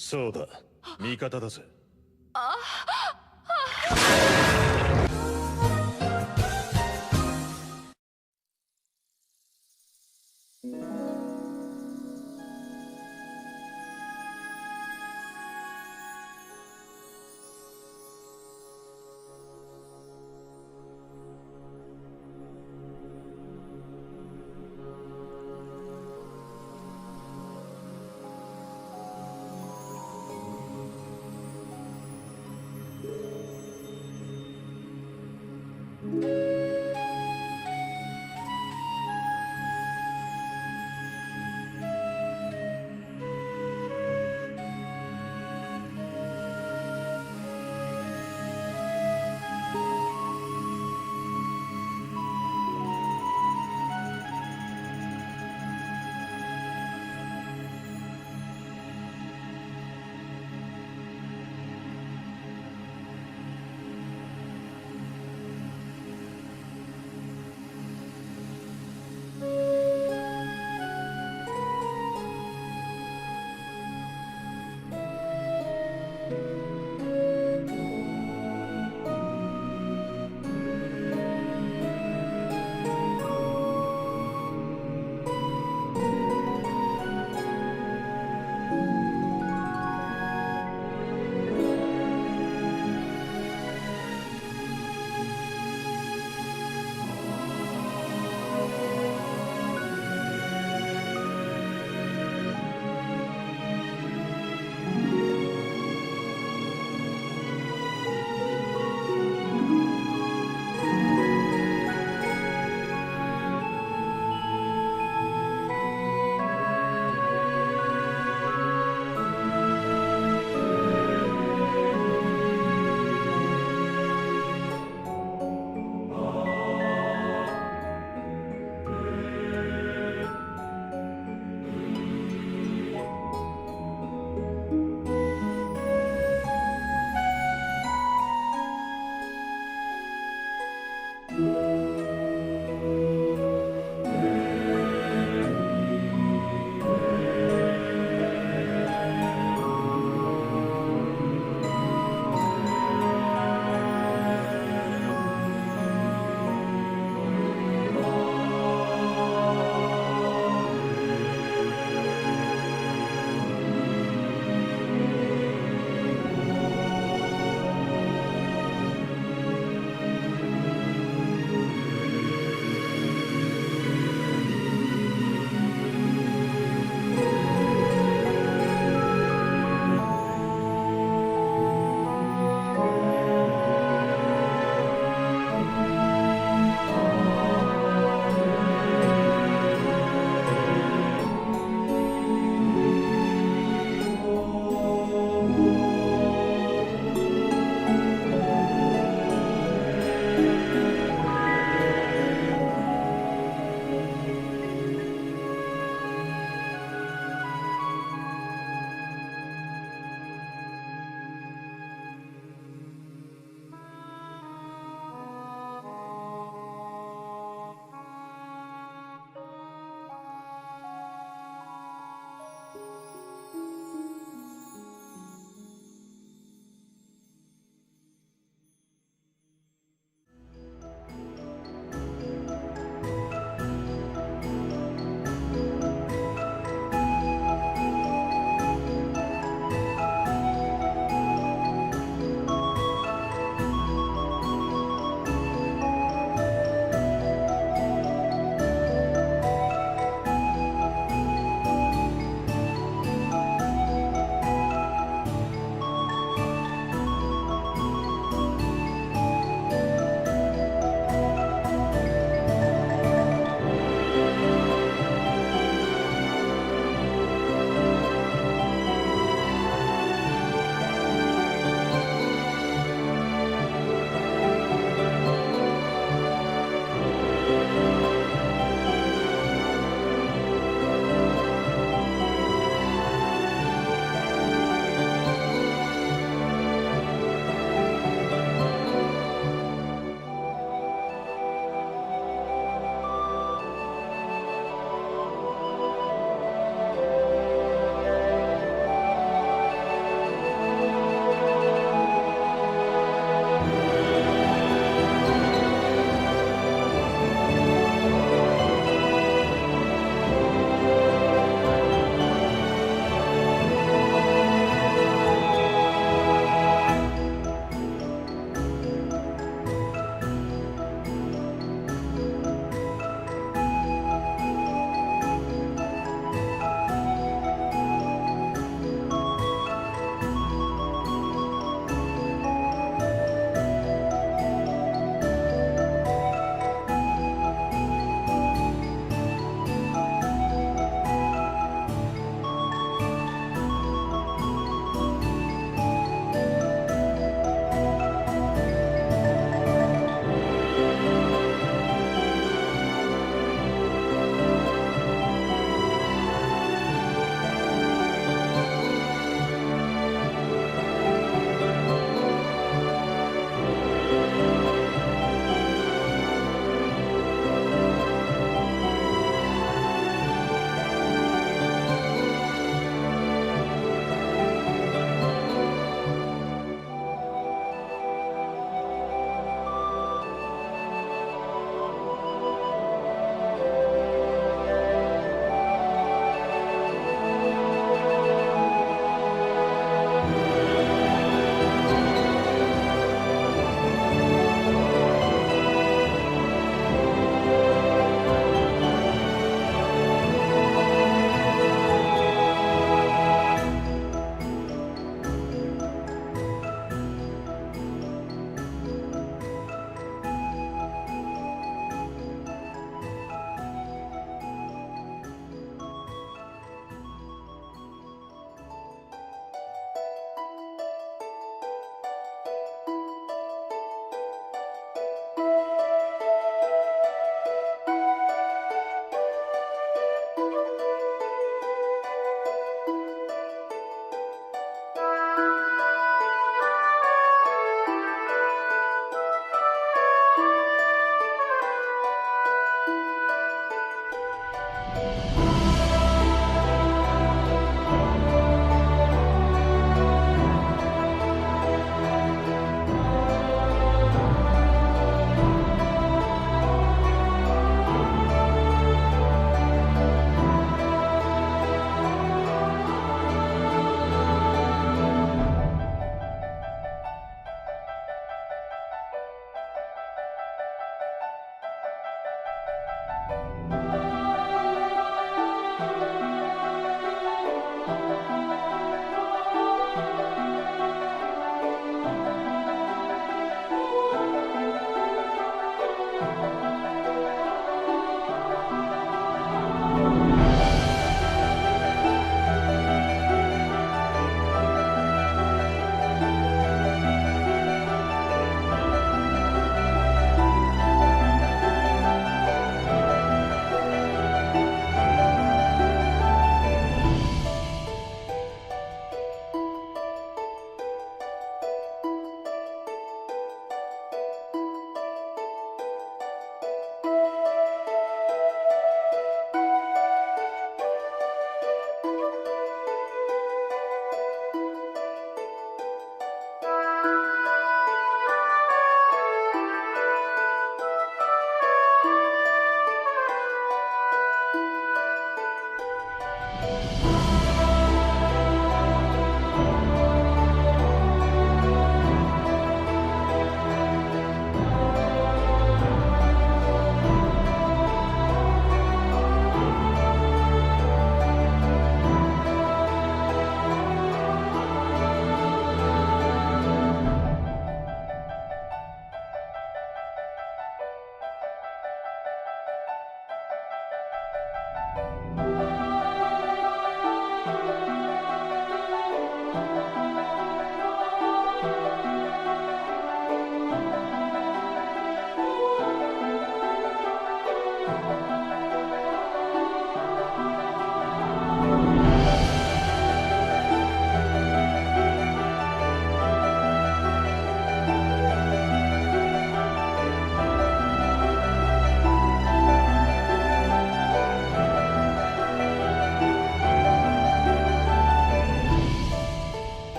そうだ、味方だぜ。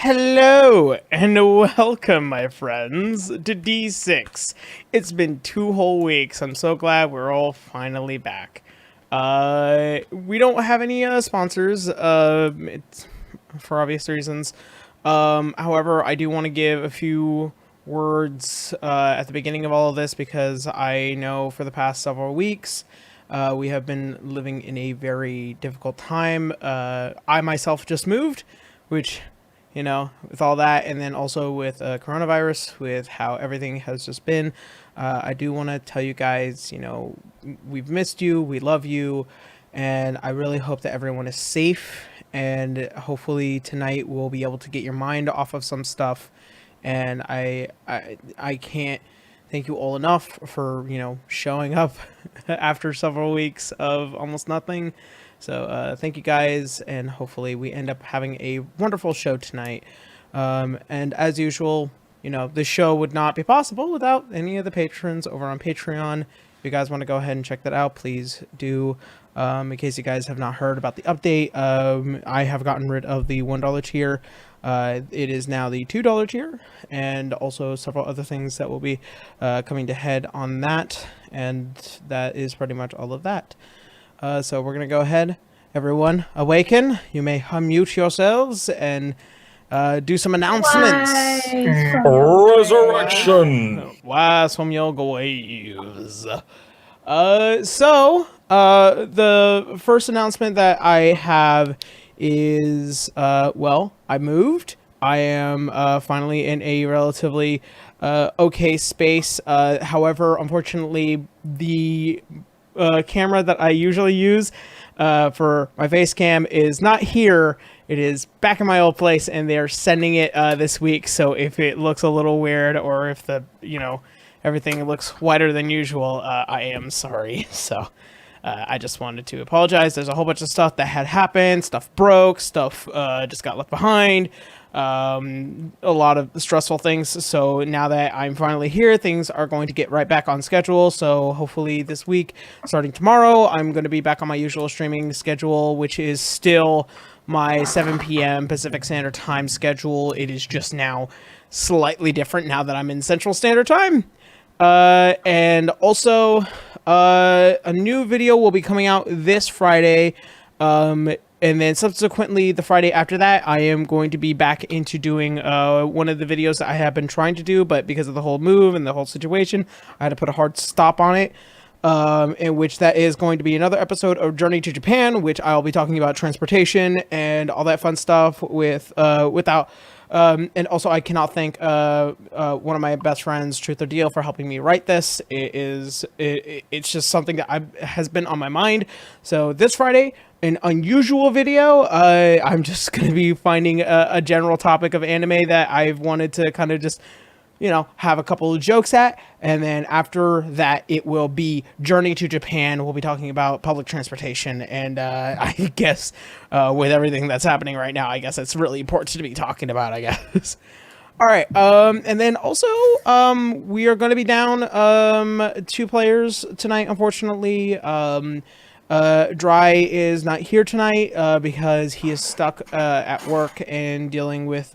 Hello and welcome, my friends, to D6. It's been 2 whole weeks. I'm so glad we're all finally back. We don't have any sponsors, it's for obvious reasons. However, I do want to give a few words at the beginning of all of this because I know for the past several weeks we have been living in a very difficult time. I myself just moved, which, you know, with all that, and then also with coronavirus, with how everything has just been, I do want to tell you guys, you know, we've missed you, we love you, and I really hope that everyone is safe, and hopefully tonight we'll be able to get your mind off of some stuff, and I can't thank you all enough for, you know, showing up after several weeks of almost nothing. So thank you guys, and hopefully we end up having a wonderful show tonight. And as usual, you know, this show would not be possible without any of the patrons over on Patreon. If you guys want to go ahead and check that out, please do. In case you guys have not heard about the update, I have gotten rid of the $1 tier. It is now the $2 tier, and also several other things that will be coming to head on that. And that is pretty much all of that. So we're going to go ahead. Everyone, awaken. You may unmute yourselves and do some announcements. Resurrection! Wise from your graves. The first announcement that I have is, well, I moved. I am finally in a relatively okay space. However, unfortunately, the camera that I usually use for my face cam is not here. It is back in my old place, and they're sending it this week. So if it looks a little weird, or if the, you know, everything looks whiter than usual, I am sorry. So I just wanted to apologize. There's a whole bunch of stuff that had happened. Stuff broke. Stuff just got left behind. A lot of stressful things. So now that I'm finally here, things are going to get right back on schedule. So hopefully this week, starting tomorrow, I'm going to be back on my usual streaming schedule, which is still my 7 p.m. Pacific Standard Time schedule. It is just now slightly different now that I'm in Central Standard Time. And also, a new video will be coming out this Friday. And then subsequently, the Friday after that, I am going to be back into doing one of the videos that I have been trying to do, but because of the whole move and the whole situation, I had to put a hard stop on it. In which that is going to be another episode of Journey to Japan, which I'll be talking about transportation and all that fun stuff with and also I cannot thank one of my best friends, Truth or Deal, for helping me write this. It's just something that has been on my mind. So this Friday, an unusual video. I'm just going to be finding a general topic of anime that I've wanted to kind of just, you know, have a couple of jokes at, and then after that it will be Journey to Japan. We'll be talking about public transportation, and I guess with everything that's happening right now, I guess it's really important to be talking about, I guess. All right, and then also we are going to be down 2 players tonight, unfortunately. Dry is not here tonight because he is stuck at work and dealing with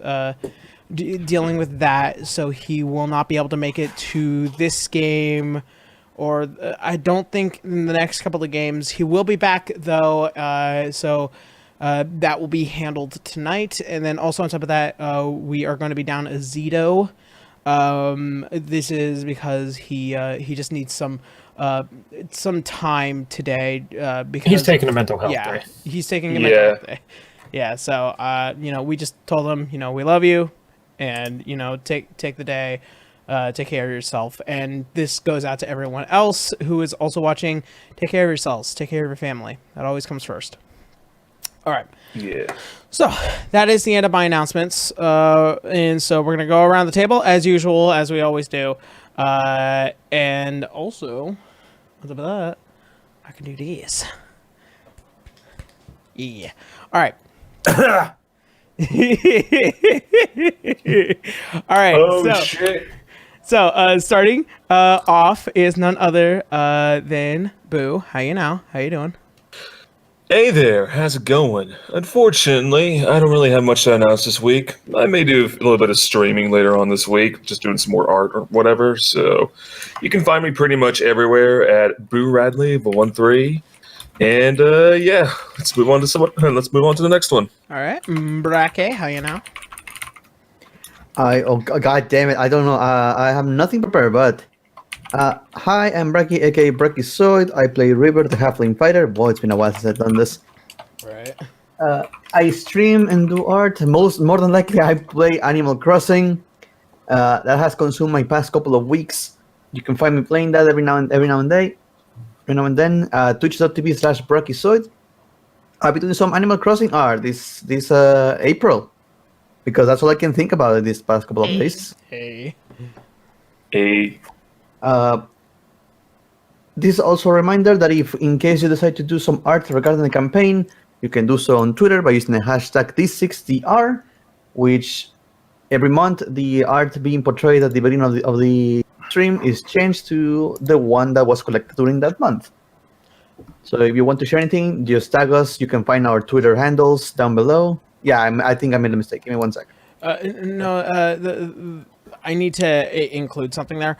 that, so he will not be able to make it to this game, or I don't think in the next couple of games. He will be back though, so that will be handled tonight. And then also on top of that, we are going to be down Azito This is because he just needs some time today because He's taking a mental health yeah, day. he's taking a mental Yeah. health day. Yeah, so we just told him, we love you, and take the day, take care of yourself. And this goes out to everyone else who is also watching. Take care of yourselves. Take care of your family. That always comes first. All right. Yeah. So that is the end of my announcements. And so we're gonna go around the table as usual, as we always do. And also, on top of that, I can do this. Yeah. All right. All right. Oh, so, shit. So, starting off is none other than Boo. How you now? How you doing? Hey there, how's it going? Unfortunately, I don't really have much to announce this week. I may do a little bit of streaming later on this week, just doing some more art or whatever. So you can find me pretty much everywhere at Boo Radley 13. And yeah, let's move on to the next one. All right, Brake. How you now? God damn it! I don't know. I have nothing prepared. But hi, I'm Braki, aka Brachiozoid. I play River, the Halfling Fighter. Boy, it's been a while since I've done this. Right. I stream and do art. More than likely, I play Animal Crossing. That has consumed my past couple of weeks. You can find me playing that every now and then. Twitch.tv/Brachiozoid. I'll be doing some Animal Crossing art this April, because that's all I can think about this past couple of days. Hey. This is also a reminder that if, in case you decide to do some art regarding the campaign, you can do so on Twitter by using the hashtag D6DR, which every month the art being portrayed at the beginning of the stream is changed to the one that was collected during that month. So if you want to share anything, just tag us. You can find our Twitter handles down below. Yeah, I think I made a mistake. Give me 1 second. I need to include something there.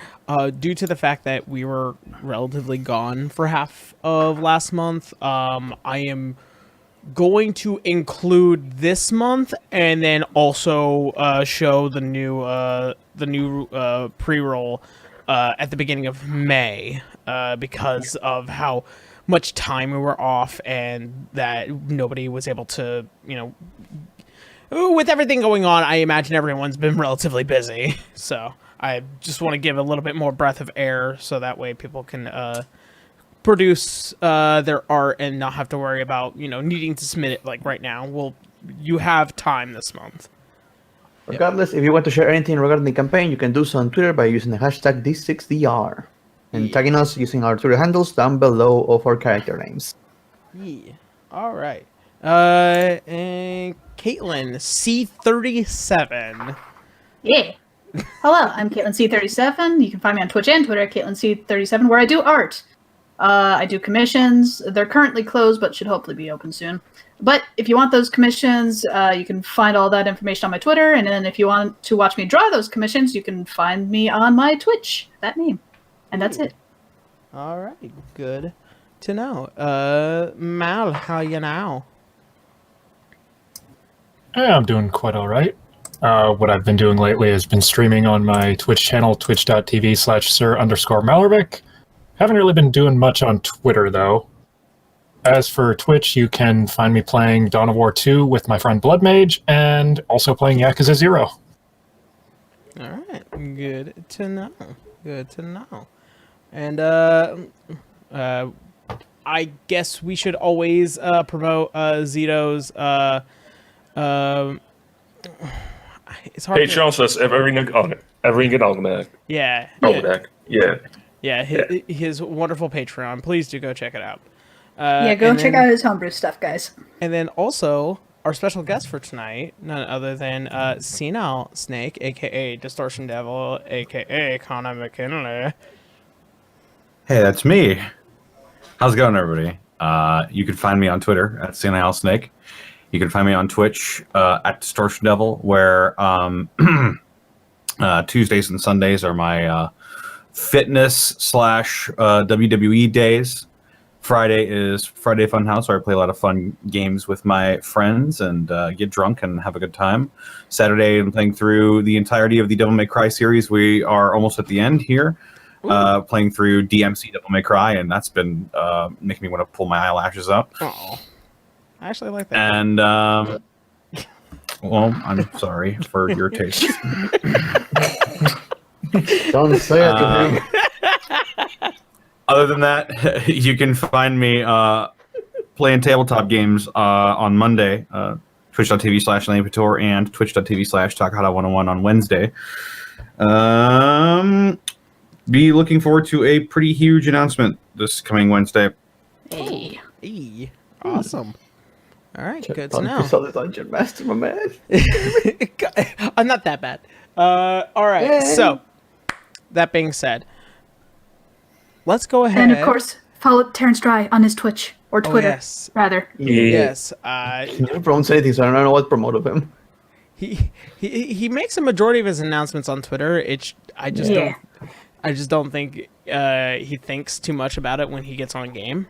Due to the fact that we were relatively gone for half of last month, I am going to include this month and then also show the new pre-roll at the beginning of May because of how much time we were off and that nobody was able to, with everything going on, I imagine everyone's been relatively busy. So I just want to give a little bit more breath of air so that way people can produce their art and not have to worry about, needing to submit it like right now. You have time this month. Regardless, if you want to share anything regarding the campaign, you can do so on Twitter by using the hashtag D6DR and tagging us using our Twitter handles down below of our character names. Yeah. All right. And Caitlin C37. Yeah. Hello, I'm Caitlin C37. You can find me on Twitch and Twitter at Caitlin C37, where I do art. I do commissions. They're currently closed, but should hopefully be open soon. But if you want those commissions, you can find all that information on my Twitter. And then if you want to watch me draw those commissions, you can find me on my Twitch, that name. And that's it. All right. Good to know. Mal, how you now? Yeah, I'm doing quite all right. What I've been doing lately has been streaming on my Twitch channel, twitch.tv/Sir_Malorvic. Haven't really been doing much on Twitter, though. As for Twitch, you can find me playing Dawn of War 2 with my friend Blood Mage, and also playing Yakuza 0. All right. Good to know. Good to know. And I guess we should always promote Zito's it's hard Patreon /, every almanac. Yeah. Almanac. Yeah. Yeah, his wonderful Patreon. Please do go check it out. Yeah, go check out his homebrew stuff, guys. And then also, our special guest for tonight, none other than Senile Snake, a.k.a. Distortion Devil, a.k.a. Connor McKinley. Hey, that's me. How's it going, everybody? You can find me on Twitter at Senile Snake. You can find me on Twitch at Distortion Devil, where Tuesdays and Sundays are my fitness / WWE days. Friday is Friday Funhouse, where I play a lot of fun games with my friends and get drunk and have a good time. Saturday, I'm playing through the entirety of the Devil May Cry series. We are almost at the end here, playing through DMC Devil May Cry, and that's been making me want to pull my eyelashes up. Oh, I actually like that. And well, I'm sorry for your taste. Don't say it to him. Other than that, you can find me playing tabletop games on Monday, twitch.tv/LanePator and twitch.tv/Takahata101 on Wednesday. Be looking forward to a pretty huge announcement this coming Wednesday. Hey. Hey, awesome. All right, good to Don't know. be so the dungeon master, my man. I'm not that bad. All right, Yay. so that being said, let's go ahead. And of course, follow Terrence Dry on his Twitch or Twitter, yes. rather. Yes, He never promotes anything, so I don't know what to promote of him. he makes a majority of his announcements on Twitter. I just don't think he thinks too much about it when he gets on a game.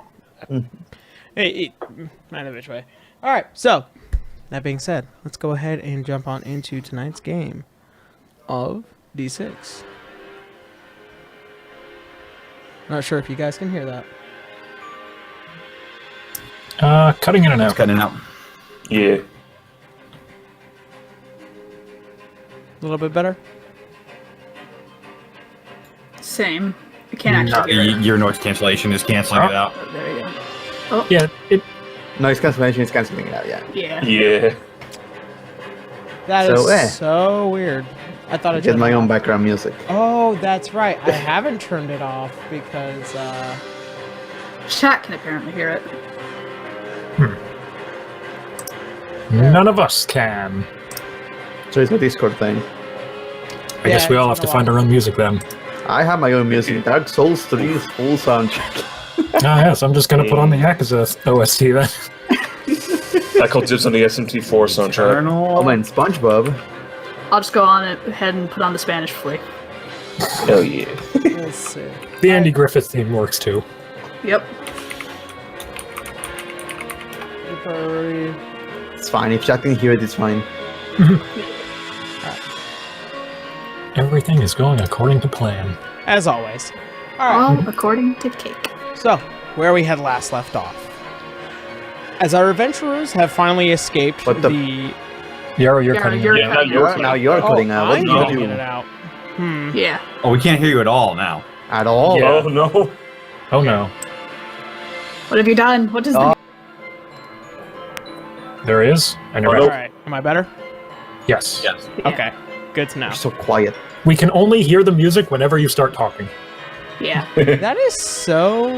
Not which way. All right, so that being said, let's go ahead and jump on into tonight's game of D6. Not sure if you guys can hear that. Cutting in and out. Cutting out. Yeah. A little bit better. Same. I can't actually hear it. Your noise cancellation is canceling it out. Oh, there we go. Oh, Yeah, Noise cancellation is cancelling it out, yeah. yeah. Yeah. That is So, so weird. I thought I Get turned my it own off. background music. Oh, that's right. I haven't turned it off because Chat can apparently hear it. none of us can. So it's a Discord thing. I guess we all have it's to been a find our own music then. I have my own music. Dark Souls 3's full soundtrack. Yes, I'm just gonna put on the Yakuza OST then. I called dibs on the SMT4 soundtrack. Oh man, SpongeBob. I'll just go on ahead and put on the Spanish flick. Hell yeah. let's see. The Andy Griffith theme works too. Yep. It's fine. If chat can hear it, it's fine. Everything is going according to plan. As always. All right. All according to cake. So, where we had last left off. As our adventurers have finally escaped What the- Yarrow, you're Yarrow, cutting you're in. cutting You're, now you're cutting out. What I'm did you cutting do? it out. Hmm. Yeah. Oh, we can't hear you at all now. At all? Yeah. Oh no. Oh no. What have you done? What does the... There is. And you're All right. right. Am I better? Yes. Yeah. Okay. Good to know. You're so quiet. We can only hear the music whenever you start talking. Yeah. That is so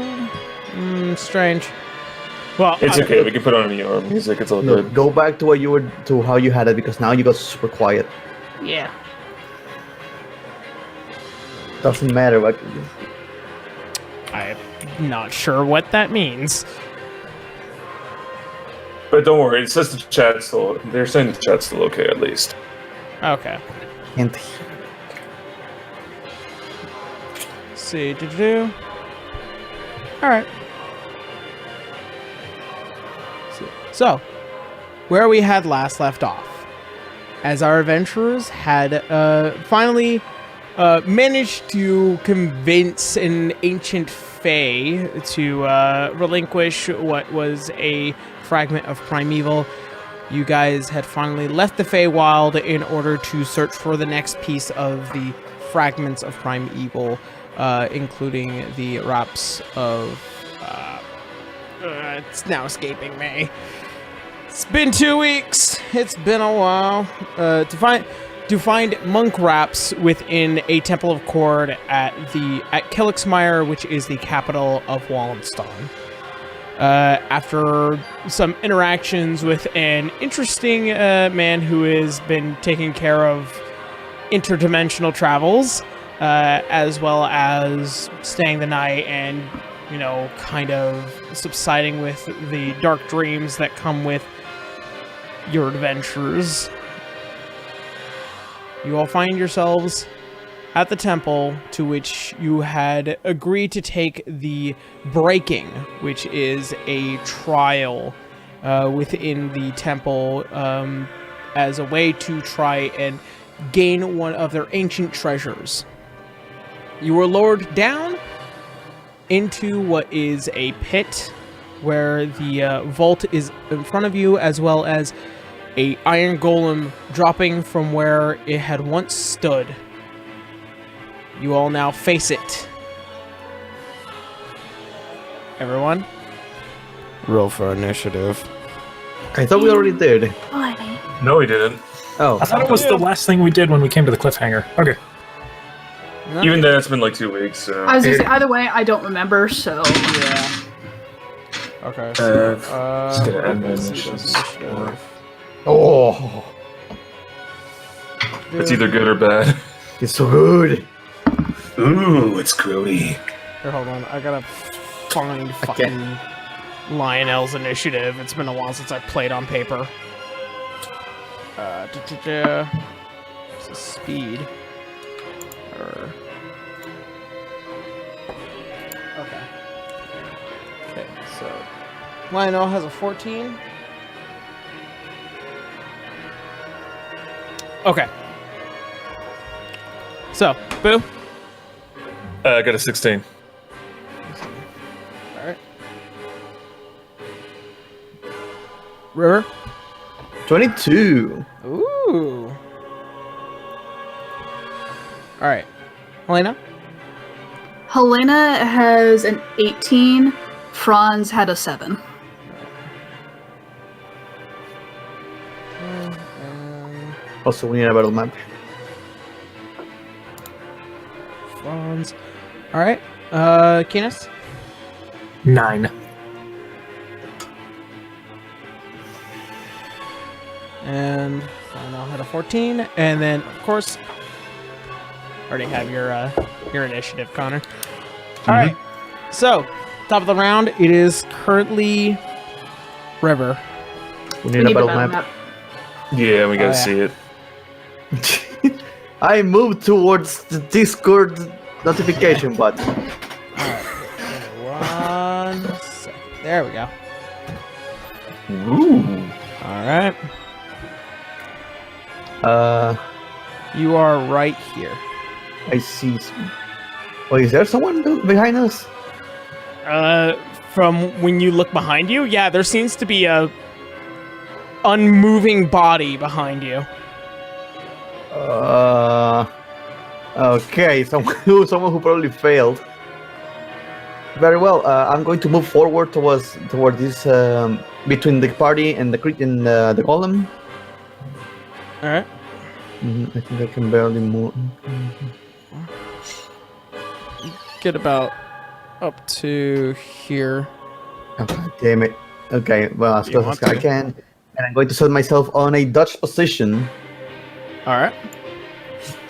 strange. Well, It's okay. We can put on your music. It's all Look, good. go back to what you were to how you had it because now you got super quiet. Yeah. Doesn't matter what. I'm not sure what that means. But don't worry. It says the chat's still. They're saying the chat's still okay at least. Okay. Can't. See, do. All right. So, where we had last left off, as our adventurers had finally managed to convince an ancient fae to relinquish what was a fragment of primeval. You guys had finally left the Feywild in order to search for the next piece of the fragments of primeval, including the wraps of... it's now escaping me. It's been 2 weeks. It's been a while. To find monk wraps within a temple of Cord at Kilixmire, which is the capital of Wallenstein. After some interactions with an interesting man who has been taking care of interdimensional travels, as well as staying the night and, you know, kind of subsiding with the dark dreams that come with your adventures, you all find yourselves at the temple to which you had agreed to take the breaking, which is a trial within the temple as a way to try and gain one of their ancient treasures. You were lowered down into what is a pit where the vault is in front of you, as well as a iron golem dropping from where it had once stood. You all now face it. Everyone? Roll for initiative. I thought we already did. No, he didn't. Oh, I thought it was the last thing we did when we came to the cliffhanger. Okay. Even then, it's been like 2 weeks. So. I was gonna say, either way, I don't remember, so. Yeah. Okay. So, Just gonna end my this is missions. initiative. oh, It's either good or bad. it's so good. Ooh, it's grody. Here, hold on. I gotta find fucking Lionel's initiative. It's been a while since I played on paper. This is speed. Okay. Okay, so Lionel has a 14. Okay. So, Boo. I got a 16. Alright. River. 22. Ooh. Alright. Helena? Helena has an 18. Franz had a 7. Also, we need a battle map. Franz. Alright. Keenus? 9. And Lionel had a 14. And then, of course, already have your initiative, Connor. Alright. So, top of the round, it is currently River. We need a battle map. Yeah, we gotta yeah. see it. I moved towards the Discord notification button. Alright. 1 second. There we go. Ooh. Alright. You are right here. I see. Oh, is there someone behind us? From when you look behind you, yeah, there seems to be a unmoving body behind you. Okay, someone who probably failed. Very well. I'm going to move forward toward this between the party and the golem. All right. I think I can barely move. Get about up to here. Oh, damn it. Okay, well, as You close as want I to? can. And I'm going to set myself on a dodge position, All right.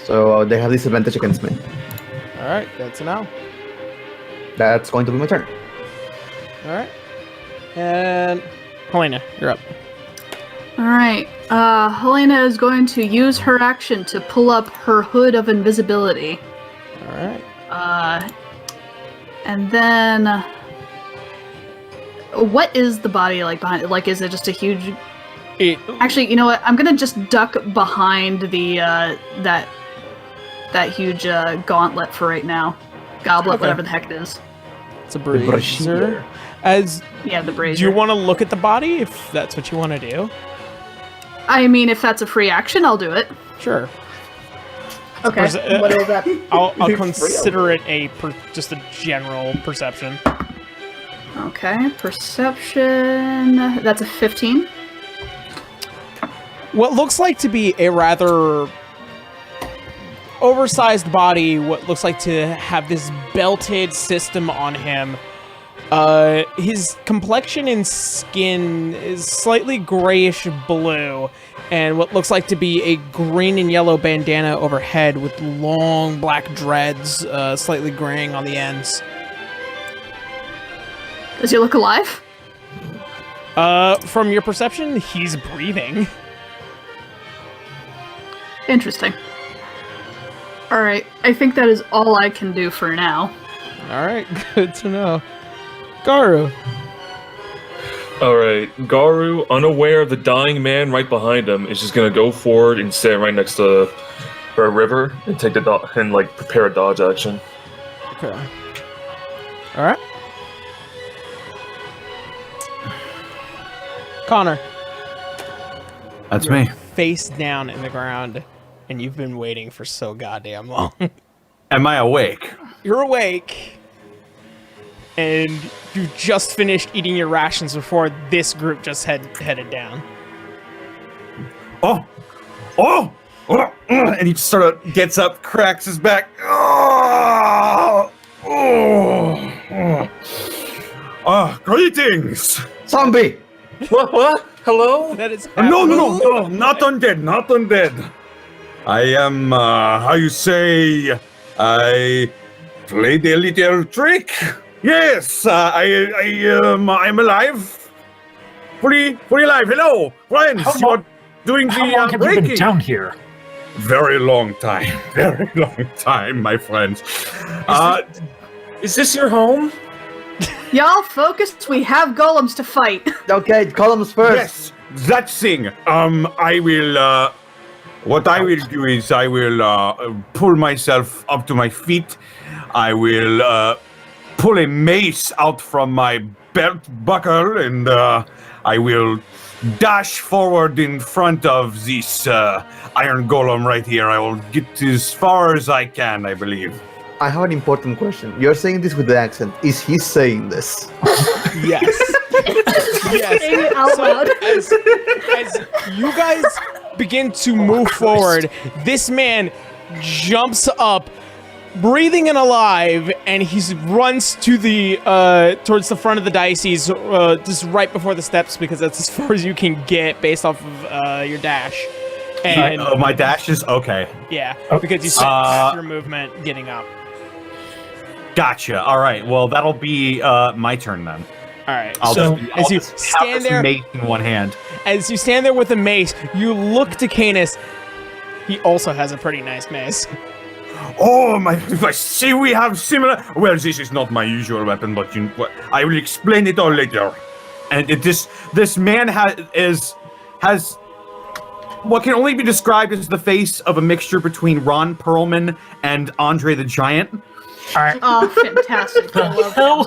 so they have disadvantage against me. All right. That's an L. That's going to be my turn. All right. And Helena, you're up. Alright. Helena is going to use her action to pull up her hood of invisibility. All right. And then... what is the body like behind it? Like, is it just a huge... Actually, you know what? I'm gonna just duck behind the, that huge, gauntlet for right now. Goblet, Okay. whatever the heck it is. It's a brazier. brazier. As Yeah, the brazier. do you want to look at the body if that's what you want to do? I mean, if that's a free action, I'll do it. Sure. Okay. Or is it- What is that? I'll It's real. consider it just a general perception. Okay, perception. That's a 15. What looks like to be a rather oversized body, what looks like to have this belted system on him. His complexion and skin is slightly grayish blue, and what looks like to be a green and yellow bandana overhead with long black dreads, slightly graying on the ends. Does he look alive? From your perception, he's breathing. Interesting. Alright, I think that is all I can do for now. All right, good to know. Garu. Alright, Garu, unaware of the dying man right behind him, is just gonna go forward and stand right next to a river and take the and like prepare a dodge action. Okay. All right. Connor. That's me. Face down in the ground, and you've been waiting for so goddamn long. Am I awake? You're awake, and you just finished eating your rations before this group just headed down. Oh! And he sort of gets up, cracks his back. Greetings! Zombie! What? Hello? That is No, not undead. I am, how you say, I played a little trick. Yes, I'm alive. Fully alive. Hello, friends. How You're doing How the long have you breaking. been down here? Very long time, my friends. Is this your home? Y'all focus, we have golems to fight. Okay, columns first. Yes, that thing. I will. What I will do is I will pull myself up to my feet. I will pull a mace out from my belt buckle, and I will dash forward in front of this iron golem right here. I will get as far as I can, I believe. I have an important question. You're saying this with the accent. Is he saying this? Yes. Yes. Saying it out loud. As you guys begin to move forward, this man jumps up, breathing and alive, and he runs to the towards the front of the diocese, just right before the steps, because that's as far as you can get based off of your dash. And My dash is okay. yeah, because you spent your movement getting up. Gotcha. All right. Well, that'll be my turn then. All right. I'll So just, as I'll you just have stand this there, mace in one hand. as you stand there with a mace, you look to Canis. He also has a pretty nice mace. Oh my! I see we have similar. Well, this is not my usual weapon, but I will explain it all later. And this man has what can only be described as the face of a mixture between Ron Perlman and Andre the Giant. Oh, fantastic. I love him.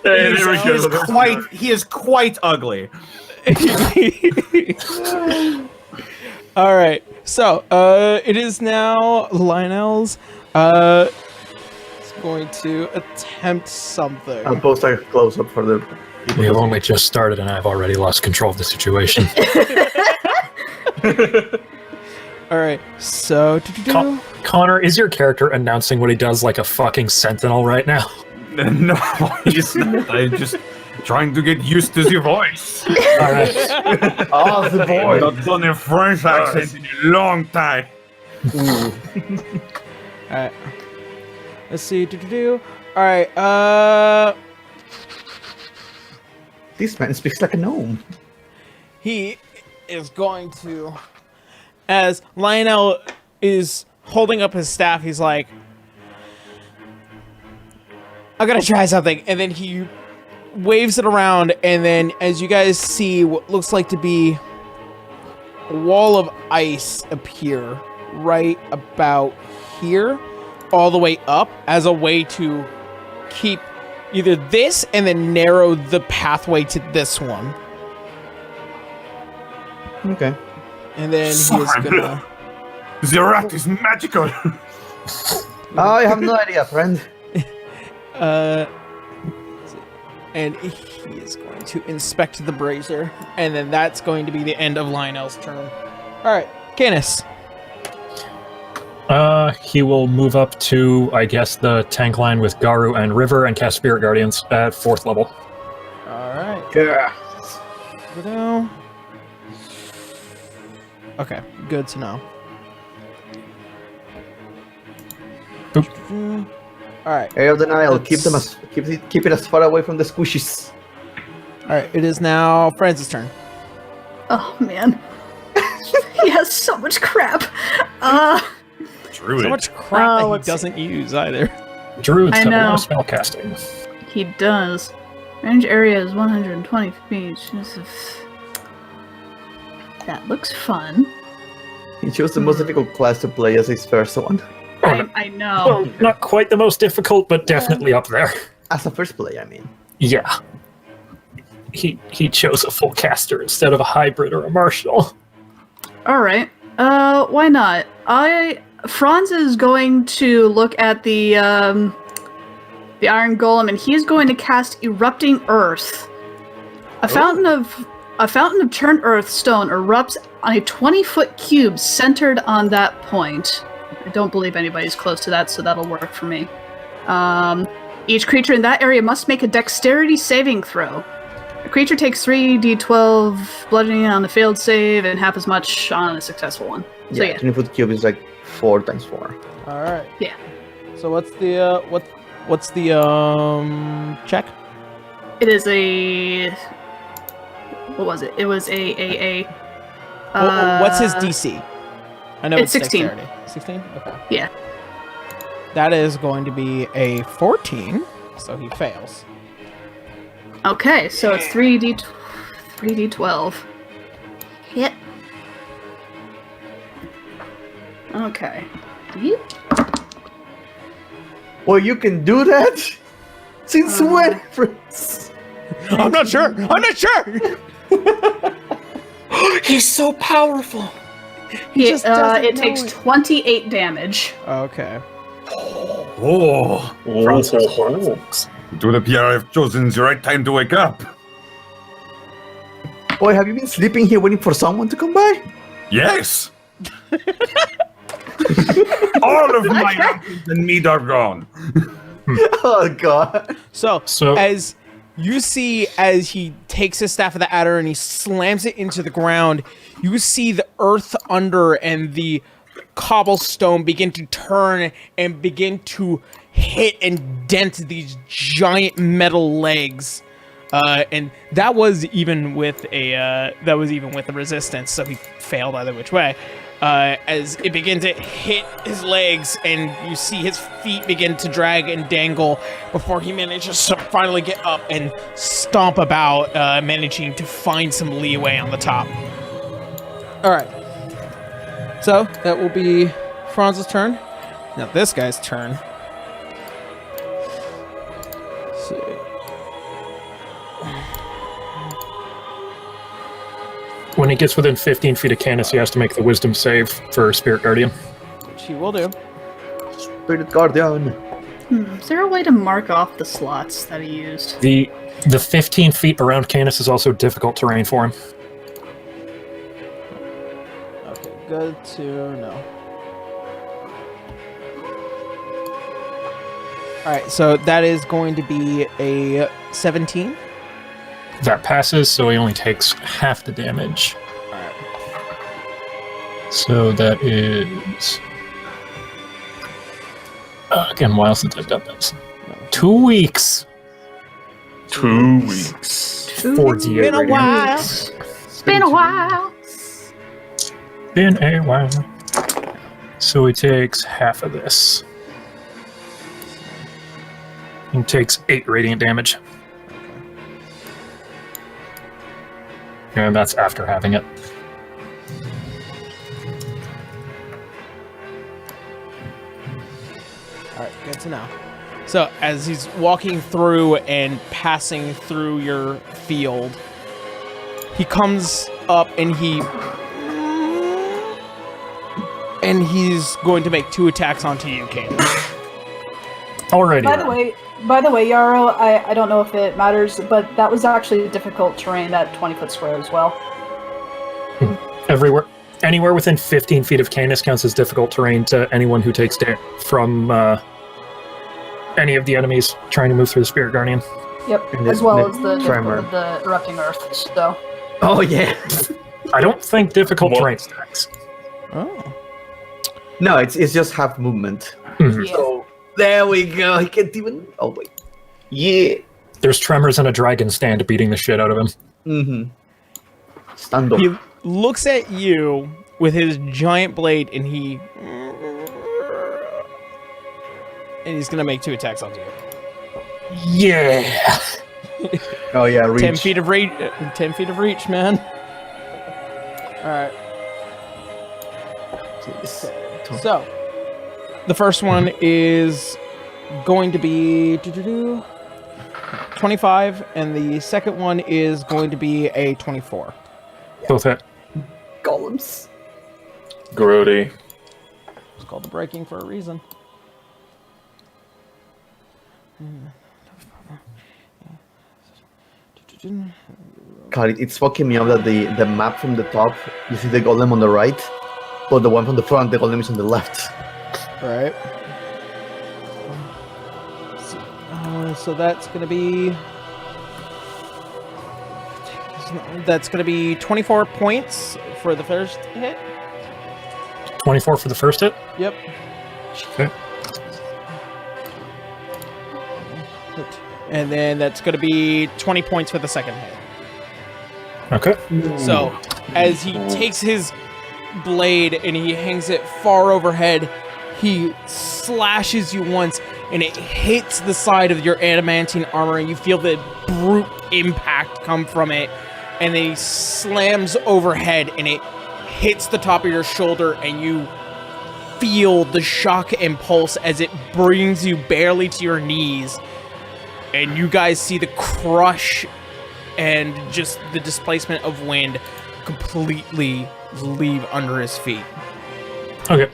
Hey, there we go. He is quite ugly. All right. So, it is now Lionel's. It's going to attempt something. I'll post a close-up for the people. We have only just started, and I've already lost control of the situation. All right. So, Connor, is your character announcing what he does like a fucking sentinel right now? No, he's not. I'm just trying to get used to the voice. All right. Oh, the I've boy. not done a French accent in a long time. all right. Let's see. All right. This man speaks like a gnome. He is going to, as Lionel is holding up his staff, he's like, I'm gonna try something. And then he waves it around, and then as you guys see what looks like to be a wall of ice appear right about here, all the way up, as a way to keep either this and then narrow the pathway to this one. Okay. And then he is gonna... The rat is magical. I have no idea, friend. And he is going to inspect the brazier, and then that's going to be the end of Lionel's turn. All right, Canis. He will move up to, I guess, the tank line with Garu and River and cast Spirit Guardians at 4th level. All right. Yeah. Go. Okay, good to know. Boop. All right. Air of the Nile. Keep it as far away from the squishies. All right. It is now Francis' turn. Oh, man. He has so much crap. Druid. So much crap that he let's see. doesn't use either. Druids I have a lot know. of spell casting. He does. Range area is 120 feet. That looks fun. He chose the most difficult class to play as his first one. I know. Well, not quite the most difficult, but definitely up there. As a first play, I mean. Yeah. He chose a full caster instead of a hybrid or a martial. All right. Why not? Franz is going to look at the Iron Golem, and he's going to cast Erupting Earth. A fountain of churned earth stone erupts on a 20-foot cube centered on that point. I don't believe anybody's close to that, so that'll work for me. Each creature in that area must make a dexterity saving throw. A creature takes 3d12 bludgeoning on a failed save and half as much on a successful one. So Yeah, 20-foot cube is like 4 times 4. All right. Yeah. So what's the check? It is a... What was it? It was a What's his DC? I know it's it's 16. dexterity. 16? Okay. Yeah. That is going to be a 14, so he fails. Okay, so it's 3d12. Hit. Okay. Yeet. Well, you can do that? Since when, Fritz? I'm not sure. I'm not sure. He's so powerful. just doesn't It know takes it. 28 damage. Okay. Oh, Francis. it would appear I've chosen the right time to wake up. Boy, have you been sleeping here waiting for someone to come by? Yes. All of my rampage and meat are gone. Oh, God. So, So- as you see, as he takes his staff of the adder and he slams it into the ground, you see the earth under and the cobblestone begin to turn and begin to hit and dent these giant metal legs. And that was even with the resistance, so he failed either which way. As it begins to hit his legs, and you see his feet begin to drag and dangle before he manages to finally get up and stomp about, managing to find some leeway on the top. All right. So that will be Franz's turn. Now this guy's turn. Let's see. When he gets within 15 feet of Canis, he has to make the wisdom save for Spirit Guardian. Which he will do. Spirit Guardian. Is there a way to mark off the slots that he used? The 15 feet around Canis is also difficult terrain for him. Okay, good to know. Alright, so that is going to be a 17. That passes, so he only takes half the damage. Alright. So that is... again, while since I've done this. 2 weeks. 2 weeks. 4d8 Been a radiant. while. It's been a while. Been a while. So he takes half of this. He takes 8 radiant damage. And that's after having it. Alright, good to know. So, as he's walking through and passing through your field, he comes up and he's going to make 2 attacks onto you, Kate. Alrighty. By the way, Yarrow, I don't know if it matters, but that was actually difficult terrain, that 20-foot square as well. Anywhere within 15 feet of Canis counts as difficult terrain to anyone who takes damage from any of the enemies trying to move through the Spirit Guardian. Yep, And as the- well the as the tremor. difficult of the erupting earth. So Oh, yeah. I don't think difficult What? terrain stacks. Oh. No, it's just half movement. Mhm. yeah. So, there we go. He can't even... Oh, wait. Yeah. There's tremors and a dragon stand beating the shit out of him. Mm-hmm. Stand up. He looks at you with his giant blade and he And he's gonna make 2 attacks on you. Yeah. Oh yeah, reach. 10 feet of reach. 10 feet of reach, man. All right. So, the first one is going to be 25, and the second one is going to be a 24. Both hit. Golems. Grody. It's called the breaking for a reason. God, it's fucking me up that the map from the top, you see the golem on the right, but the one from the front, the golem is on the left. Right. So that's gonna be 24 points for the first hit. 24 for the first hit. Yep. Okay. And then that's gonna be 20 points for the second hit. Okay. So as he takes his blade and he hangs it far overhead, he slashes you once and it hits the side of your adamantine armor and you feel the brute impact come from it, and then he slams overhead and it hits the top of your shoulder and you feel the shock and pulse as it brings you barely to your knees, and you guys see the crush and just the displacement of wind completely leave under his feet. Okay.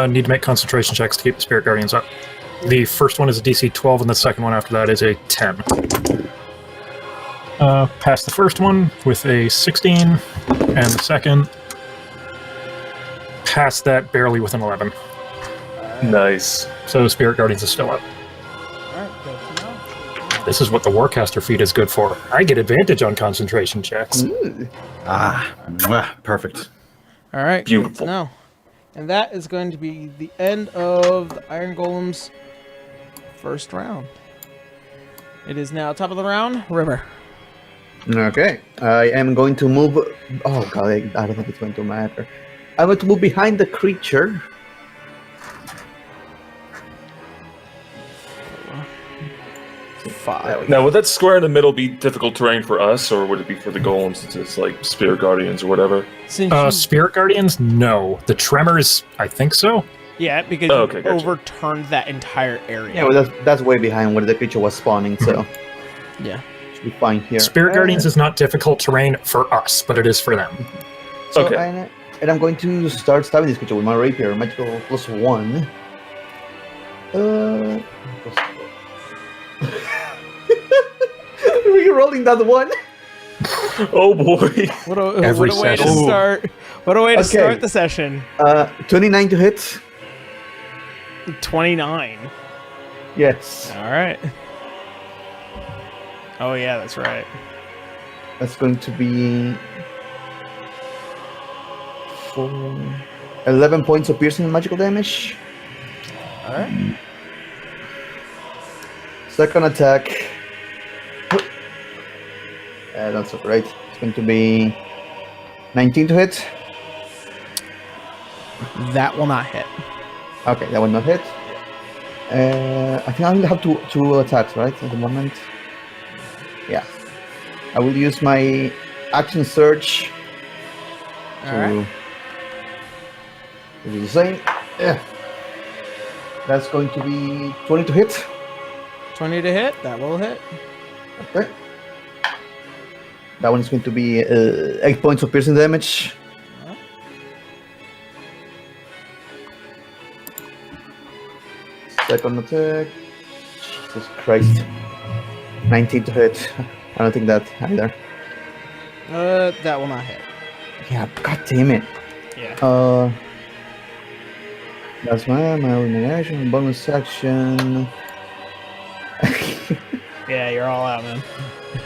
Need to make concentration checks to keep the Spirit Guardians up. The first one is a DC 12, and the second one after that is a 10. Pass the first one with a 16, and the second pass that barely with an 11. Nice. So Spirit Guardians is still up. Alright, good to know. This is what the Warcaster feat is good for. I get advantage on concentration checks. Perfect. Alright, Beautiful. No. And that is going to be the end of the Iron Golem's first round. It is now top of the round, River. Okay, I am going to move. Oh god, I don't think it's going to matter. I'm going to move behind the creature. Five. Now, would that square in the middle be difficult terrain for us, or would it be for the golems since it's like Spirit Guardians or whatever? Since you- Spirit Guardians? No. The Tremors, I think so. yeah, because Oh, okay, you gotcha. overturned that entire area. Yeah, well, that's way behind where the creature was spawning, so Yeah. should be fine here. Spirit Guardians is not difficult terrain for us, but it is for them. So, Okay. and I'm going to start stabbing this creature with my rapier, magical +1. Re-rolling that one. Oh boy. What a Every way to session. start. What a way to Okay. start the session. 29 to hit. 29. Yes, All right. Oh yeah, that's right. that's going to be 11 points of piercing magical damage. All right. Second attack. That's not right. It's going to be 19 to hit. That will not hit. Okay, that will not hit. I think I only have two attacks, right, at the moment? Yeah. I will use my action surge All to right. do the same. Yeah. That's going to be 20 to hit. 20 to hit. That will hit. Okay. That one is going to be 8 points of piercing damage. Second attack. Jesus Christ. 19 to hit. I don't think that either. That will not hit. Yeah, god damn it. Yeah. That's my elimination. Bonus action. Yeah, you're all out, man.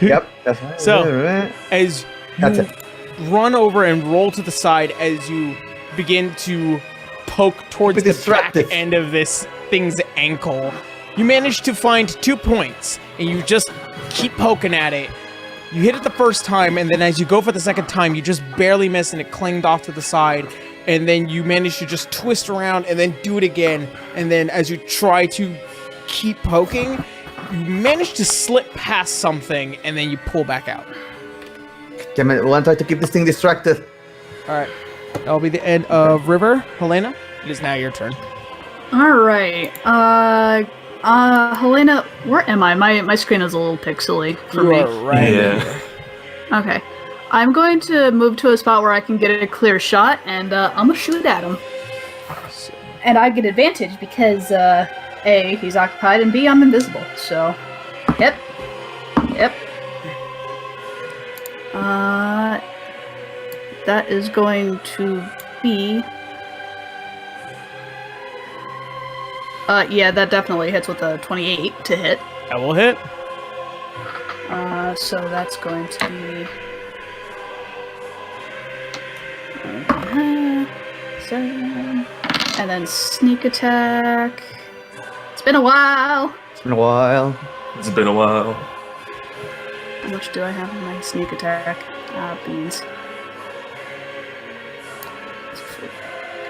Yep, that's right. So- As That's you it. run over and roll to the side as you begin to poke towards Keep the it distracted. back end of this thing's ankle, you manage to find 2 points, and you just keep poking at it. You hit it the first time, and then as you go for the second time, you just barely miss, and it clanged off to the side. And then you manage to just twist around and then do it again. And then as you try to keep poking, you manage to slip past something, and then you pull back out. Damn it, we'll try to keep this thing distracted. All right. That'll be the end of River. Helena, it is now your turn. All right. Helena, where am I? My screen is a little pixely for You me. are right. Yeah. Okay. I'm going to move to a spot where I can get a clear shot, and I'm gonna shoot at him. And I get advantage because A, he's occupied, and B, I'm invisible. So, yep. That is going to be. Yeah, that definitely hits with a 28 to hit. That will hit. So that's going to be 7, and then sneak attack. It's been a while. It's been a while. It's been a while. How much do I have in my sneak attack? Beans.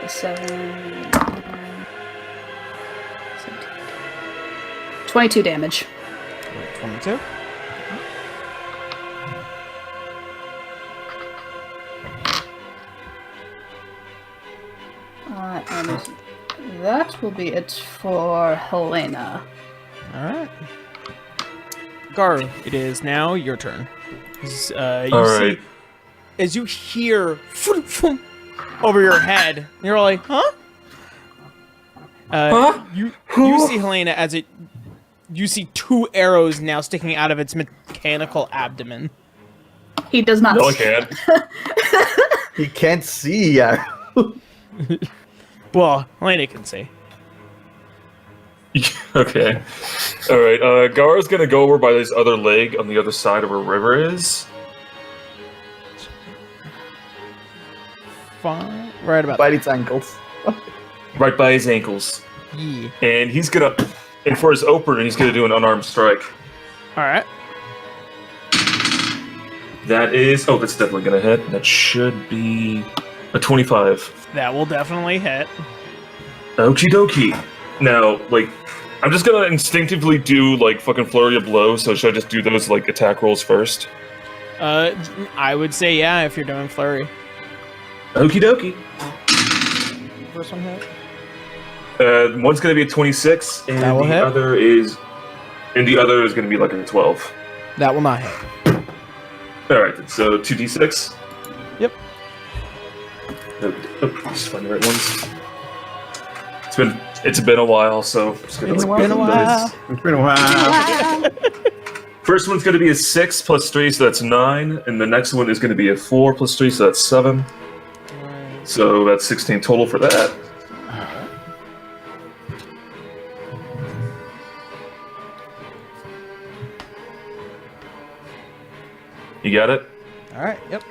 7, 17, 22 damage. 22. And that will be it for Helena. All right. Garu, it is now your turn. You All see, right. as you hear over your head, you're like, huh? You see Helena as you see 2 arrows now sticking out of its mechanical abdomen. He does not. No, I can't. He can't see. Yeah. Well, Helena can see. Okay. All right. Gara's gonna go over by this other leg on the other side of where River is. Fine. Right about Bite its ankles. Right by his ankles. Yeah. And he's gonna, and for his opener, he's gonna do an unarmed strike. All right. That is, oh, that's definitely gonna hit. That should be a 25. That will definitely hit. Okie dokie. Now, like, I'm just gonna instinctively do, like, fucking flurry of blows, so should I just do those, like, attack rolls first? I would say yeah if you're doing flurry. Okie dokie. First one hit. One's gonna be a 26, and That will hit. the other is gonna be, like, a 12. That will not hit. Alright, so 2d6. Yep. Just find the right ones. It's been a while, so just gonna It's like been a roll the while. dice. It's been a while. First one's gonna be a 6 plus 3, so that's 9, and the next one is gonna be a 4 plus 3, so that's 7. So that's 16 total for that. You got it? All right. Yep.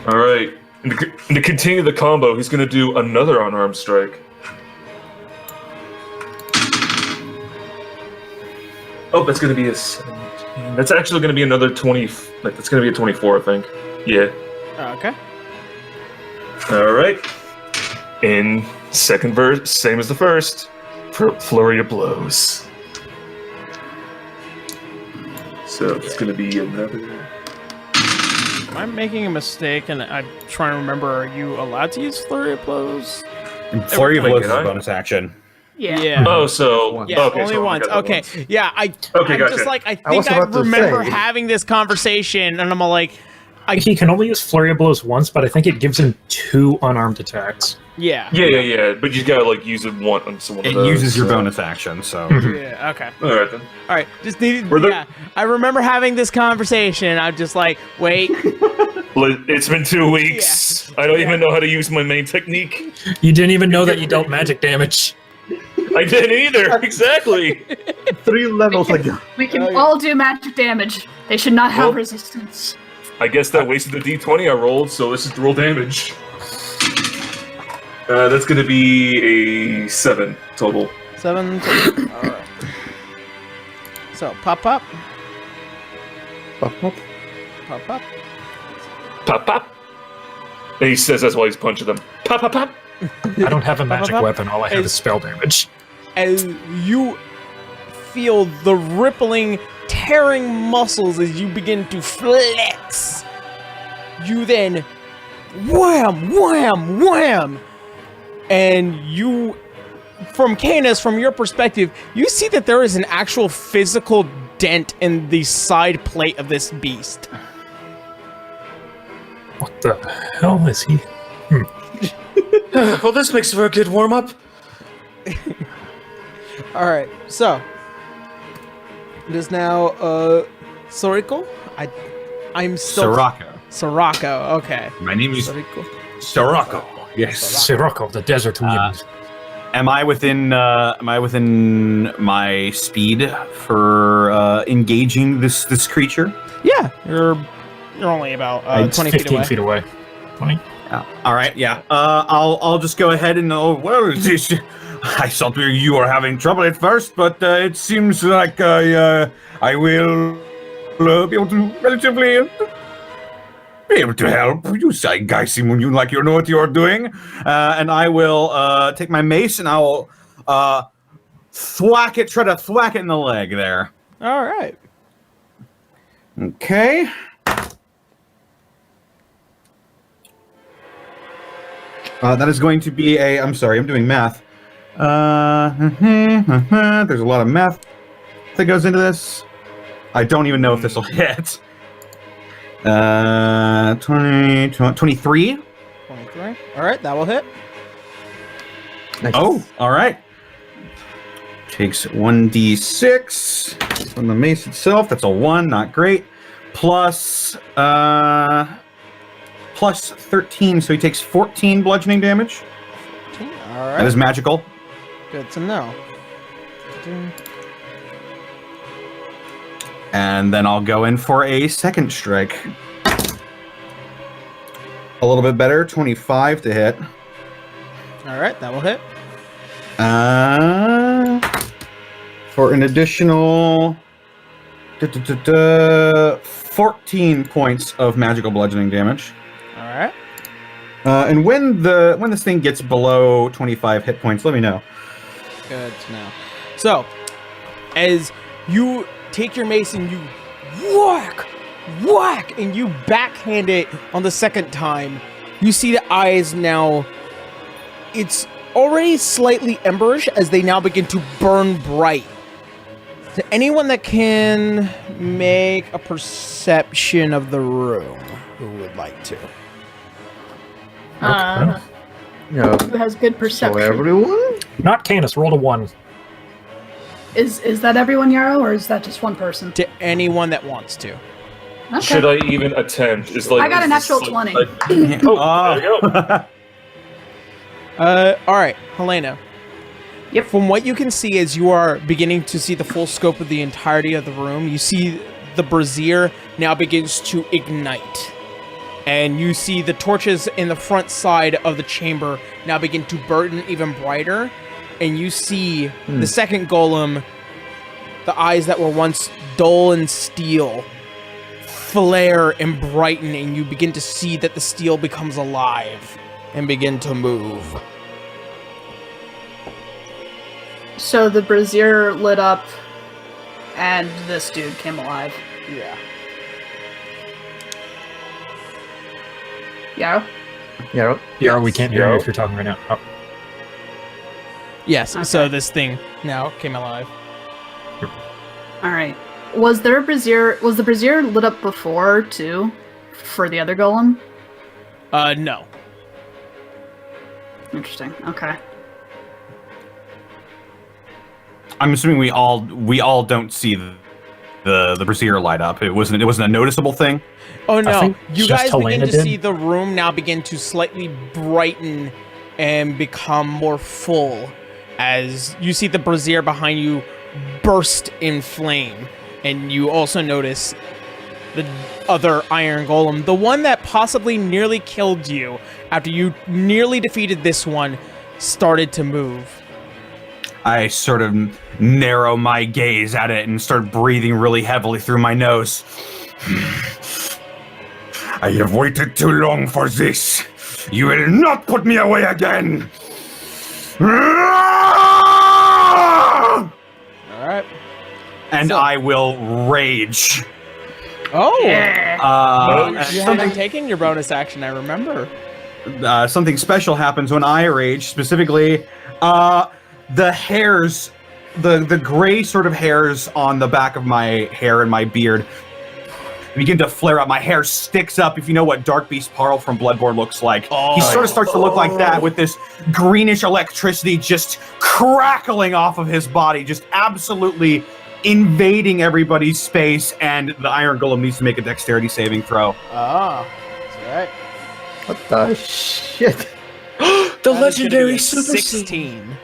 All right. And to continue the combo, he's going to do another unarmed strike. Oh, that's going to be a 17. That's actually going to be another 20. Like, that's going to be a 24, I think. Yeah. Okay. All right. In second verse, same as the first. Flurry of blows. So it's going to be another. Am I making a mistake? And I'm trying to remember. Are you allowed to use flurry of blows? Flurry of Wait, blows is can a I? bonus action. Yeah. Oh, so Yeah, okay, only so I once. got that Okay, once. yeah, Okay, I'm gotcha. just like, I was think I about to remember say. having this conversation, and I'm like, He can only use Flurry of Blows once, but I think it gives him 2 unarmed attacks. yeah. Yeah. But you gotta like use it one on someone. It uses your bonus action, so. Yeah, okay. All right then. All right, just needed, Were there- yeah. I remember having this conversation, I'm just like, wait. It's been 2 weeks. I don't even know how to use my main technique. You didn't even know that you dealt magic damage. I didn't either. Exactly. 3 levels ago. We can all do magic damage. They should not have Well- resistance. I guess that wasted the d20 I rolled, so let's just roll damage. That's gonna be a 7 total. 7. All right. So, pop. Pop. Pop. Pop, pop. And he says that's why he's punching them. Pop, pop, pop. I don't have a magic Pop. weapon, all I have is spell damage. as you feel the rippling, tearing muscles as you begin to flex. You then wham, wham, wham, and you, from Canis, from your perspective, you see that there is an actual physical dent in the side plate of this beast. What the hell is he? Well, this makes for a good warm-up. Alright, so it is now Soriko? I'm still Sirocco. Okay. My name is Soriko. Sirocco. Yes. Sirocco, the desert wind. Am I within my speed for engaging this creature? Yeah, you're only about It's 20 15 feet away. 20? All right. Yeah. I'll just go ahead and I thought you were having trouble at first, but it seems like I will be able to relatively be able to help. You guys seem like you know what you're doing, and I will take my mace and I will try to thwack it in the leg there. All right. Okay. That is going to be a. I'm sorry, I'm doing math. There's a lot of math that goes into this. I don't even know if this will hit. 23. 23. All right, that will hit. Nice. Oh, all right. Takes 1d6 from the mace itself. That's a 1, not great. Plus 13, so he takes 14 bludgeoning damage. All That right. is magical. Good to know. And then I'll go in for a second strike. A little bit better, 25 to hit. All right, that will hit. For an additional 14 points of magical bludgeoning damage. All right. And when this thing gets below 25 hit points, let me know. Good to know. So, as you take your mace and you whack, and you backhand it on the second time, you see the eyes now. It's already slightly emberish as they now begin to burn bright. To anyone that can make a perception of the room, who would like to? Yeah. Who has good So perception? everyone? Not Canis, rolled a 1. Is that everyone, Yarrow, or is that just one person? To anyone that wants to. Okay. Should I even attempt? I got a natural 20. There you go. All right, Helena. Yep. From what you can see as you are beginning to see the full scope of the entirety of the room, you see the brazier now begins to ignite. And you see the torches in the front side of the chamber now begin to burn even brighter. And you see the second golem, the eyes that were once dull and steel, flare and brighten, and you begin to see that the steel becomes alive and begin to move. So the brazier lit up, and this dude came alive. Yeah. Yarrow? Yeah. Yeah, we can't hear Yeah. you if you're talking right now. Oh. Yes, Okay. so this thing now came alive. All right. Was the brazier lit up before too, for the other golem? No. Interesting. Okay. I'm assuming we all don't see the brazier light up. It wasn't a noticeable thing. Oh no, think you just guys begin Helena to did. see the room now begin to slightly brighten and become more full as you see the brazier behind you burst in flame. And you also notice the other iron golem, the one that possibly nearly killed you after you nearly defeated this one, started to move. I sort of narrow my gaze at it and start breathing really heavily through my nose. I have waited too long for this. You will not put me away again. and I will rage. Oh, you Something, haven't taken your bonus action, I remember. something special happens when I rage. Specifically, the hairs, the gray sort of hairs on the back of my hair and my beard begin to flare up. My hair sticks up. If you know what Dark Beast Parl from Bloodborne looks like, he sort of starts to look like that with this greenish electricity just crackling off of his body, just absolutely invading everybody's space. And the Iron Golem needs to make a dexterity saving throw. Ah, that's right. What the shit? The legendary Super 16.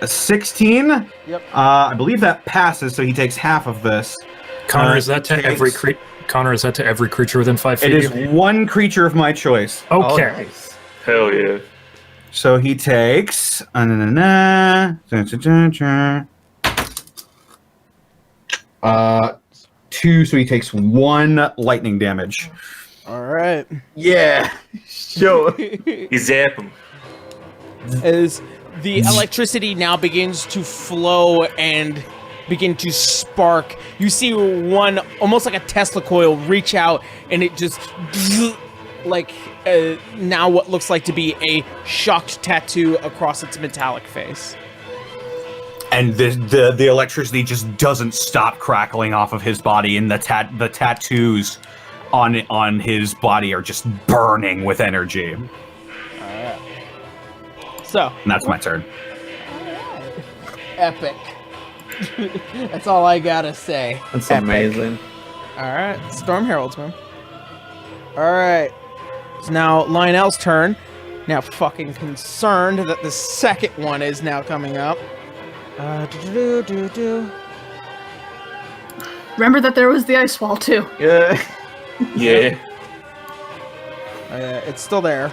A 16? Yep. I believe that passes, so he takes half of this. Connor, is that to takes- every Connor, is that to every creature within 5 feet? It of is you? one creature of my choice. Okay. Oh, nice. Hell yeah. So he takes 2, so he takes 1 lightning damage. All right. Yeah. Sure. You zap him. As the electricity now begins to flow and begin to spark, you see one, almost like a Tesla coil, reach out, and it just like now what looks like to be a shocked tattoo across its metallic face. And the electricity just doesn't stop crackling off of his body, and the tattoos on his body are just burning with energy. So, And that's my turn. epic. That's all I gotta say. That's Epic. amazing. All right, Storm Herald's man. All right, it's now Lionel's turn. Now fucking concerned that the second one is now coming up. Remember that there was the ice wall too. Yeah. Yeah. It's still there.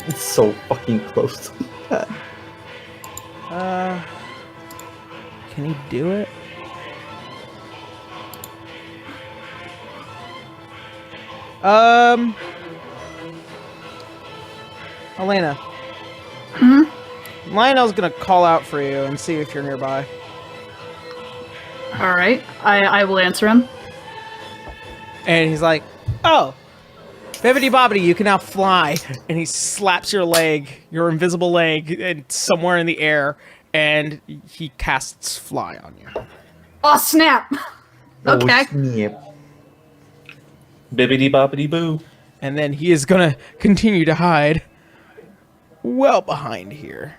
It's so fucking close to that. Can he do it? Elena. Lionel's gonna call out for you and see if you're nearby. All right, I will answer him. And he's like, "Oh, bibbidi bobbidi, you can now fly." And he slaps your leg, your invisible leg, and somewhere in the air, and he casts fly on you. Oh snap! Okay. Oh, snap. Bibbidi bobbidi boo. And then he is gonna continue to hide well behind here.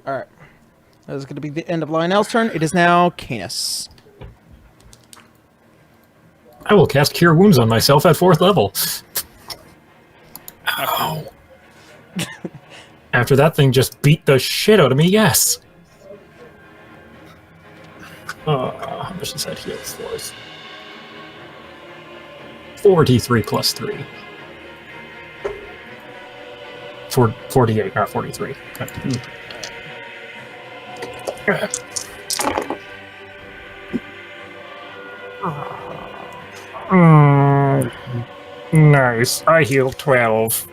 All right, that is gonna be the end of Lionel's turn. It is now Canis. I will cast Cure Wounds on myself at 4th level. Ow. After that thing just beat the shit out of me, yes. How much does that heal for us? 43 plus 3. 48, not 43. Okay. Nice. I healed 12.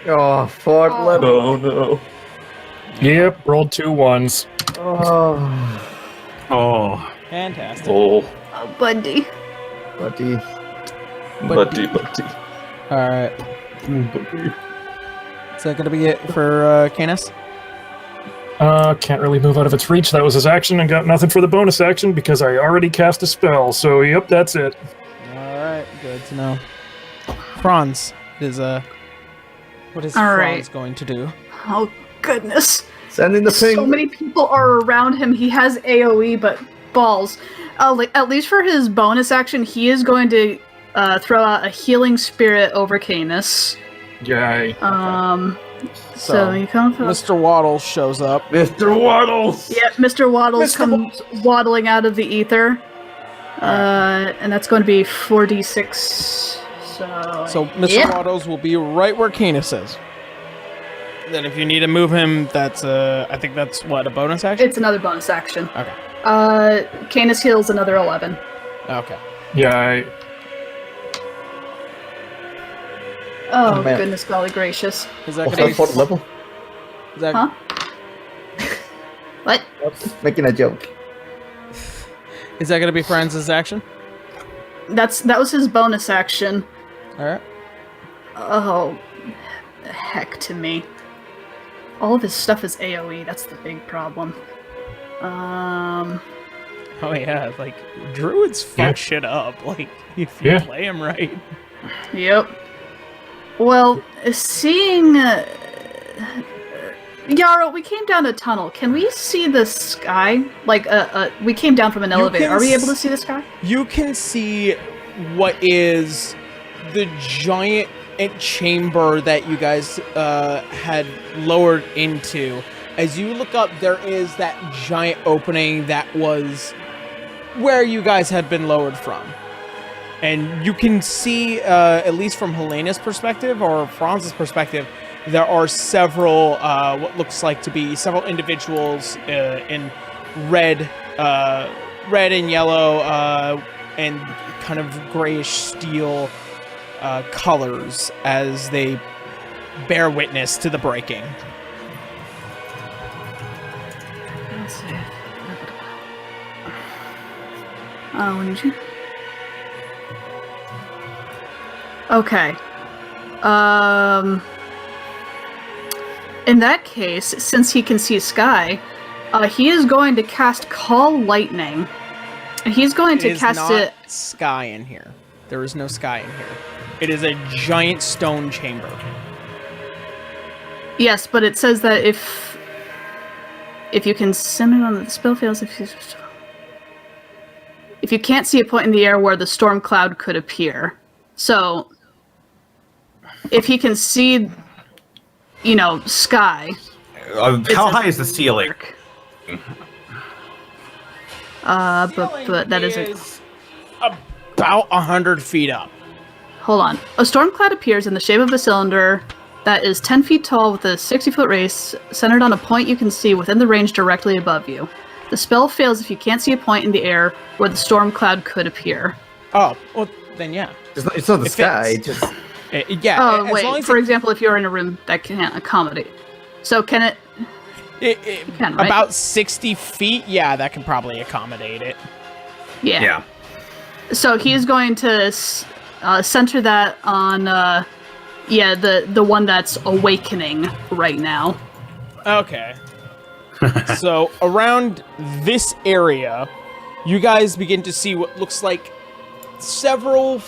Oh, 4th level. Oh no. Yep, rolled 2 1s. Oh, Oh. Fantastic. Oh. Oh, buddy. buddy. Buddy. All right. Is that gonna be it for Canis? Can't really move out of its reach. That was his action, and got nothing for the bonus action because I already cast a spell. So, yep, that's it. All right, good to know. Franz is what is All Franz right. going to do? Oh goodness. Sending the ping. So many people are around him. He has AoE, but balls. At least for his bonus action, he is going to throw out a healing spirit over Canis. Yay. So you come from. Mr. Waddle shows up. Mr. Waddles! Yep, Mr. Waddles comes waddling out of the ether. And that's going to be 4d6. So Mr. Waddles will be right where Canis is. Then if you need to move him, that's I think that's what, a bonus action? It's another bonus action. Okay. Canis heals another 11. Okay. Yay. Oh, Oh, man. goodness golly gracious. Is that What's gonna that 4th level? is that, Huh? What? Just making a joke. Is that going to be Franz's action? That was his bonus action. All right. Oh, heck to me. All of his stuff is AoE. That's the big problem. Oh yeah, like druids fuck shit up. Like if you play them right. Yep. Well, seeing Yarrow, we came down a tunnel. Can we see the sky? Like, we came down from an elevator. Are we able to see the sky? You can see what is the giant chamber that you guys had lowered into. As you look up, there is that giant opening that was where you guys had been lowered from. And you can see, at least from Helena's perspective or Franz's perspective, there are several, what looks like to be several individuals in red and yellow, and kind of grayish steel colors as they bear witness to the breaking. Let's see. When did you? Okay. In that case, since he can see sky, he is going to cast Call Lightning. And he's going to cast it. Sky in here. There is no sky in here. It is a giant stone chamber. Yes, but it says that if you can send it on the spell fails, if you can't see a point in the air where the storm cloud could appear. So if he can see, sky. How high is the ceiling? But that is about 100 feet up. Hold on. A storm cloud appears in the shape of a cylinder that is 10 feet tall with a 60-foot radius centered on a point you can see within the range directly above you. The spell fails if you can't see a point in the air where the storm cloud could appear. Oh, well, then yeah. It's not the sky. It's just... yeah. Oh, as wait. long as For example, if you're in a room that can't accommodate. So can it... It can, right? About 60 feet, yeah, that can probably accommodate it. Yeah. So he's going to center that on, the one that's awakening right now. Okay. So around this area, you guys begin to see what looks like several,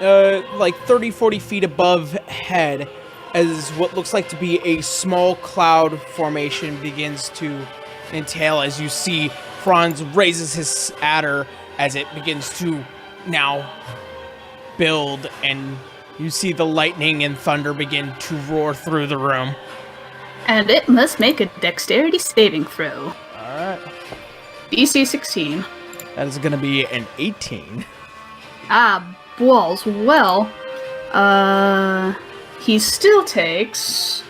like 30, 40 feet above head, as what looks like to be a small cloud formation begins to entail as you see Franz raises his adder as it begins to now build, and you see the lightning and thunder begin to roar through the room. And it must make a dexterity saving throw. Alright. DC 16. That is going to be an 18. Balls. Well, he still takes...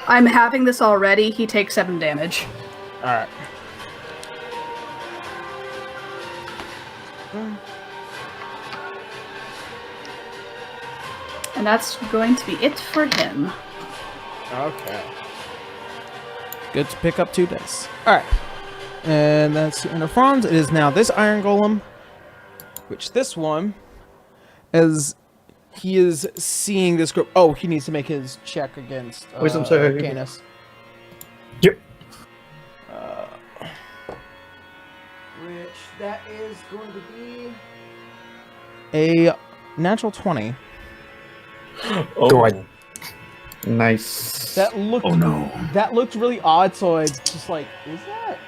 I'm having this already. He takes 7 damage. Alright. And that's going to be it for him. Okay. Good to pick up 2 dice. Alright. And that's the end of Franz. It is now this Iron Golem, which this one, as he is seeing this group... Oh, he needs to make his check against Wisdom save. Arcanus. Yep. Which that is going to be a natural 20. Do I? Nice. That looked... Oh no. That looked really odd, so it's just like, is that...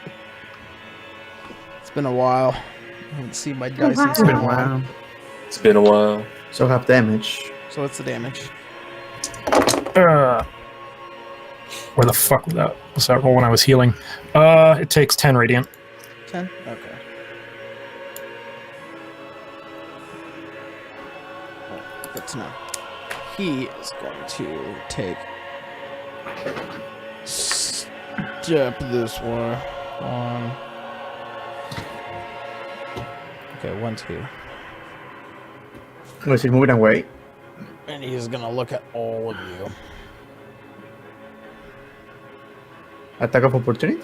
It's been a while. I haven't seen my dice in It's so been a long. while. It's been a while. So have damage. So what's the damage? Where the fuck was that roll when I was healing? It takes 10 radiant. 10? Okay. Oh, good to know. He is going to take... Step this way. 1... Okay, 1, 2... Was he moving away? And he's gonna look at all of you. Attack of opportunity?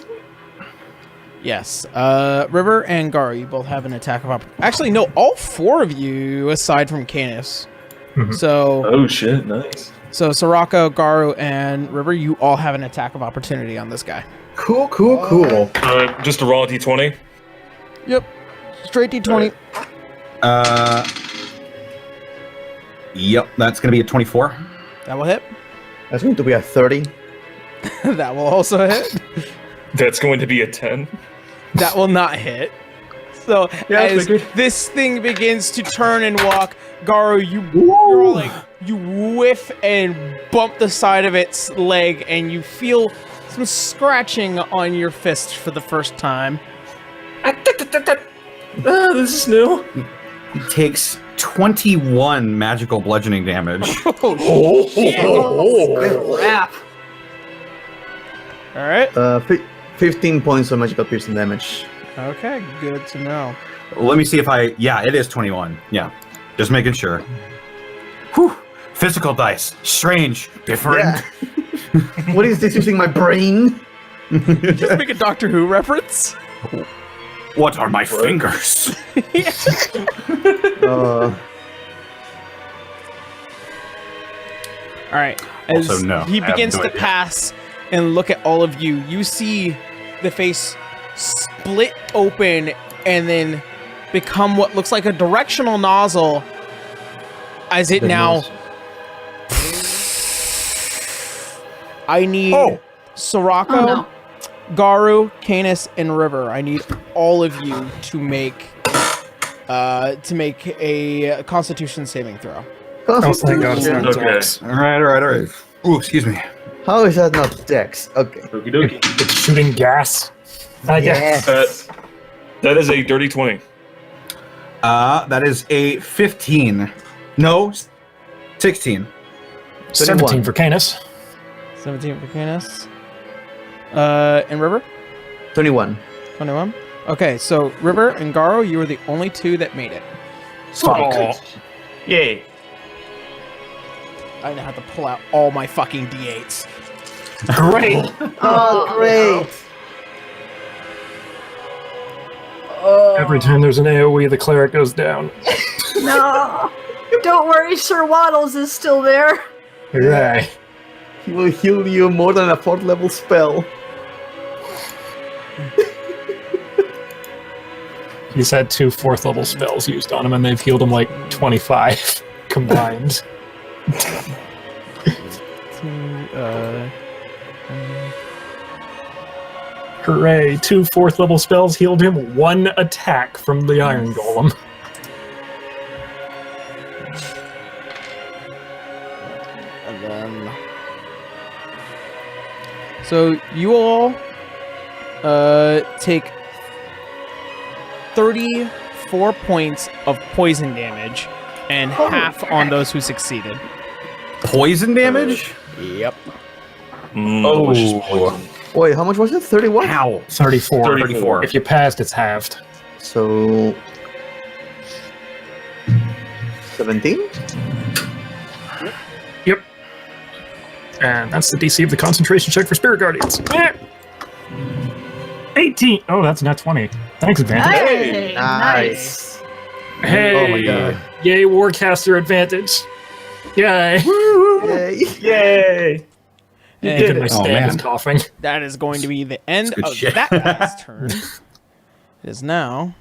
Yes. River and Garu, you both have an attack of opportunity. Actually, no, all 4 of you, aside from Canis. So, Oh shit! Nice. so Soraka, Garu, and River, you all have an attack of opportunity on this guy. Cool, cool, cool. Just a raw d20. Yep. Straight D20. Yep, that's going to be a 24. That will hit. That's going to be a 30. That will also hit. That's going to be a 10. That will not hit. So Yeah, I as figured. this thing begins to turn and walk, Garu, you're like you whiff and bump the side of its leg, and you feel some scratching on your fist for the first time. This is new. He takes 21 magical bludgeoning damage. Crap. All right. 15 points of magical piercing damage. Okay. Good to know. Let me see if I... Yeah, it is 21. Yeah, just making sure. Whew. Physical dice. Strange. Different. Yeah. What is this using my brain? Just make a Doctor Who reference. What are my fingers? All right. As Also, no, he I have begins no to idea. pass and look at all of you, you see the face split open and then become what looks like a directional nozzle as it now... I need Soraka, Oh, no. Garu, Canis, and River. I need all of you to make a Constitution saving throw. Oh, thank God it's not Okay. Dex. All right. Ooh, excuse me. How is that not Dex? Okay. Okie dokie. It's shooting gas. I guess. Yes. That is a dirty 20. That is a 15. No, 16. 17 for Canis. 17 for Canis. And River? 21. 21. Okay, so River and Garu, you were the only 2 that made it. Fuck. Yay. I now have to pull out all my fucking D8s. Great. Oh, great. Every time there's an AoE, the cleric goes down. No. Don't worry, Sir Waddles is still there. Hooray. He will heal you more than a 4th level spell. He's had 2 4th level spells used on him, and they've healed him like 25 combined. Hooray, 2 4th level spells healed him 1 attack from the Iron Golem. And then... So you all take 34 points of poison damage and half on those who succeeded. Poison damage? Yep. Delicious poison. Wait, how much was it? 31? Ow. 34. 34. If you passed, it's halved. So... 17? Yep. And that's the DC of the concentration check for Spirit Guardians. 18! Oh, that's not 20. Thanks, advantage. Hey, Nice. Hey! Oh my god. Yay, Warcaster advantage. Yay! Yay. Yay! You And did it. My Oh, stand man. is coughing. that is going to be the end good of shit. that guy's turn. It is now...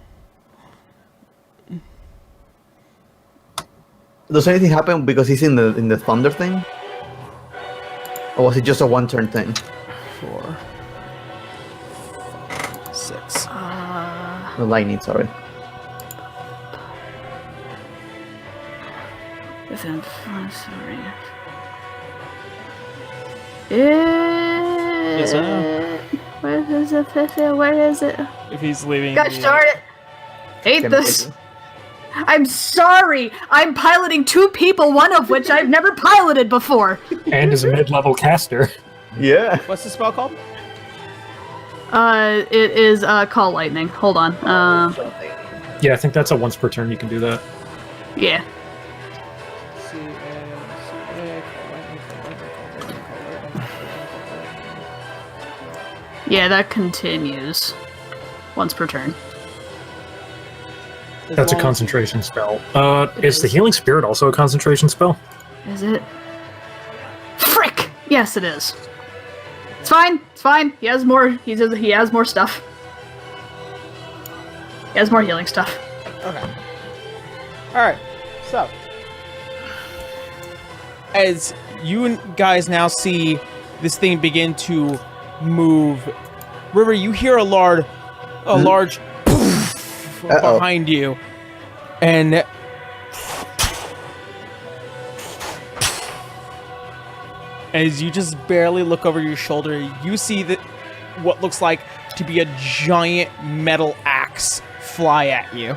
Does anything happen because he's in the thunder thing? Or was it just a one-turn thing? 4, 6. The lightning, sorry. Sorry. Yes, I know. Where is it? Where is it? If he's leaving... Gosh darn it! Hate Can- this. I'm sorry. I'm piloting 2 people, one of which I've never piloted before. And is a mid-level caster. Yeah. What's the spell called? It is Call Lightning. Hold on. Yeah, I think that's a once per turn you can do that. Yeah. Yeah, that continues. Once per turn. As That's a long- concentration spell. Is the Healing Spirit also a concentration spell? Is it? Frick! Yes, it is. It's fine. It's fine. He has more. He has more stuff. He has more healing stuff. Okay. Alright, so. As you guys now see this thing begin to move, River, you hear a large poof behind you. And as you just barely look over your shoulder, you see that what looks like to be a giant metal axe fly at you.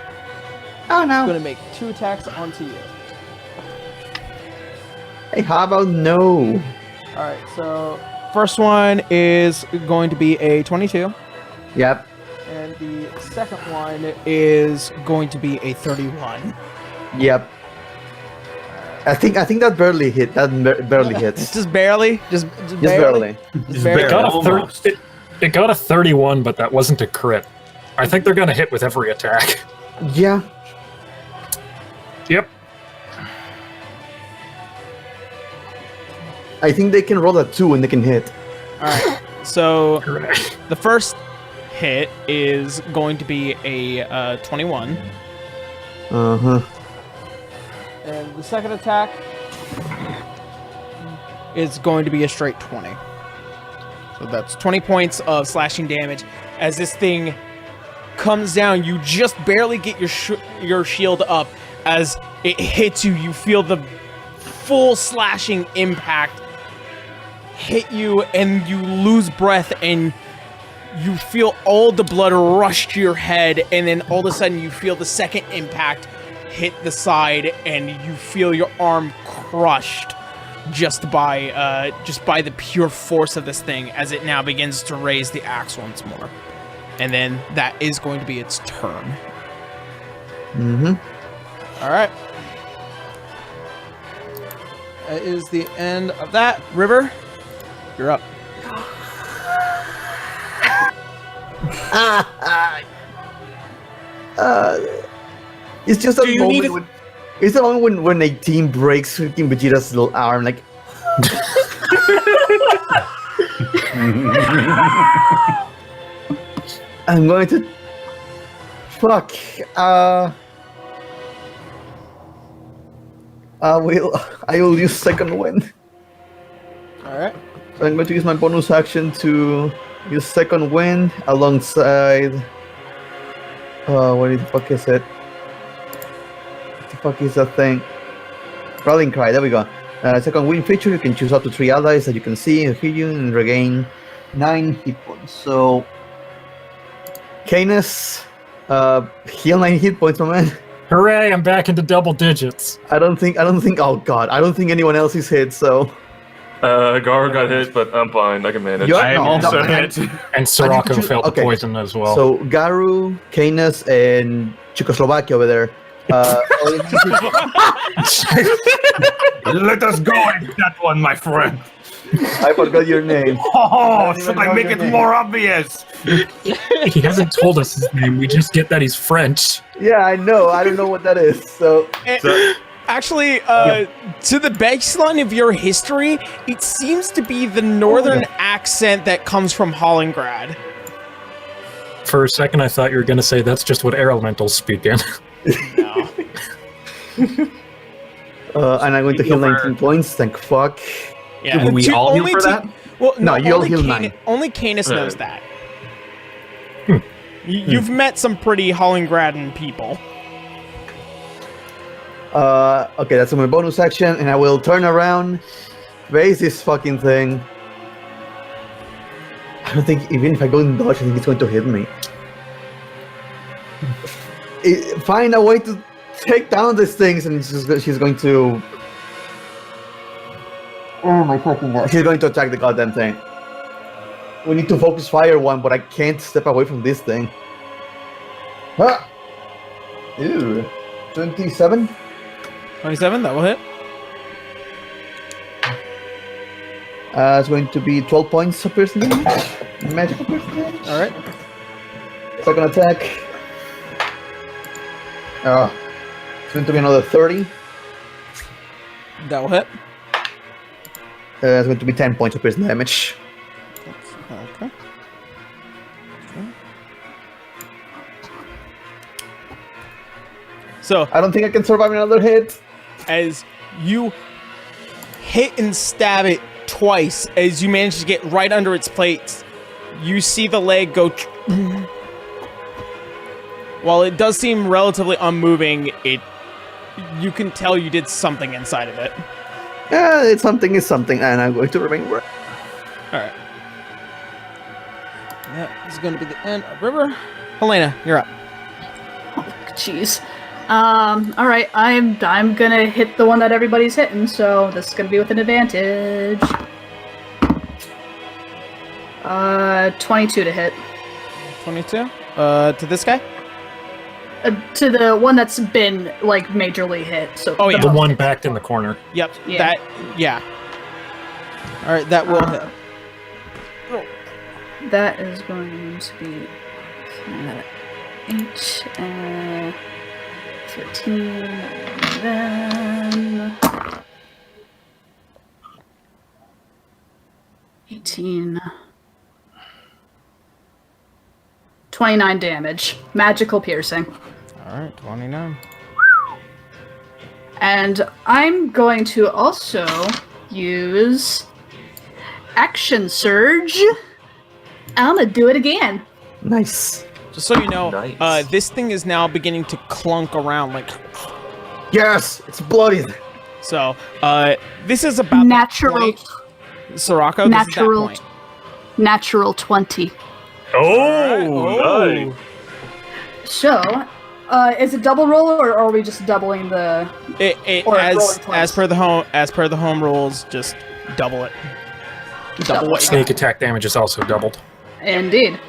Oh I'm no. gonna make 2 attacks onto you. Hey, how about no? Alright, so first one is going to be a 22, Yep. and the second one is going to be a 31. Yep. I think that barely hit. Barely hits. Just barely? Just barely. Just barely. It got, a Almost. it got a 31, but that wasn't a crit. I think they're going to hit with every attack. Yeah. Yep. I think they can roll a 2 and they can hit. Alright, so Correct. the first hit is going to be a 21, Uh-huh. and the second attack is going to be a straight 20. So that's 20 points of slashing damage. As this thing comes down, you just barely get your shield up. As it hits you, you feel the full slashing impact hit you, and you lose breath, and you feel all the blood rush to your head, and then all of a sudden you feel the second impact hit the side, and you feel your arm crushed just by the pure force of this thing as it now begins to raise the axe once more. And then that is going to be its turn. Mm-hmm. All right. That is the end of that. River, you're up. It's just a Do you need moment when, it's the moment when a team breaks freaking Vegeta's little arm, like. I'm going to. Fuck. I will use second wind. All right. So I'm going to use my bonus action to use second wind alongside. What the fuck is it? What the fuck is that thing? Rallying cry. There we go. Second wind feature. You can choose up to 3 allies that you can see and heal you and regain 9 hit points. So, Canis, heal 9 hit points, my man. Hooray, I'm back into double digits. I don't think. Oh god, I don't think anyone else is hit. So. Gar got hit, but I'm fine. I can manage. You're- I am no, also no, hit. And Sirocco choose- felt okay. the poison as well. So Garu, Canis, and Czechoslovakia over there. Let us go at that one, my friend. I forgot your name. Oh, should I make it more obvious? He hasn't told us his name. We just get that he's French. Yeah, I know. I don't know what that is. So Actually, to the baseline of your history, it seems to be the northern accent that comes from Hollingrad. For a second, I thought you were going to say that's just what air elementals speak in. No. and I'm going to heal 19 points. Thank fuck. Yeah, Will we all heal for that? Well, No, you'll only heal Canis- 9. Only Canis knows Right. that. You've met some pretty Hollingradan people. Okay, that's my bonus action, and I will turn around, raise this fucking thing. I don't think, even if I go in dodge, I think it's going to hit me. Find a way to take down these things, and she's going to. Oh my fucking god. She's going to attack the goddamn thing. We need to focus fire one, but I can't step away from this thing. Ah! Ew. 27? 27, that will hit. It's going to be 12 points of piercing damage. Magical piercing damage. All right. Second attack. It's going to be another 30. That will hit. It's going to be 10 points of piercing damage. Okay. So I don't think I can survive another hit. as you hit and stab it twice, as you manage to get right under its plates, you see the leg go. While it does seem relatively unmoving, you can tell you did something inside of it. Yeah, it's something is something, and I'm going to remain. All right. That is going to be the end of River. Helena, you're up. Jeez. All right. I'm gonna hit the one that everybody's hitting, so this is gonna be with an advantage. 22 to hit. 22. To this guy. To the one that's been like majorly hit. So Oh, yeah. The one backed in the corner. Yep. Yeah. Yeah. All right. That will hit. That is going to be 8, 13, and then 18, 29 damage. Magical piercing. All right. 29. And I'm going to also use Action Surge. I'm gonna do it again. Nice. Just so you know, Nice. this thing is now beginning to clunk around like. Yes, it's bloody. So, this is about Natural, Sirocco, this natural, is that point. natural 20. Oh, nice. So, is it double roll or are we just doubling the? Or rolling twice. As per the home rules, just double it. Double it. Sneak attack damage is also doubled. Indeed.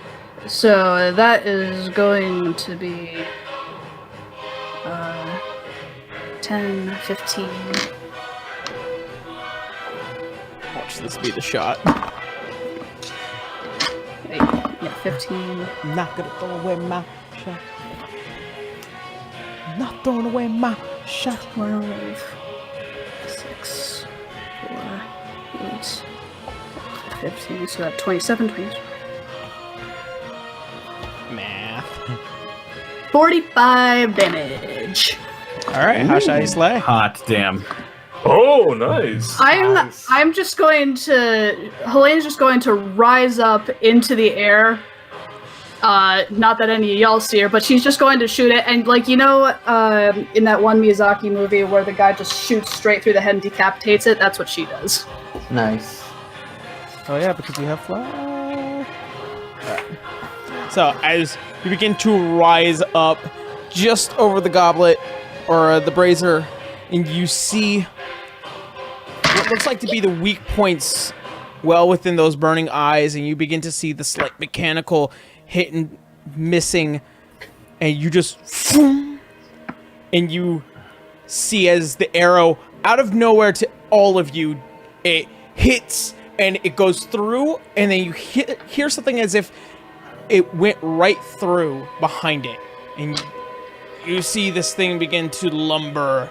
So that is going to be 10, 15. Watch this be the shot. Wait, yeah, 15. Not gonna throw away my shot. Not throwing away my shot. 12, 6, 4, 8, 15. So that 27, 20. Math. 45 damage. All right, how should I slay? Hot damn. Oh, nice. I'm just going to. Helena's just going to rise up into the air. Not that any of y'all see her, but she's just going to shoot it. And like in that one Miyazaki movie where the guy just shoots straight through the head and decapitates it, that's what she does. Nice. Oh yeah, because you have fly. Alright. So as you begin to rise up just over the goblet or the brazier, and you see what looks like to be the weak points well within those burning eyes, and you begin to see the slight mechanical hit and missing, and you just and you see as the arrow out of nowhere to all of you, it hits and it goes through, and then you hear something as if it went right through behind it, and you see this thing begin to lumber,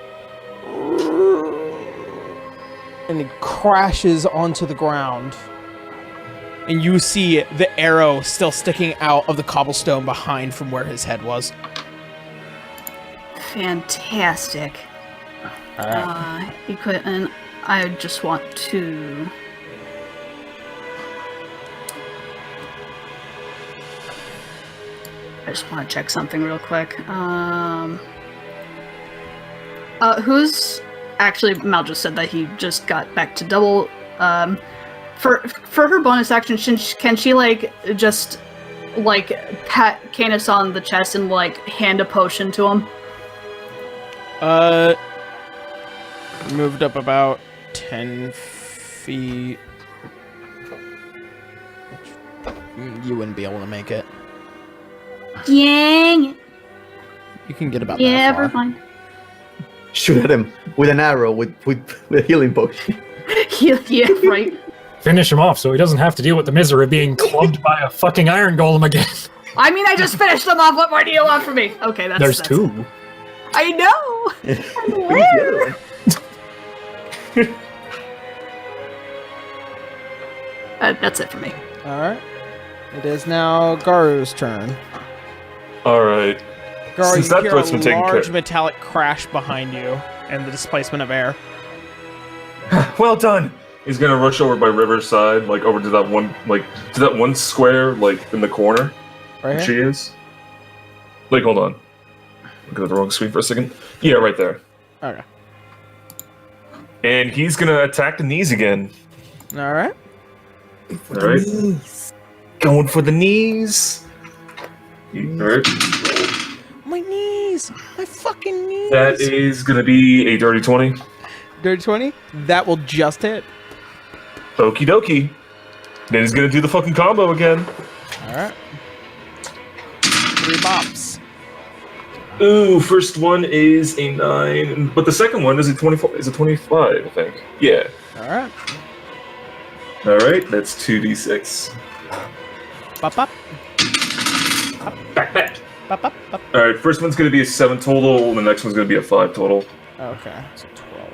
and it crashes onto the ground, and you see the arrow still sticking out of the cobblestone behind from where his head was. Fantastic. Alright. And I just want to. I just want to check something real quick. Who's actually? Mal just said that he just got back to double. For her bonus action, can she like just like pat Canis on the chest and like hand a potion to him? Moved up about 10 feet. You wouldn't be able to make it. Dang. You can get about Yeah, that far. we're fine. Shoot at him with an arrow with a healing potion. Yeah, right. Finish him off so he doesn't have to deal with the misery of being clubbed by a fucking iron golem again. I mean, I just finished them off. What more do you want from me? Okay, There's two. I know. I'm aware. That's it for me. All right. It is now Garu's turn. All right. Garu, Since you that hear threat's been a taken large care- metallic crash behind you and the displacement of air. Well done. He's gonna rush over by Riverside, like over to that one square, like in the corner. Right Where here? she is. Like, hold on. Look at the wrong screen for a second. Yeah, right there. Okay. And he's gonna attack the knees again. All right. All right. Going for the knees. All right. My knees. My fucking knees. That is gonna be a dirty 20. Dirty 20? That will just hit. Okie dokie. Then he's gonna do the fucking combo again. All right. 3 bops. Ooh, first one is a 9, but the second one is a 24. Is a 25, I think. Yeah. All right. All right, that's 2d6. Bop, bop. Back. Bop, bop, bop. All right, first one's gonna be a 7 total, and the next one's gonna be a 5 total. Okay. So 12.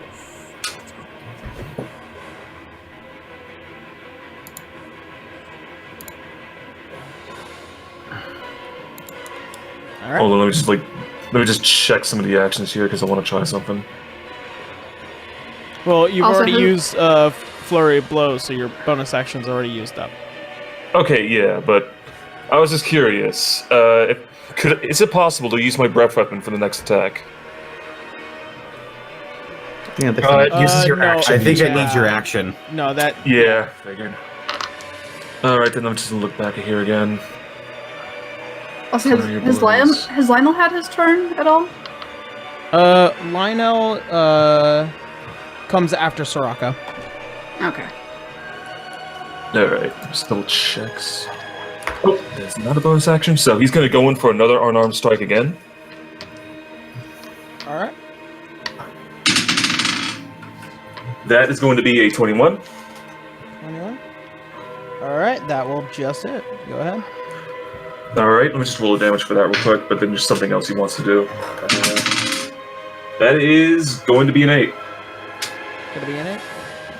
All right. Hold on, let me just check some of the actions here because I want to try something. Well, you've Also, already who- used Flurry of Blows, so your bonus action's already used up. Okay, yeah, but I was just curious. Is it possible to use my breath weapon for the next attack? Yeah, that's It uses your no. action. I think it Yeah. needs your action. No, that... Yeah, figured. All right, then I'm just gonna look back at here again. Also, What are your has bonus? Lionel had his turn at all? Lionel, comes after Soraka. Okay. All right, just double checks. Oh, that's not a bonus action, so he's gonna go in for another unarmed strike again. All right. That is going to be a 21. 21. All right, that will just hit. Go ahead. All right, let me just roll the damage for that real quick, but then there's something else he wants to do. That is going to be an 8. Gonna be in it.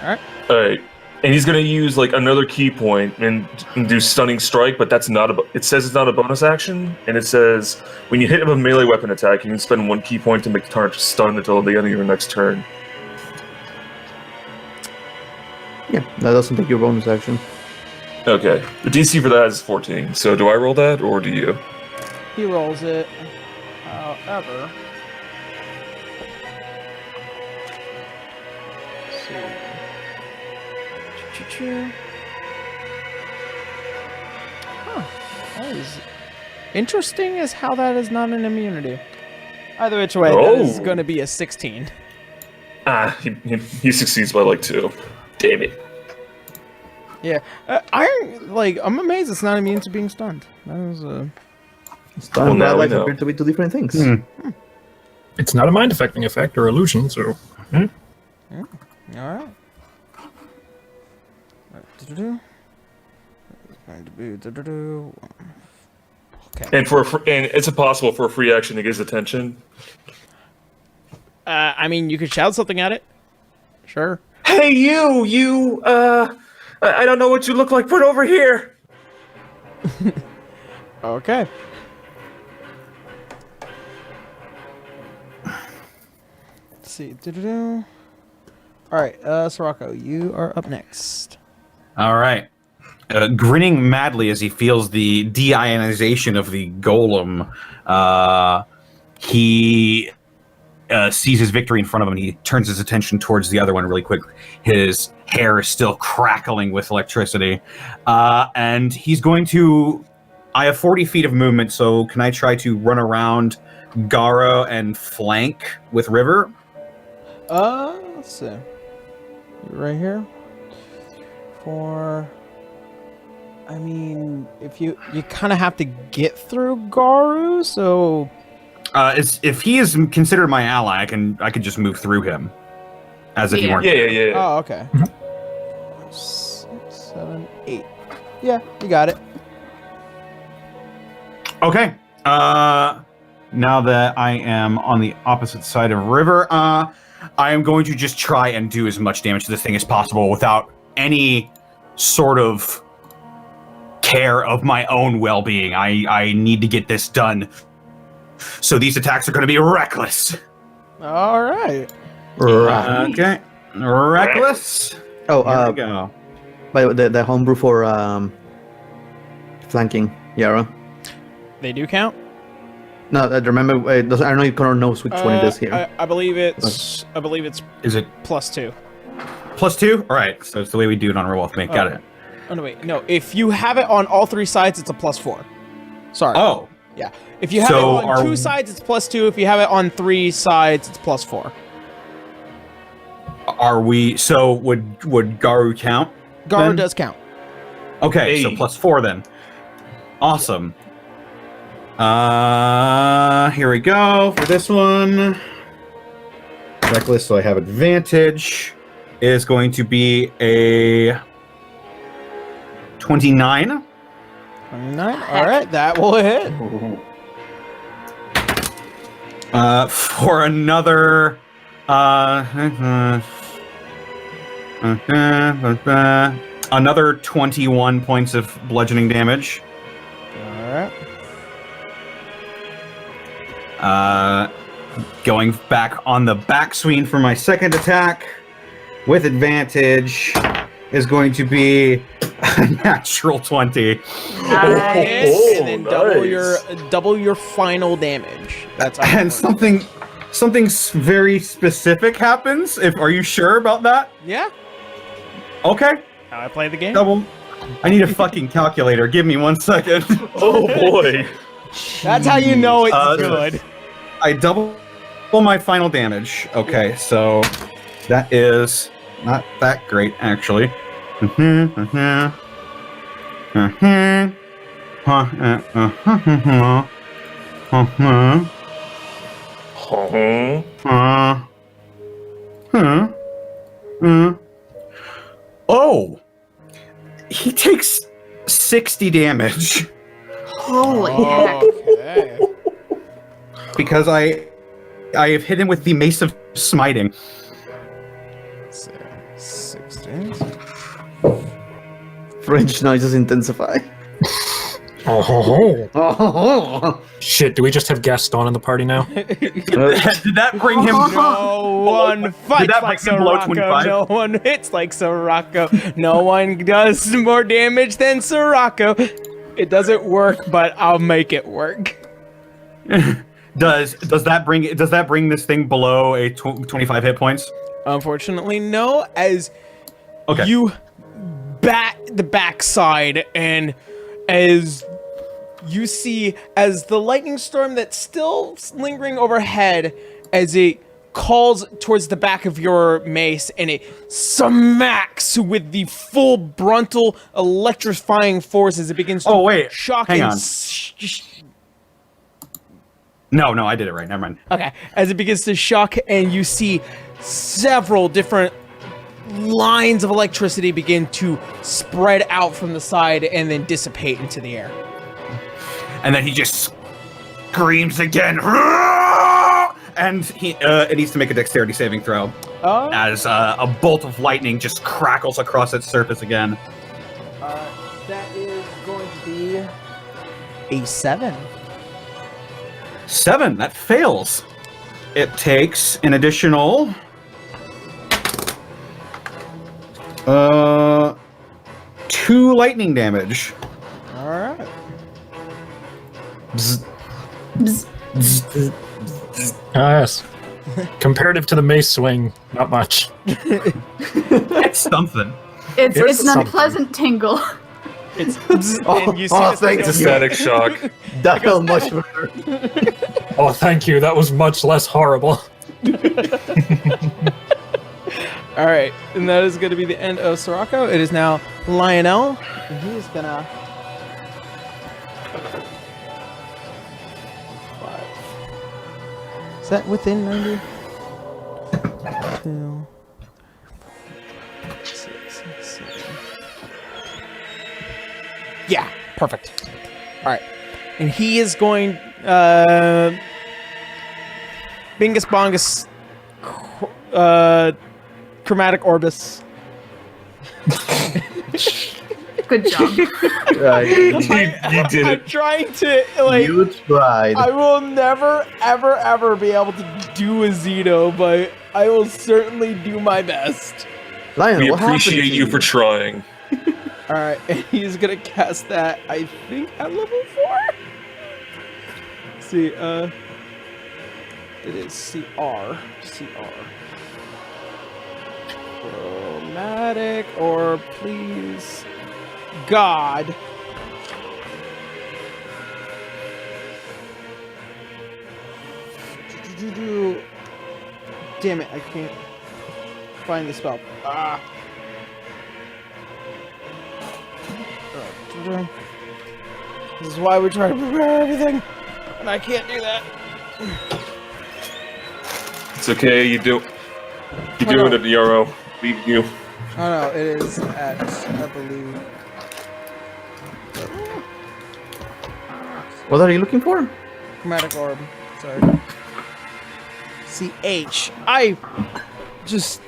All right. All right, and he's going to use like another key point and do stunning strike, but that's not it says it's not a bonus action, and it says when you hit him with a melee weapon attack, you can spend 1 key point to make the target stun until the end of your next turn. Yeah, that doesn't take your bonus action. Okay, the DC for that is 14. So do I roll that, or do you? He rolls it. However, let's see. Choo-choo-choo. Huh. That is interesting as how that is not an immunity. Either which way, that is Oh. going to be a 16. Ah, he succeeds by like 2. Damn it. Yeah. I'm amazed it's not immune to being stunned. That was Stun Well, and now bad we life know. appear to be 2 different things. It's not a mind-affecting effect or illusion, so... all right. Do-do-do. Going to be do-do-do. Okay. And and it's possible for a free action to get his attention. I mean, you could shout something at it. Sure. Hey, you, I don't know what you look like. Put over here. Okay. Let's see. Do-do-do. All right, Sorako, you are up next. All right. Grinning madly as he feels the deionization of the golem, he sees his victory in front of him, and he turns his attention towards the other one really quick. His hair is still crackling with electricity, and he's going to... I have 40 feet of movement, so can I try to run around Gara and flank with River? Let's see. You're right here. 4. I mean, if you kind of have to get through Garu, so If he is considered my ally, I can just move through him, as if he Yeah. weren't. Yeah. oh, okay. 6. 7, 8. Yeah, you got it. Okay. Now that I am on the opposite side of river, I am going to just try and do as much damage to this thing as possible without any sort of care of my own well-being. I need to get this done. So these attacks are going to be reckless. All right. Okay. Reckless. Oh, Here we go. by the homebrew for flanking Yara. They do count. No, remember, I don't know if Connor knows which one it is here. I believe it's. I believe it's Is it +2. +2? All right. So it's the way we do it on Roll With Me. Got it. Oh no, wait. No, if you have it on all 3 sides, it's a +4. Sorry. Oh. Yeah. If you have So it on 2 sides, it's +2. If you have it on 3 sides, it's +4. Are we? So would Garu count? Garu then? does count. Okay, so Hey. +4 then. Awesome. Here we go for this one. Reckless, so I have advantage. Is going to be a 29. 29. All right, that will hit. For another another 21 points of bludgeoning damage. All right. Going back on the backswing for my second attack with advantage is going to be a natural 20. Nice. And then nice. double your final damage. That's how And it works. something very specific happens. Are you sure about that? Yeah. Okay. How I play the game. Double. I need a fucking calculator. Give me 1 second. Oh boy. That's how you know it's good. I double my final damage. Okay, so that is not that great, actually. Oh! He takes 60 damage Holy heck. Okay. because I have hit him with the Mace of Smiting. So, 16. French noises intensify. Oh, shit, do we just have Gaston in the party now? Did that bring him? No one fights that like bring him below Sirocco. 25? No one hits like Sirocco. No one does more damage than Sirocco. It doesn't work, but I'll make it work. Does that bring this thing below a 25 hit points? Unfortunately, no. As Okay. you bat the backside, and as you see, as the lightning storm that's still lingering overhead, as it calls towards the back of your mace, and it smacks with the full frontal electrifying force as it begins to Oh, wait. shock Hang and on. No, I did it right. Never mind. Okay, as it begins to shock, and you see several different lines of electricity begin to spread out from the side and then dissipate into the air. And then he just screams again. And it needs to make a dexterity saving throw as a bolt of lightning just crackles across its surface again. That is going to be a 7. 7, that fails. It takes an additional 2 lightning damage. All right. Bzz. Bzz. Yes. Comparative to the mace swing, not much. It's something. It's It's an something. unpleasant tingle. It's Oh, and you see oh, this thanks. goes- Static shock. That felt much better. Oh, thank you. That was much less horrible. All right, and that is going to be the end of Sirocco. It is now Lionel, and he is gonna. 5. Is that within 90? 2, 6, 7, Yeah, perfect. All right. And he is going... Bingus Bongus... Chromatic Orbis. Good job. Right. You did I'm it. trying to, like... You tried. I will never, ever, ever be able to do a Zito, but I will certainly do my best. Lion, We what happened to appreciate you for trying. Alright, and he's gonna cast that, I think, at level 4? Let's see, it is CR. Chromatic, or please, God. Damn it, I can't find the spell. Ah. This is why we try to prepare everything, and I can't do that. It's okay. You're doing it, Yarrow. Leave you. Oh no, it is at, I believe. What are you looking for? Chromatic Orb. Sorry. CH. I just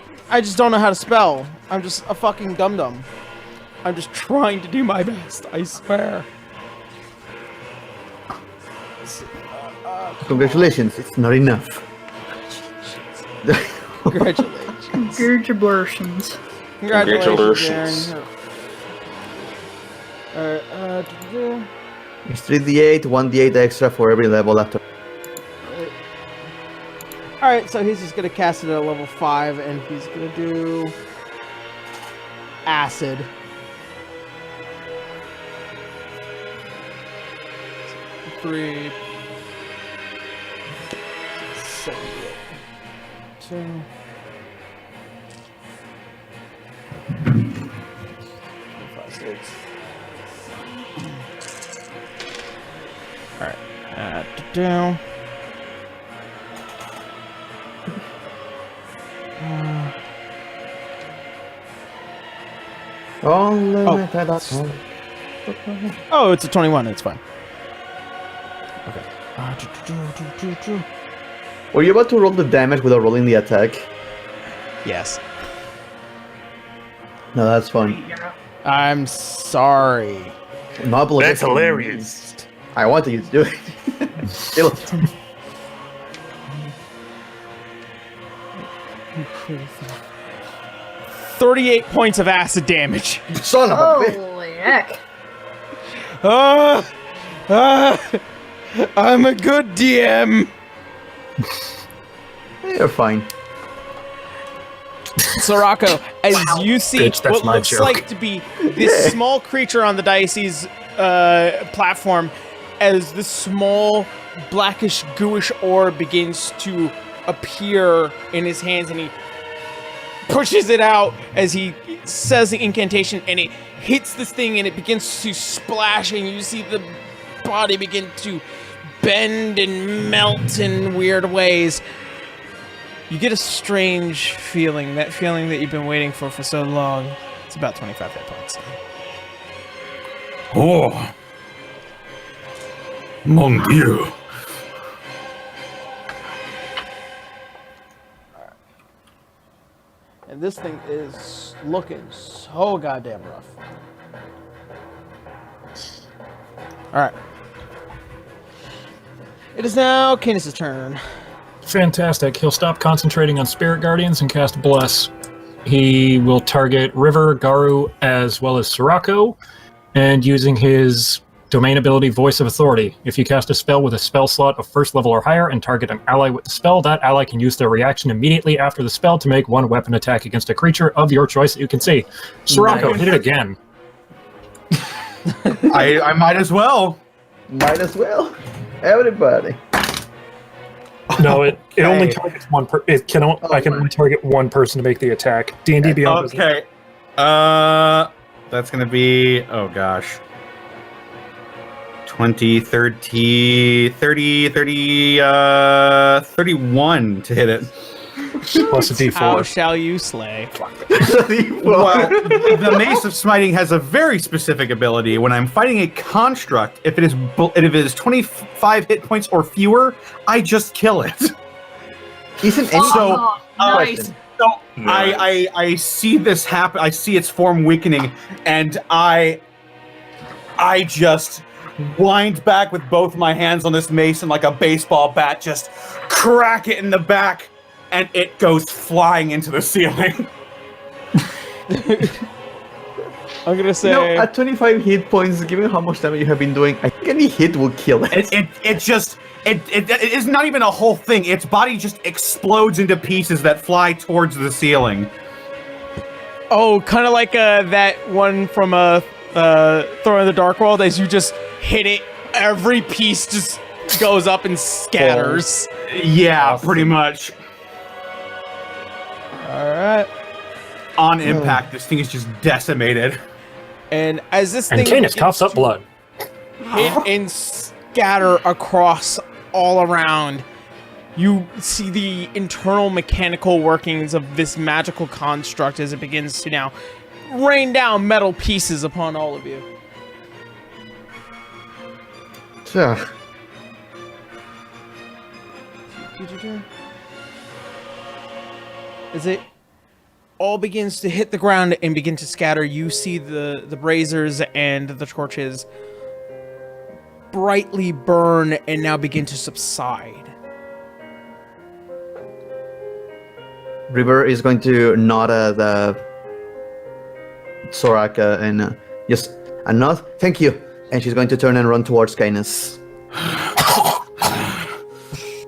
don't know how to spell. I'm just a fucking dum-dum. I'm just trying to do my best, I swear. Congratulations, it's not enough. Congratulations. Congratulations. Congratulations, Darren. It's 3d8, 1d8 extra for every level after. Alright, so he's just gonna cast it at level 5, and he's gonna do... Acid. Three... 7, 2... 5, 6... Alright, down. Oh, it's a 21. It's fine. Okay. Were you about to roll the damage without rolling the attack? Yes. No, that's fine. I'm sorry. No, That's hilarious. I wanted you to do it. Still. 38 points of acid damage. Son of a bitch. Holy heck. I'm a good DM. You're fine. Sorako, as you see Bitch, that's what my looks joke. like to be this small creature on the diocese platform, as this small blackish gooish orb begins to appear in his hands, and he pushes it out as he says the incantation, and it hits this thing, and it begins to splash, and you see the body begin to bend and melt in weird ways. You get a strange feeling, that feeling that you've been waiting for so long. It's about 25 hit points. Oh, mon Dieu. And this thing is looking so goddamn rough. Alright. It is now Canis' turn. Fantastic. He'll stop concentrating on Spirit Guardians and cast Bless. He will target River, Garu, as well as Sorako, and using his domain ability Voice of Authority. If you cast a spell with a spell slot of first level or higher and target an ally with the spell, that ally can use their reaction immediately after the spell to make one weapon attack against a creature of your choice that you can see. Sorako, Nice. hit it again. I might as well. Might as well. Everybody. No, it only Okay. targets one I can only target one person to make the attack. D&D Beyond doesn't. Okay. That's gonna be, oh gosh. 20, 30, 31 to hit it. Plus a D4. How shall you slay? Well, the Mace of Smiting has a very specific ability. When I'm fighting a construct, if it is 25 hit points or fewer, I just kill it. Isn't any Oh, nice. So Nice. I see this happen. I see its form weakening, and I just wind back with both my hands on this mace and like a baseball bat, just crack it in the back, and it goes flying into the ceiling. I'm gonna say. at 25 hit points, given how much damage you have been doing, I think any hit will kill it. It is not even a whole thing. Its body just explodes into pieces that fly towards the ceiling. Oh, kind of like that one from Throw in the Dark World. As you just hit it, every piece just goes up and scatters. Yeah, pretty much. All right. On impact, this thing is just decimated. And as this And thing Canis begins coughs up to blood. hit and scatter across all around, you see the internal mechanical workings of this magical construct as it begins to now rain down metal pieces upon all of you. Ugh. As it all begins to hit the ground and begin to scatter, you see the braziers and the torches brightly burn and now begin to subside. River is going to nod at Soraka and just a nod. Thank you. And she's going to turn and run towards Canis.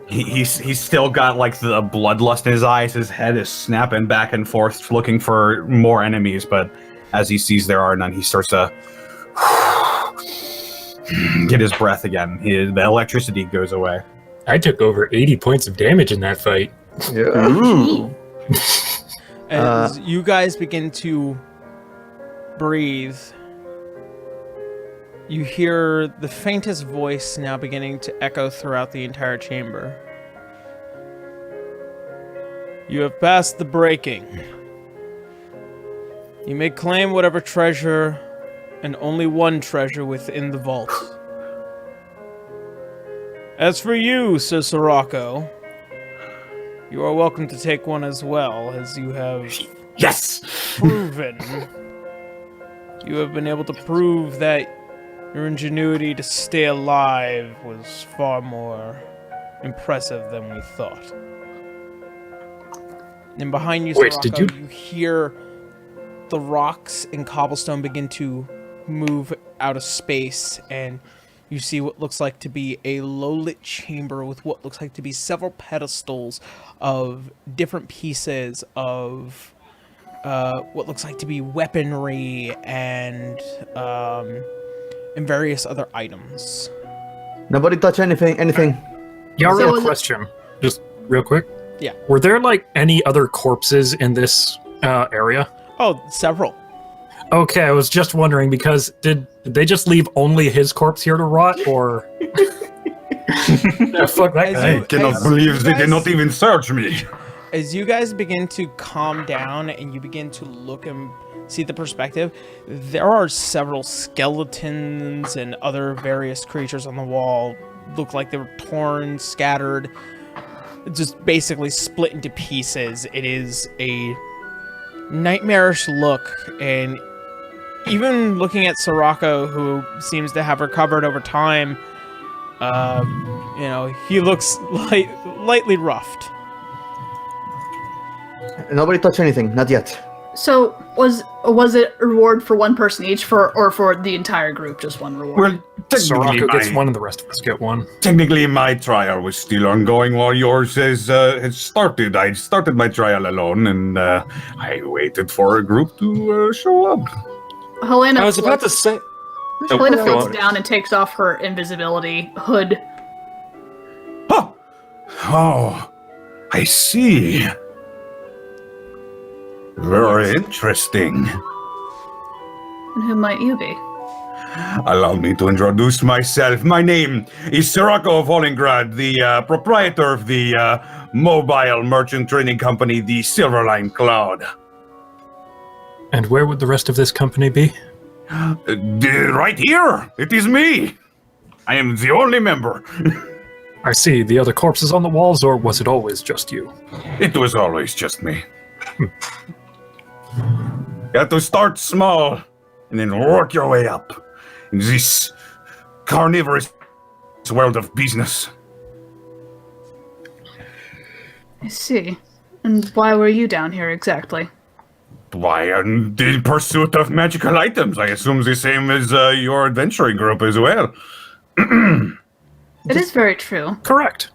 He's still got like the bloodlust in his eyes. His head is snapping back and forth, looking for more enemies. But as he sees there are none, he starts to get his breath again. The electricity goes away. I took over 80 points of damage in that fight. Yeah. As you guys begin to breathe, you hear the faintest voice now beginning to echo throughout the entire chamber. You have passed the breaking. You may claim whatever treasure, and only one treasure within the vault. As for you, Sir Sirocco, you are welcome to take one as well, as you have Yes! proven. You have been able to prove that your ingenuity to stay alive was far more impressive than we thought. And behind you, Wait, Sirocco, did you- you hear the rocks and cobblestone begin to move out of space, and you see what looks like to be a low-lit chamber with what looks like to be several pedestals of different pieces of what looks like to be weaponry and various other items. Nobody touch anything. Yeah, So real is it- question. Just real quick. Yeah. Were there like any other corpses in this area? Oh, several. Okay, I was just wondering because did they just leave only his corpse here to rot, or? Fuck that As guy. you- as you guys- even search me. As you guys begin to calm down and you begin to look and see the perspective, there are several skeletons and other various creatures on the wall. Look like they were torn, scattered, just basically split into pieces. It is a nightmarish look, and even looking at Sirocco, who seems to have recovered over time, he looks lightly roughed. Nobody touch anything. Not yet. So was it a reward for one person each, or for the entire group, just one reward? Well, Sirocco gets one and the rest of us get one. Technically, my trial was still ongoing while yours has started. I started my trial alone, and I waited for a group to show up. Helena I was about to floats- say. Helena go floats on. down and takes off her invisibility hood. Huh. Oh, I see. Very interesting. And who might you be? Allow me to introduce myself. My name is Sirocco of Holingrad, the proprietor of the mobile merchant trading company, the Silverline Cloud. And where would the rest of this company be? Right here! It is me! I am the only member. I see. The other corpses on the walls, or was it always just you? It was always just me. You have to start small and then work your way up in this carnivorous world of business. I see. And why were you down here exactly? Why, in the pursuit of magical items. I assume the same as your adventuring group as well. It is very true. Correct.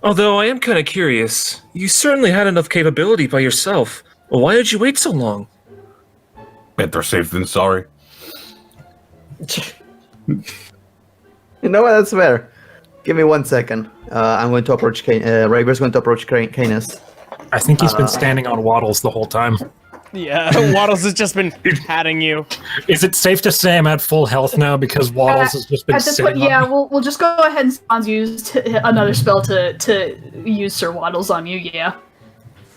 Although I am kind of curious, you certainly had enough capability by yourself. Why did you wait so long? Better safe than sorry. You know what? That's fair. Give me 1 second. I'm going to approach Raver's going to approach Canis. I think he's been standing on Waddles the whole time. Yeah, Waddles has just been patting you. Is it safe to say I'm at full health now because Waddles has just been At this sitting point, yeah, on me? we'll just go ahead and Sans use another spell to use Sir Waddles on you, yeah.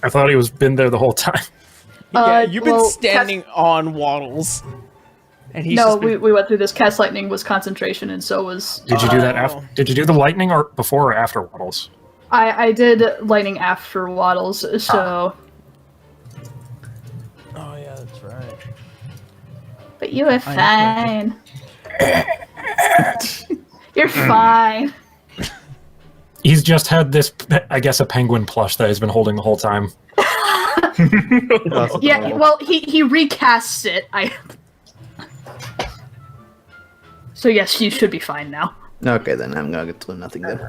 I thought he was been there the whole time. Yeah, you've been well, standing on Waddles. And he's No, just been... we went through this. Cast Lightning was concentration, and so was... Did you do that after? Did you do the lightning or before or after Waddles? I did Lightning after Waddles, so... Oh, yeah, that's right. But you are fine. You're fine. He's just had this, I guess, a penguin plush that he's been holding the whole time. Yeah, well, he recasts it. So yes, you should be fine now. Okay, then I'm gonna get to nothing then.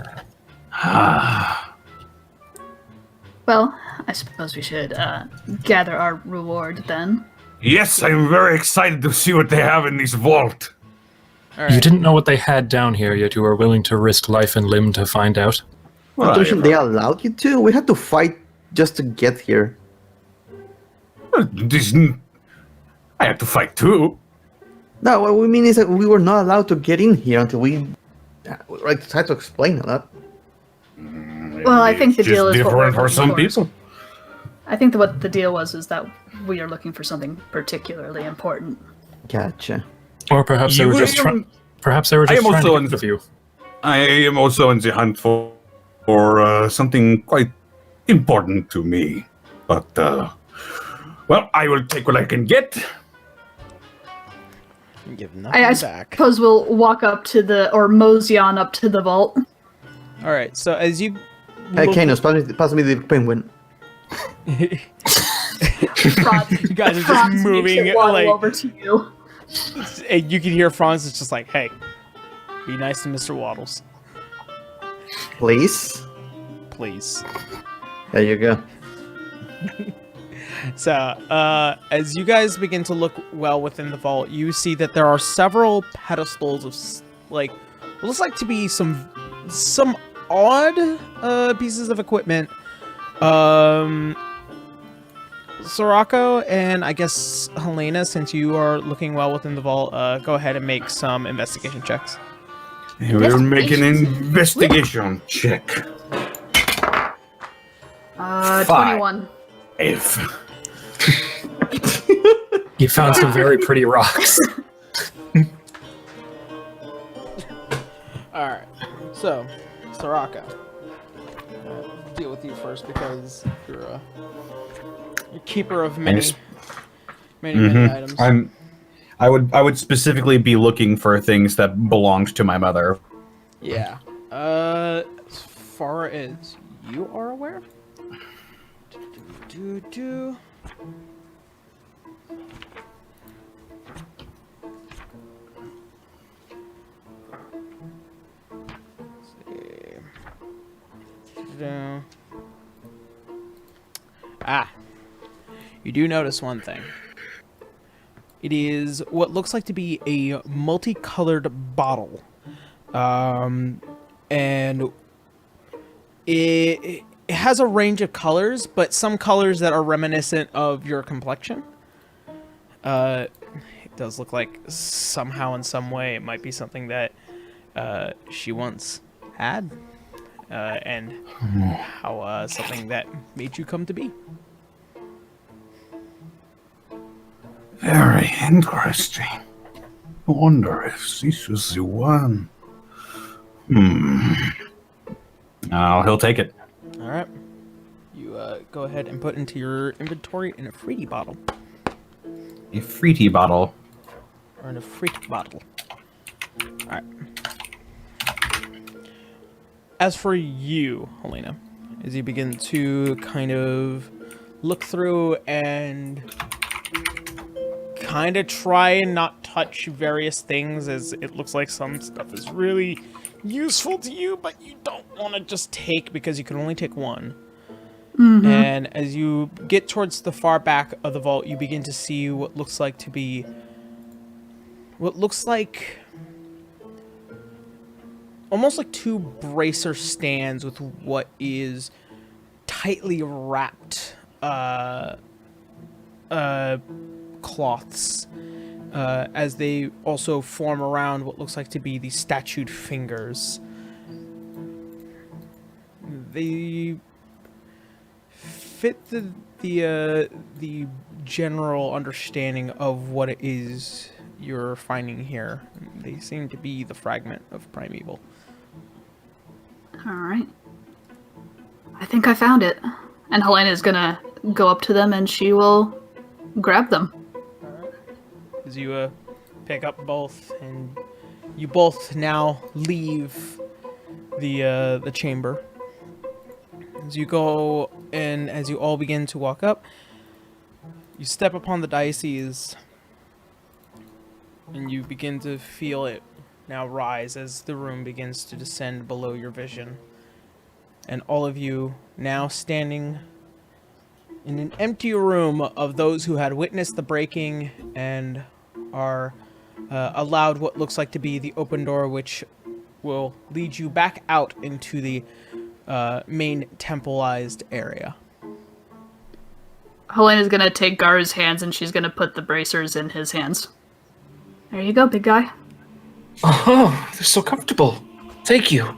Well, I suppose we should gather our reward then. Yes, I'm very excited to see what they have in this vault. All You didn't know what they had down here, yet you were willing to risk life and limb to find out. They allowed you to? We had to fight just to get here. I had to fight too. No, what we mean is that we were not allowed to get in here until we tried to explain that. Well, I think the It's deal just is what we're different for looking some for. people. I think that what the deal was is that we are looking for something particularly important. Gotcha. Or perhaps they You were just am- trying. Perhaps they were I just am trying to also get with you. I am also in the hunt for something quite important to me. But, well, I will take what I can get. Give nothing I back. suppose we'll walk up to or mosey on up to the vault. All right, so as you... Hey, look- Canis, pass me the penguin. You guys are just moving, like... over to you. And you can hear Franz is just like, hey, be nice to Mr. Waddles. Please? Please. There you go. So, as you guys begin to look well within the vault, you see that there are several pedestals of, like, what looks like to be some odd pieces of equipment. Sirocco and I guess Helena, since you are looking well within the vault, go ahead and make some investigation checks. We'll make an investigation check. 21. If You found some very pretty rocks. Alright, so, Sirocco. Deal with you first because you're a keeper of many items. I would specifically be looking for things that belonged to my mother. Yeah. As far as you are aware? Do. You do notice one thing. It is what looks like to be a multicolored bottle. And it has a range of colors, but some colors that are reminiscent of your complexion. This does look like somehow in some way it might be something that she once had, and how something that made you come to be. Very interesting. I wonder if this was the one. Oh, he'll take it. All right. You go ahead and put into your inventory in a fruity bottle. A fruity bottle. Or in a freak bottle. All right. As for you, Helena, as you begin to kind of look through and kind of try and not touch various things, as it looks like some stuff is really useful to you, but you don't want to just take because you can only take one. And as you get towards the far back of the vault, you begin to see what looks like almost like two bracer stands with what is tightly wrapped cloths, as they also form around what looks like to be the statued fingers. They fit the general understanding of what it is you're finding here. They seem to be the fragment of Primeval. All right. I think I found it. And Helena's gonna go up to them and she will grab them. As you pick up both, and you both now leave the chamber. As you go and as you all begin to walk up, you step upon the diocese, and you begin to feel it now rise as the room begins to descend below your vision. And all of you now standing in an empty room of those who had witnessed the breaking and are allowed what looks like to be the open door, which will lead you back out into the main templeized area. Helena's gonna take Garu's hands and she's gonna put the bracers in his hands. There you go, big guy. Oh, they're so comfortable. Thank you.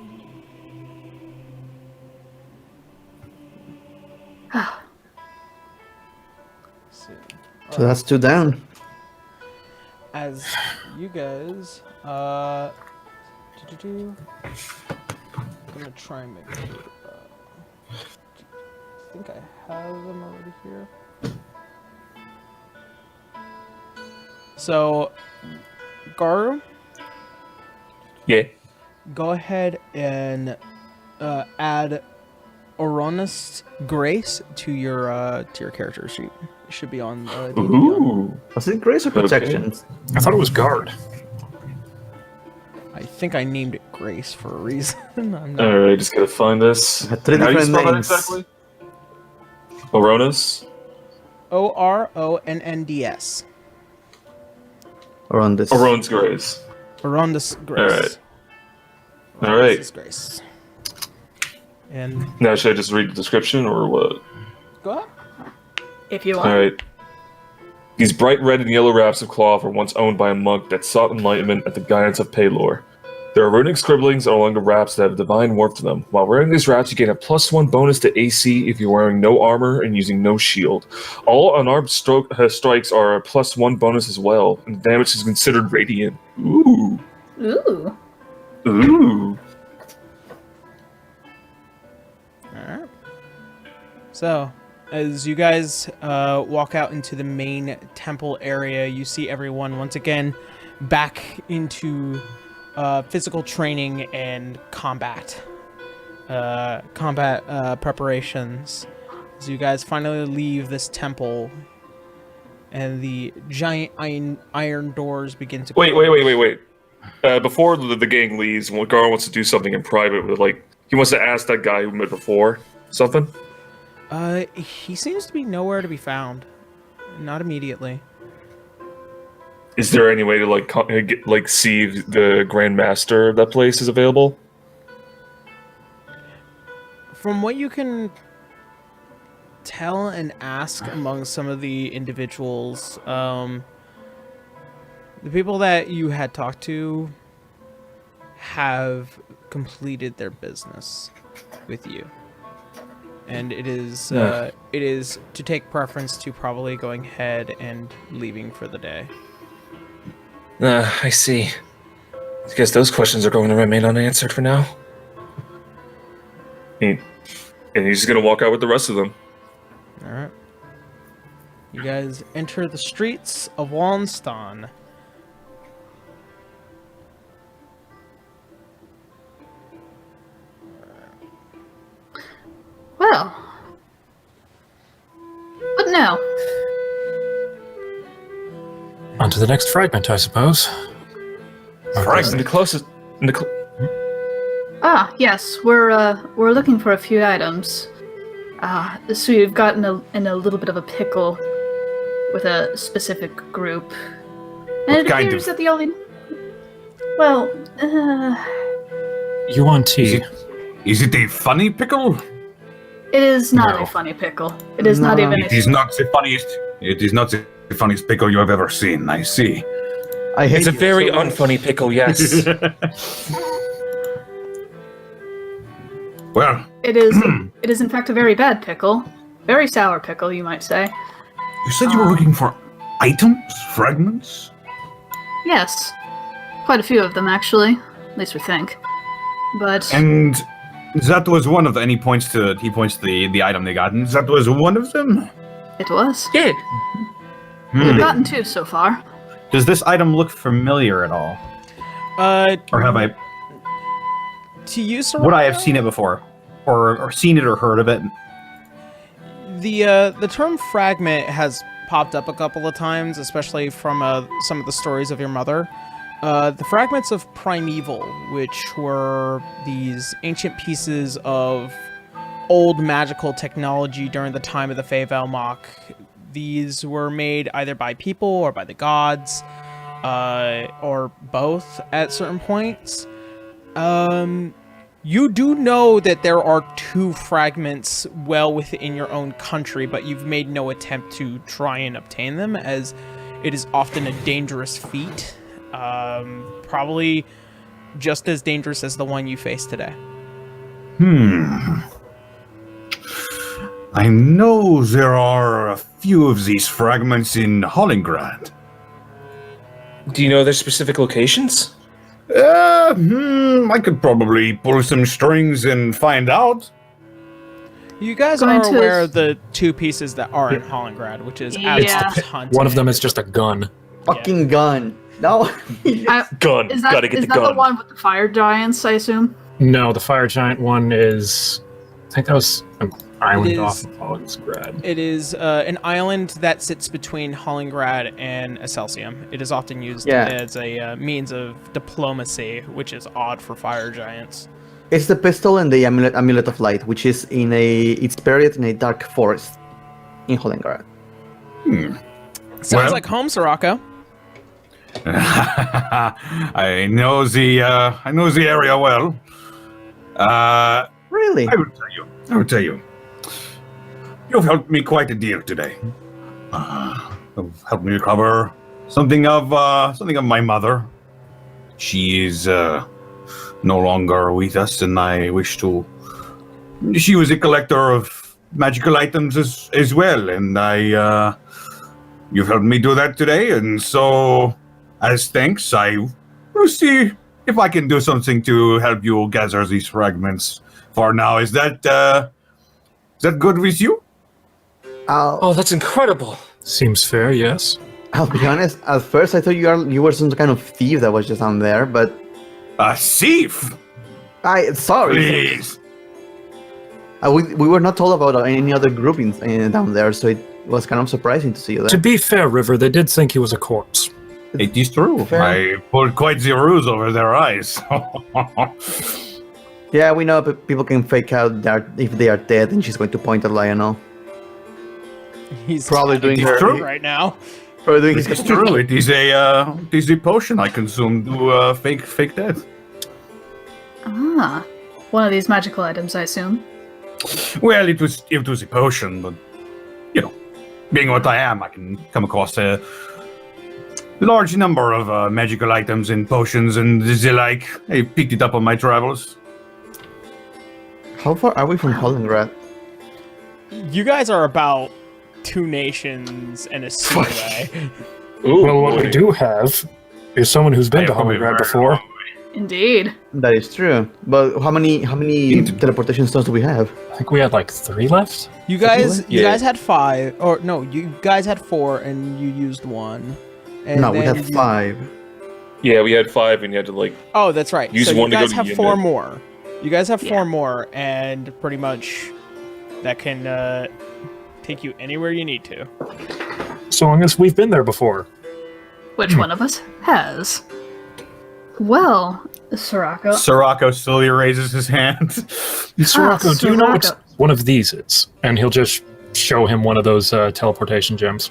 So that's 2 down. As you guys, I'm gonna try and make it. I think I have them already here. So, Garu, Yeah. go ahead and add Oronus Grace to your character sheet. It should be on D&D. Ooh. Was it grace or protection? I thought it was guard. I think I named it Grace for a reason. I'm not. Alright, just gotta find this. Had 3 How do you different spell that names. exactly? Oronus? Oronds. Around this. Oron's Grace. Oronus Grace. Alright. Oronus Grace. And Now should I just read the description or what? go ahead. If you want. Alright. These bright red and yellow wraps of cloth were once owned by a monk that sought enlightenment at the guidance of Paylor. There are runic scribblings along the wraps that have divine warmth to them. While wearing these wraps, you gain a +1 bonus to AC if you're wearing no armor and using no shield. All unarmed strikes are a +1 bonus as well, and damage is considered radiant. Ooh. Ooh. Ooh. Alright. So, as you guys walk out into the main temple area, you see everyone once again back into physical training and combat preparations. As you guys finally leave this temple, and the giant iron doors begin to Wait. Before the gang leaves, Gar wants to do something in private with, like, he wants to ask that guy who met before something. He seems to be nowhere to be found. Not immediately. Is there any way to see if the Grand Master of that place is available? From what you can tell and ask among some of the individuals, The people that you had talked to have completed their business with you. And it is to take preference to probably going ahead and leaving for the day. I see. I guess those questions are going to remain unanswered for now. And he's just going to walk out with the rest of them. Alright. You guys enter the streets of Wallenstein. Well, what now? On to the next fragment, I suppose. Fragment? The closest... Yes, we're looking for a few items. So you've gotten in a little bit of a pickle with a specific group. And it appears that the only... Well, You want tea? Is it a funny pickle? it is not No. a funny pickle. It is not even It is not the funniest. It is not the funniest pickle you have ever seen. I see. I hate It's a you very so much. unfunny pickle, yes. Well, It is. It is in fact a very bad pickle, very sour pickle, you might say. you said you were looking for items, fragments. Yes, quite a few of them actually. At least we think. But And that was one of the, and he points to the item they got, and that was one of them. it was. Yeah. We've gotten two so far. Does this item look familiar at all? Or have I? To you, sir. Would I have seen it before, or seen it or heard of it? The term fragment has popped up a couple of times, especially from some of the stories of your mother. The fragments of Primeval, which were these ancient pieces of old magical technology during the time of the Feyvelmach. These were made either by people or by the gods, or both at certain points. You do know that there are two fragments well within your own country, but you've made no attempt to try and obtain them, as it is often a dangerous feat. Probably just as dangerous as the one you face today. I know there are a few of these fragments in Hollingrad. Do you know their specific locations? I could probably pull some strings and find out. You guys Going are to- aware of the two pieces that are in Hollingrad, which is Yeah. Adam's hunting. One of them is just a gun. Fucking gun. No. Gun. Is that, Gotta get is the that gun. the one with the fire giants, I assume? No, the fire giant one is. I think that was an island is- off of Hollingsgrad. It is an island that sits between Hollingrad and Escalation. It is often used as a means of diplomacy, which is odd for fire giants. It's the pistol and the amulet of light, which is it's buried in a dark forest in Hollingrad. Sounds Well- like home, Sirocco. I know the area well. Really? I will tell you. You've helped me quite a deal today. You've helped me recover something of my mother. She is no longer with us, and I wish to. She was a collector of magical items as well, and you've helped me do that today, and so as thanks, I will see if I can do something to help you gather these fragments. For now, is that good with you? Oh, that's incredible. Seems fair, yes. I'll be honest. At first, I thought you were some kind of thief that was just down there, but A thief? sorry. Please. We were not told about any other group down there, so it was kind of surprising to see you To there. be fair, River, they did think he was a corpse. It is true. Fair. I pulled quite the ruse over their eyes. Yeah, we know people can fake out that if they are dead, and she's going to point at Lionel. He's Probably doing It's her true. right now. probably doing It his is true. It is a potion I consumed to fake death. Ah, one of these magical items, I assume. Well, it was a potion, but being what I am, I can come across large number of magical items and potions and the like. I picked it up on my travels. How far are we from Hollengrad? You guys are about 2 nations and a sea away. Ooh, Well, what boy. we do have is someone who's been to Hollengrad before. Indeed. That is true. But how many teleportation stones do we have? I think we had like 3 left. You guys Yeah. had 5, or no, you guys had 4 and you used 1. And No, we then have you- 5. Yeah, we had 5, and you had to like. Oh, that's right. Use so one you to go guys to have the 4 unit. more. You guys have 4 Yeah. more, and pretty much that can take you anywhere you need to. So long as we've been there before. Which one of us has? Well, Sirocco. Sirocco slowly raises his hand. Sirocco, do you know what Sirocco. one of these is? And he'll just show him one of those teleportation gems.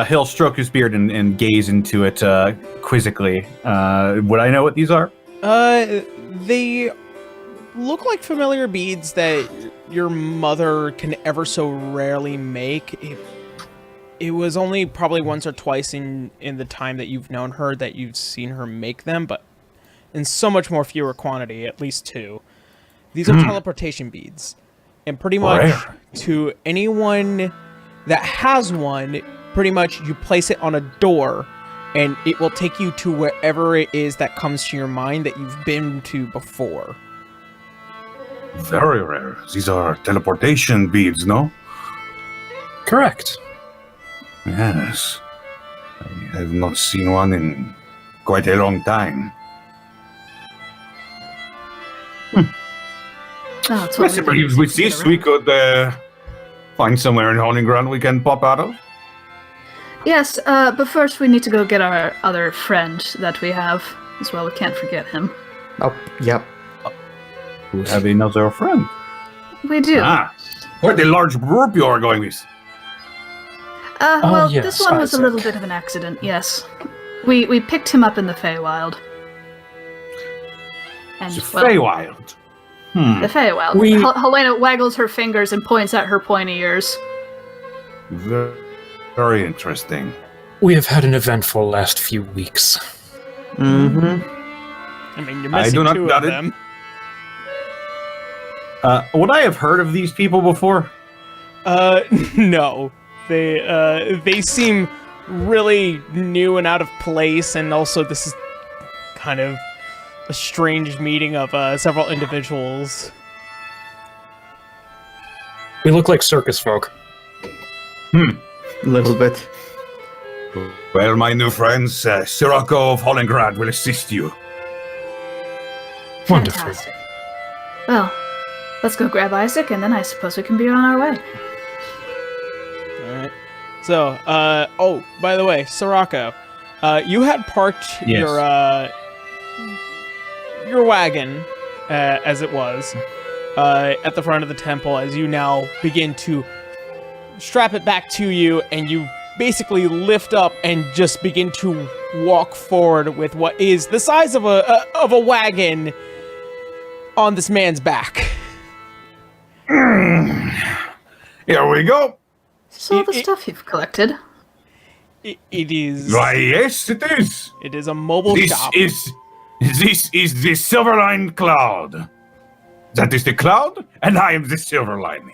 He'll stroke his beard and gaze into it quizzically. Would I know what these are? They look like familiar beads that your mother can ever so rarely make. It was only probably once or twice in the time that you've known her that you've seen her make them, but in so much more fewer quantity, at least 2. These are teleportation beads. And pretty much Rare. to anyone that has one, pretty much you place it on a door and it will take you to wherever it is that comes to your mind that you've been to before. Very rare. These are teleportation beads, no? Correct. Yes. I have not seen one in quite a long time. Oh, it's what Yes, I we believe do. with this we could find somewhere in Hollingrad we can pop out of. Yes, but first we need to go get our other friend that we have as well. We can't forget him. Oh, yep. We have another friend. We do. Quite a large group you are going with. Well, yes, this one was a little Isaac. bit of an accident, yes. We picked him up in the Feywild. And, It's well, Feywild. the Feywild. We- Helena waggles her fingers and points at her pointy ears. Very, very interesting. We have had an eventful last few weeks. Mm-hmm. I mean, you're I missing do not 2 of doubt it. them. Would I have heard of these people before? No. They seem really new and out of place, and also this is kind of a strange meeting of several individuals. We look like circus folk. A little bit. Well, my new friends, Sirocco of Hollingrad will assist you. Wonderful. Fantastic. Well, let's go grab Isaac, and then I suppose we can be on our way. Alright. So, oh, by the way, Sirocco, you had parked Yes. your wagon, as it was, at the front of the temple as you now begin to strap it back to you, and you basically lift up and just begin to walk forward with what is the size of a wagon on this man's back. Here we go. So the It- stuff you've collected. It is Why, yes, it is. it is a mobile This shop. is the Silverline Cloud. That is the cloud, and I am the Silverline.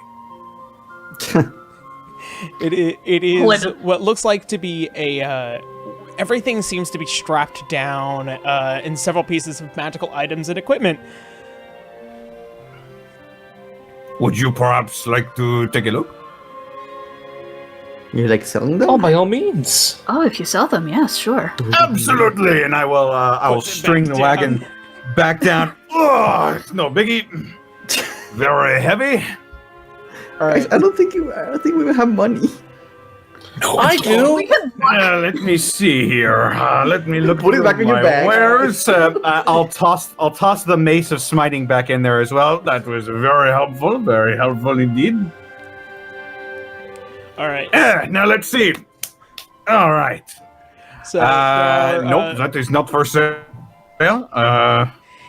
It is Hold what looks like to be a everything seems to be strapped down in several pieces of magical items and equipment. Would you perhaps like to take a look? You like selling them? Oh, by all means. Oh, if you sell them, yes, sure. Absolutely, and I will Put it string back the wagon back down. Oh, it's no biggie. Very heavy. All Guys, right. I don't think we have money. No, I do. Let me see here. Let me look. Put it through back in your my bag. wares. I'll toss the mace of smiting back in there as well. That was very helpful indeed. All right. Now let's see. All right. So Nope, that is not for sale.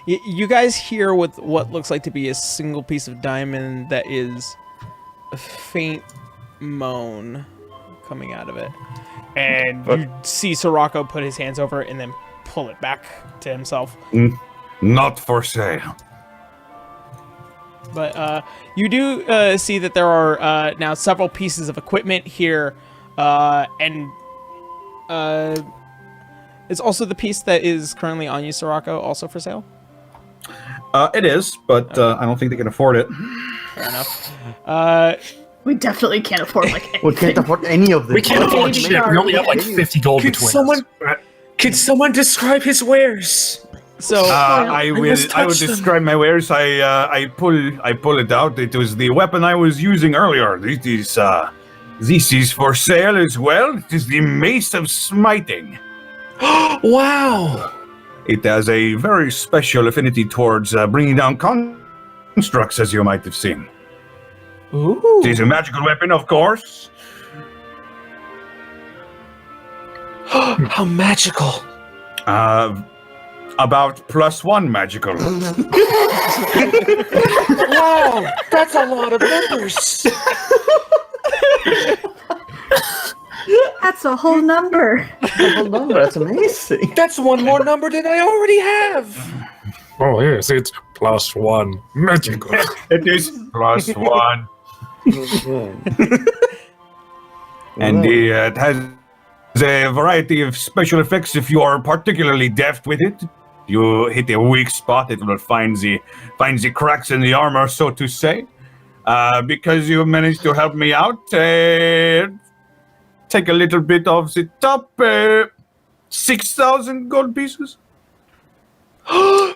you guys hear what looks like to be a single piece of diamond that is a faint moan coming out of it. And you see Sirocco put his hands over it and then pull it back to himself. Not for sale. But you do see that there are now several pieces of equipment here, and is also the piece that is currently on you, Sirocco, also for sale? It is, but I don't think they can afford it. Fair enough. We definitely can't afford like anything. We can't afford any of this. We can't afford shit. We only have like 50 gold between us. Could someone describe his wares? So I will describe my wares. I pull it out. It was the weapon I was using earlier. This is for sale as well. It is the Mace of Smiting. Wow! It has a very special affinity towards bringing down constructs, as you might have seen. ooh. It is a magical weapon, of course. How magical! About +1 magical. Wow! That's a lot of numbers! That's a whole number. That's amazing. That's one more number than I already have! Oh, yes, it's +1 magical. It is +1. And it has a variety of special effects if you are particularly deft with it. You hit a weak spot, it will find the cracks in the armor, so to say. Because you managed to help me out, take a little bit of the top 6,000 gold pieces.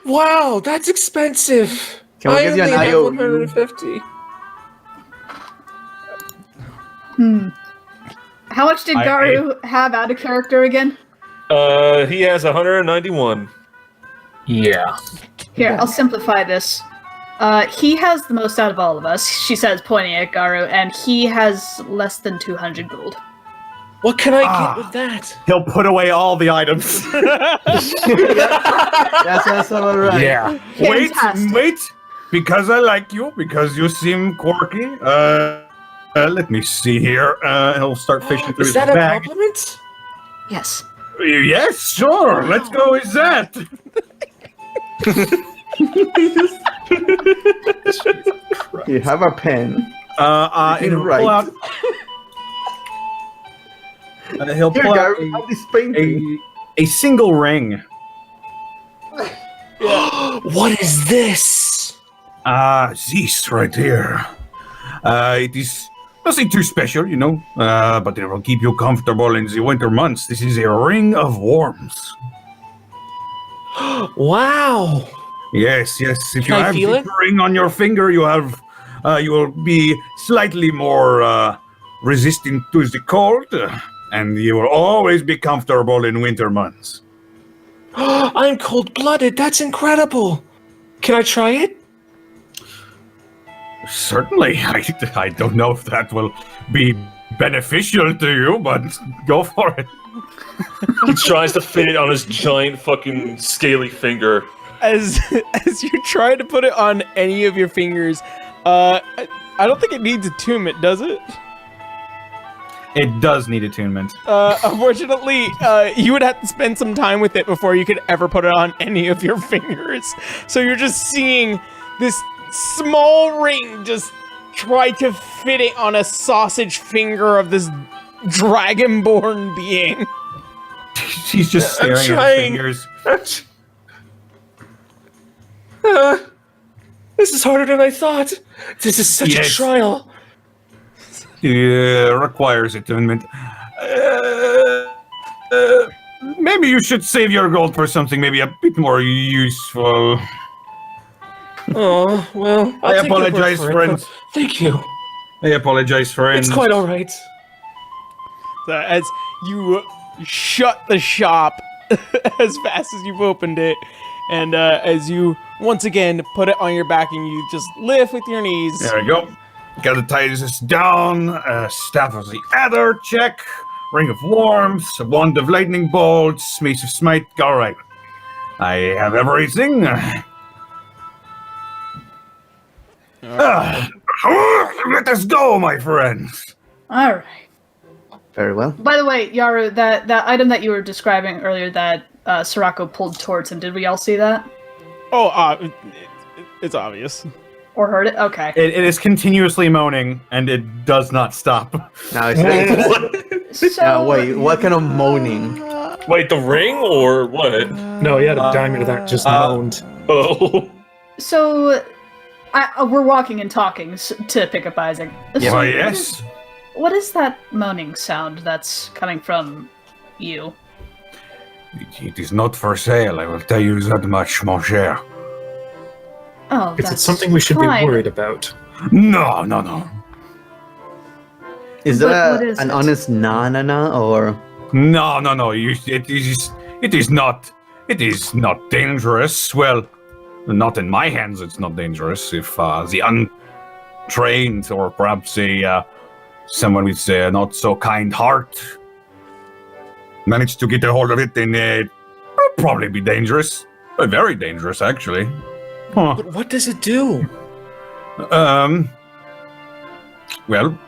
Wow, that's expensive! Can we I get you only an have IO? 150. How much did Garu have out of character again? He has 191. Yeah. Here, I'll simplify this. He has the most out of all of us, she says, pointing at Garu, and he has less than 200 gold. What can I get with that? He'll put away all the items. That's all right. Yeah. Fantastic. Wait, because I like you, because you seem quirky. Let me see here. He'll start fishing through Is his that a bag. compliment? Yes. Yes, sure. Let's go with that. You have a pen. He'll Right. pull out. He'll Here, pull out Gary, have this painting. a single ring. What is this? This right here. It is nothing too special, you know, but it will keep you comfortable in the winter months. This is a ring of worms. Wow! Yes. If you Can I have feel the it? ring on your finger, you will be slightly more resistant to the cold, and you will always be comfortable in winter months. I'm cold-blooded. That's incredible. Can I try it? Certainly. I don't know if that will be beneficial to you, but go for it. He tries to fit it on his giant fucking scaly finger. As you try to put it on any of your fingers, I don't think it needs attunement, does it? It does need attunement. Unfortunately, you would have to spend some time with it before you could ever put it on any of your fingers. So you're just seeing this small ring just try to fit it on a sausage finger of this dragonborn being. He's just staring at his trying. fingers. This is harder than I thought. This is such Yes. a trial. Requires attunement. Maybe you should save your gold for something maybe a bit more useful. Oh, well, I'll I take your word apologize, for it, friends. but Thank you. I apologize, friends. It's quite alright. So as you shut the shop as fast as you've opened it, and as you once again put it on your back and you just lift with your knees. There we go. Gotta tie this down. Staff of the Adder, check. Ring of Warmth, a Wand of Lightning Bolts, Mace of Smite. All right. I have everything. Let us go, my friends. Alright. Very well. By the way, Yaru, that item that you were describing earlier that Sirocco pulled towards him, did we all see that? Oh, it's obvious. Or heard it? Okay. It is continuously moaning, and it does not stop. Now it's So, wait, what kind of moaning? Wait, the ring or what? No, he had a diamond that just moaned. Oh. So, we're walking and talking to pick up Isaac. So Why, yes. What is that moaning sound that's coming from you? It is not for sale, I will tell you that much, mon cher. Oh, Is that's it something we should fine. be worried about? No. Is What that is an it? honest na or? No. It is not dangerous. Well, not in my hands. It's not dangerous. If the untrained or perhaps someone with a not so kind heart managed to get a hold of it, then it would probably be dangerous. Very dangerous, actually. Huh. But what does it do? Well,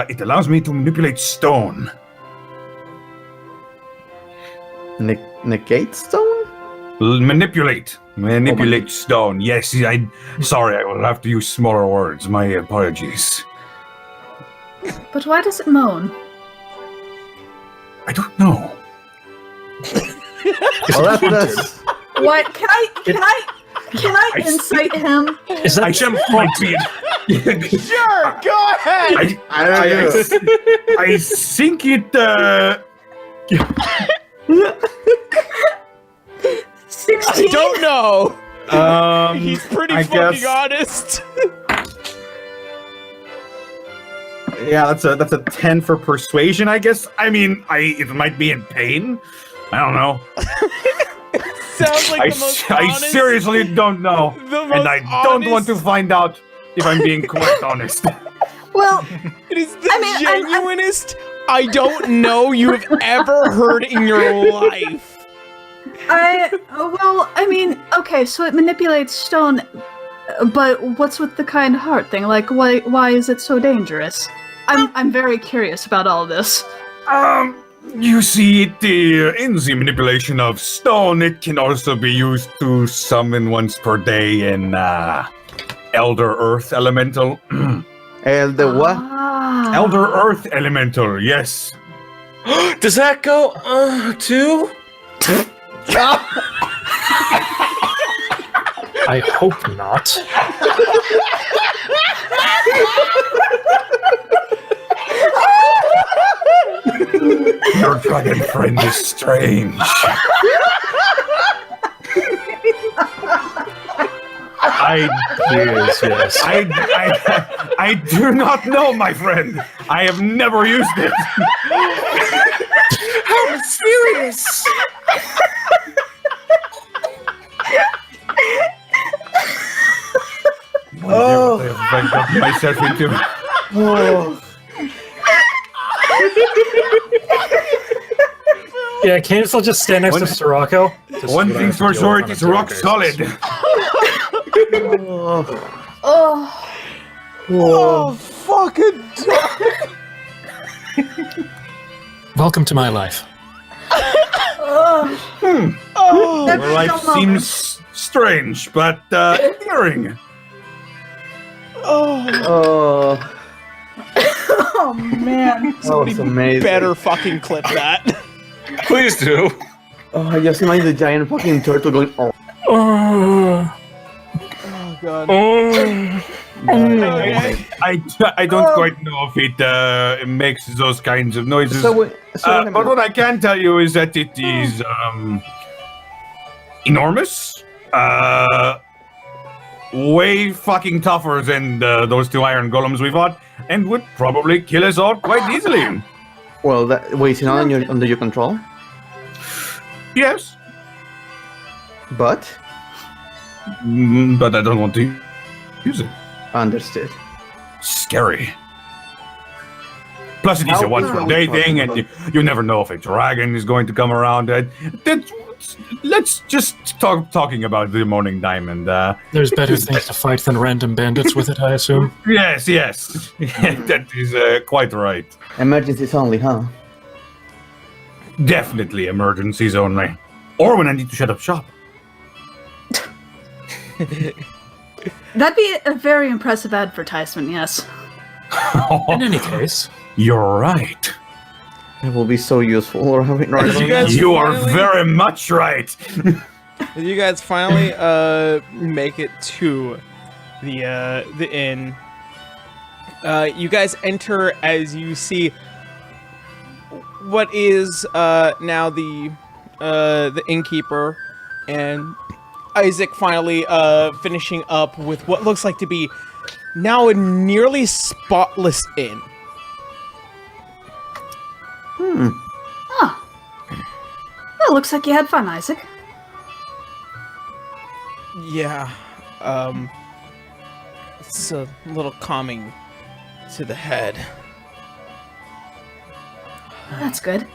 it allows me to manipulate stone. Negate stone? Manipulate stone. Yes, sorry, I will have to use smaller words. My apologies. But why does it moan? I don't know. Well, that's What? Can I incite him? Is that I shall might be. Sure, go ahead. I think it. 16? I don't know. He's pretty I fucking guess- honest. Yeah, that's a 10 for persuasion, I guess. I mean, it might be in pain. I don't know. Sounds like the most I honest. seriously don't know, The most and I don't want to honest- find out if I'm being quite honest. Well, It is the I'm- genuinest I don't know you have ever heard in your life. okay, so it manipulates stone, but what's with the kind heart thing? Like, why is it so dangerous? I'm very curious about all this. You see, in the manipulation of stone, it can also be used to summon once per day in Elder Earth Elemental. the what? Ah. Elder Earth Elemental, yes. Does that go too? I hope not. Your dragon friend is strange. Yes. I do not know, my friend. I have never used it. How mysterious! Oh, I have got myself into. Yeah, can't still just stand next to Sirocco? One thing's for sure, it is rock solid. Oh, fucking Welcome to my life. Your life seems strange, but endearing. Oh, Oh man. that was amazing. better fucking clip that. Please do. Oh, I just imagine the giant fucking turtle going. Oh, Oh god. Okay. I don't quite know if it makes those kinds of noises. so But what I can tell you is that it is enormous. Way fucking tougher than those two iron golems we fought, and would probably kill us all quite easily. well, wait, it's not under your control, Yes, but but I don't want to use it. understood. Scary. Plus, it is How a once per day are we thing, talking and you never know if a dragon is going to come around. That's let's just talking about the Morning Diamond. There's better things to fight than random bandits with it, I assume. Yes, that is quite right. Emergencies only, huh? Definitely emergencies only, or when I need to shut up shop. That'd be a very impressive advertisement, yes. In any case, You're right. It will be so useful. Or having You guys You are finally- very much right. You guys finally make it to the inn. You guys enter as you see what is now the innkeeper and Isaac finally finishing up with what looks like to be now a nearly spotless inn. Oh. Well, looks like you had fun, Isaac. Yeah, it's a little calming to the head. That's good.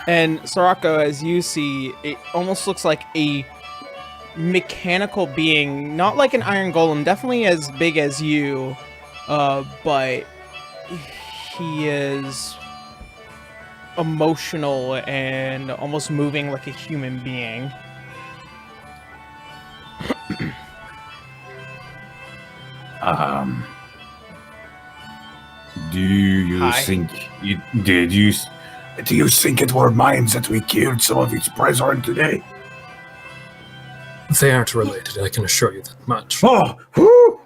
And Sorako, as you see, it almost looks like a mechanical being, not like an iron golem, definitely as big as you, but he is emotional and almost moving like a human being. Do you Hi. think do you think it were mines that we killed some of its brethren today? they aren't related, I can assure you that much. Oh, whew.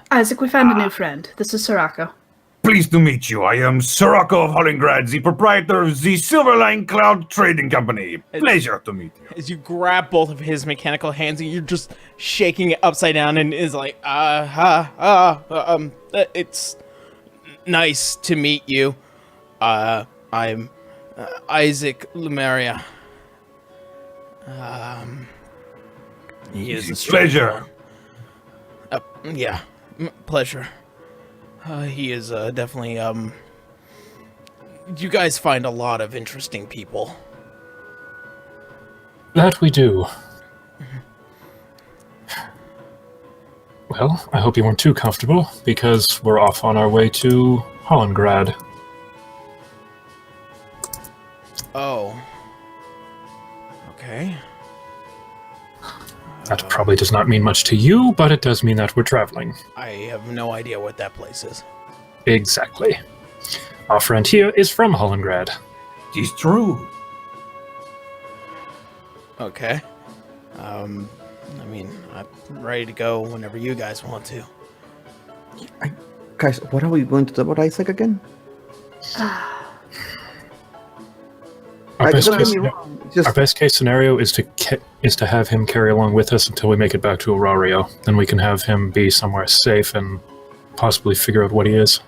Isaac, we found a new friend. This is Sorako. Pleased to meet you. I am Sorako of Hollingrad, the proprietor of the Silverline Cloud Trading Company. Pleasure to meet you. As you grab both of his mechanical hands, and you're just shaking it upside down, and is like, it's nice to meet you. I'm Isaac Lumeria. He is a strange Pleasure. one. Yeah, pleasure. He is definitely, you guys find a lot of interesting people. That we do. Well, I hope you weren't too comfortable, because we're off on our way to Hollingrad. Oh. Okay. That probably does not mean much to you, but it does mean that we're traveling. I have no idea what that place is. Exactly. Our friend here is from Hollingrad. It is true. Okay. I mean, I'm ready to go whenever you guys want to. Guys, what are we going to do about Isaac again? Our best Don't get case, me wrong. it's just our best case scenario is to have him carry along with us until we make it back to Aurario. Then we can have him be somewhere safe and possibly figure out what he is.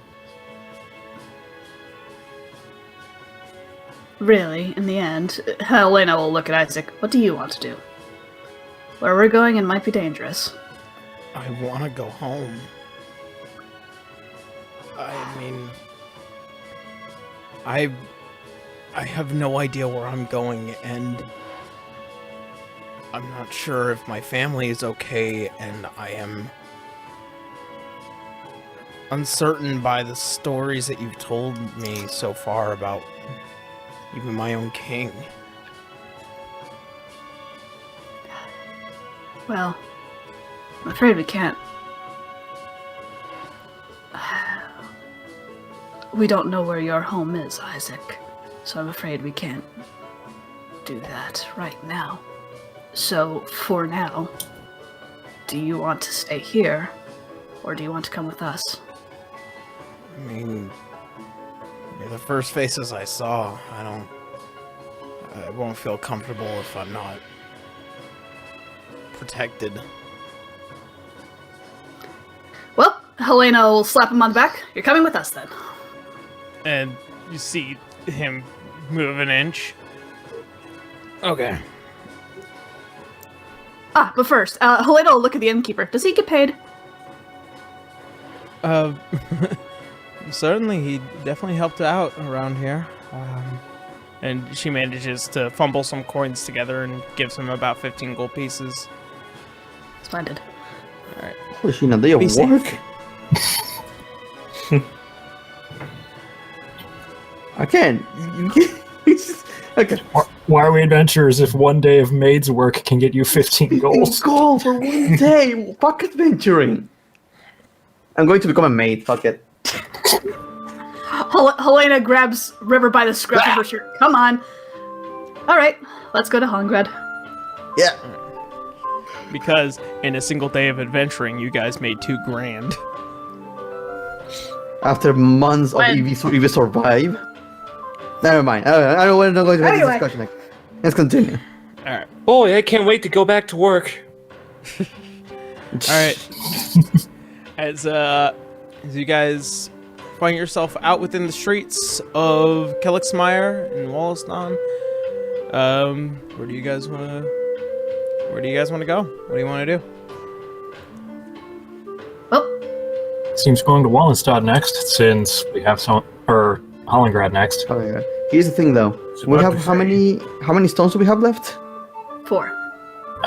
Really, in the end, Helena will look at Isaac. What do you want to do? Where we're going, it might be dangerous. I want to go home. I mean, I have no idea where I'm going, and I'm not sure if my family is okay, and I am uncertain by the stories that you've told me so far about even my own king. Well, I'm afraid we can't. We don't know where your home is, Isaac. So I'm afraid we can't do that right now. So, for now, do you want to stay here, or do you want to come with us? I mean, you're the first faces I saw. I won't feel comfortable if I'm not protected. Well, Helena will slap him on the back. You're coming with us then. And you see him move an inch. Okay. But first, Helena will look at the innkeeper. Does he get paid? Certainly, he definitely helped out around here. And she manages to fumble some coins together and gives him about 15 gold pieces. Splendid. Was she in a day of Be safe. work? I can't. Okay. Why are we adventurers if one day of maid's work can get you 15 gold? Gold for one day. Fuck adventuring. I'm going to become a maid. Fuck it. Helena grabs River by the scruff of her shirt. Come on. All right, let's go to Hollengrad. Yeah. Because in a single day of adventuring, you guys made 2 grand. After months of EV survive. Never mind. I don't want to go into this discussion. Let's continue. All right. Boy, I can't wait to go back to work. All right. As you guys find yourself out within the streets of Kelixmeyer and Walliston, where do you guys want to go? What do you want to do? Well, Seems going to Wallenstad next, since we have Hollengrad next. Oh yeah. Here's the thing, though. We have how many stones do we have left? 4.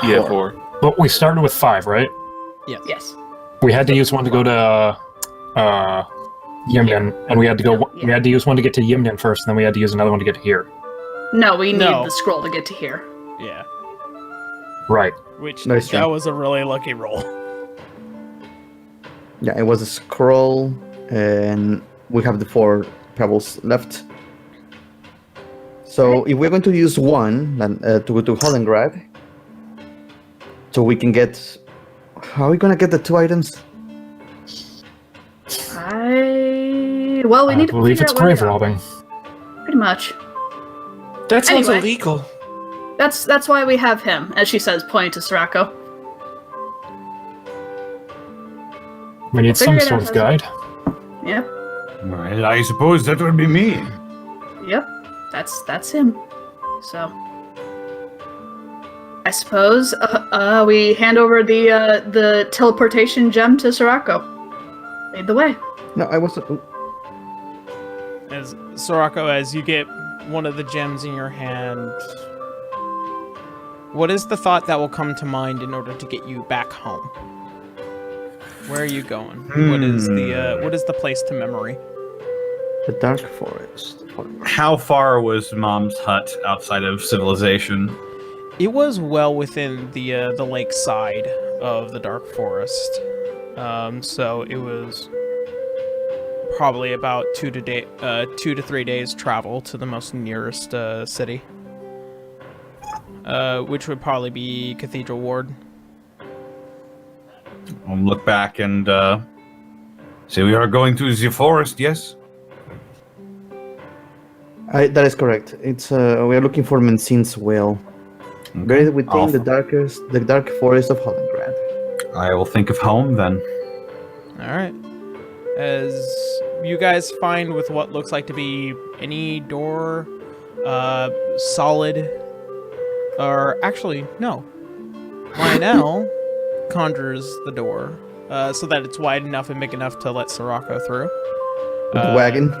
Yeah, 4. But we started with 5, right? Yes. We had to use one to go to Yimden, and we had to use one to get to Yimden first, and then we had to use another one to get to here. No, we need the scroll to get to here. Yeah. Right. Which Nice that try. was a really lucky roll. Yeah, it was a scroll, and we have the 4 pebbles left. So if we're going to use one then, to go to Hollengrad, so we can get... How are we going to get the 2 items? We I need to believe figure it's out where grave they are. robbing. Pretty much. That sounds Anyway. illegal. That's why we have him, as she says, pointing to Sirocco. We need Figure some it sort out, of guide. Yep. Well, I suppose that would be me. Yep. That's him. So I suppose we hand over the teleportation gem to Sirocco. Lead the way. No, I wasn't... As Sirocco, as you get one of the gems in your hand, what is the thought that will come to mind in order to get you back home? Where are you going? What is the place to memory? The Dark Forest. How far was Mom's hut outside of civilization? It was well within the lake side of the Dark Forest, so it was probably about 2 to 3 days travel to the most nearest city, which would probably be Cathedral Ward. I'll look back and say we are going to the forest. Yes. That is correct. It's we are looking for Mencin's Well. Buried within the dark forest of Hollengrad. I will think of home then. All right. As you guys find with what looks like to be any door, solid, or actually no, Lionel conjures the door so that it's wide enough and big enough to let Sirocco through. With the wagon.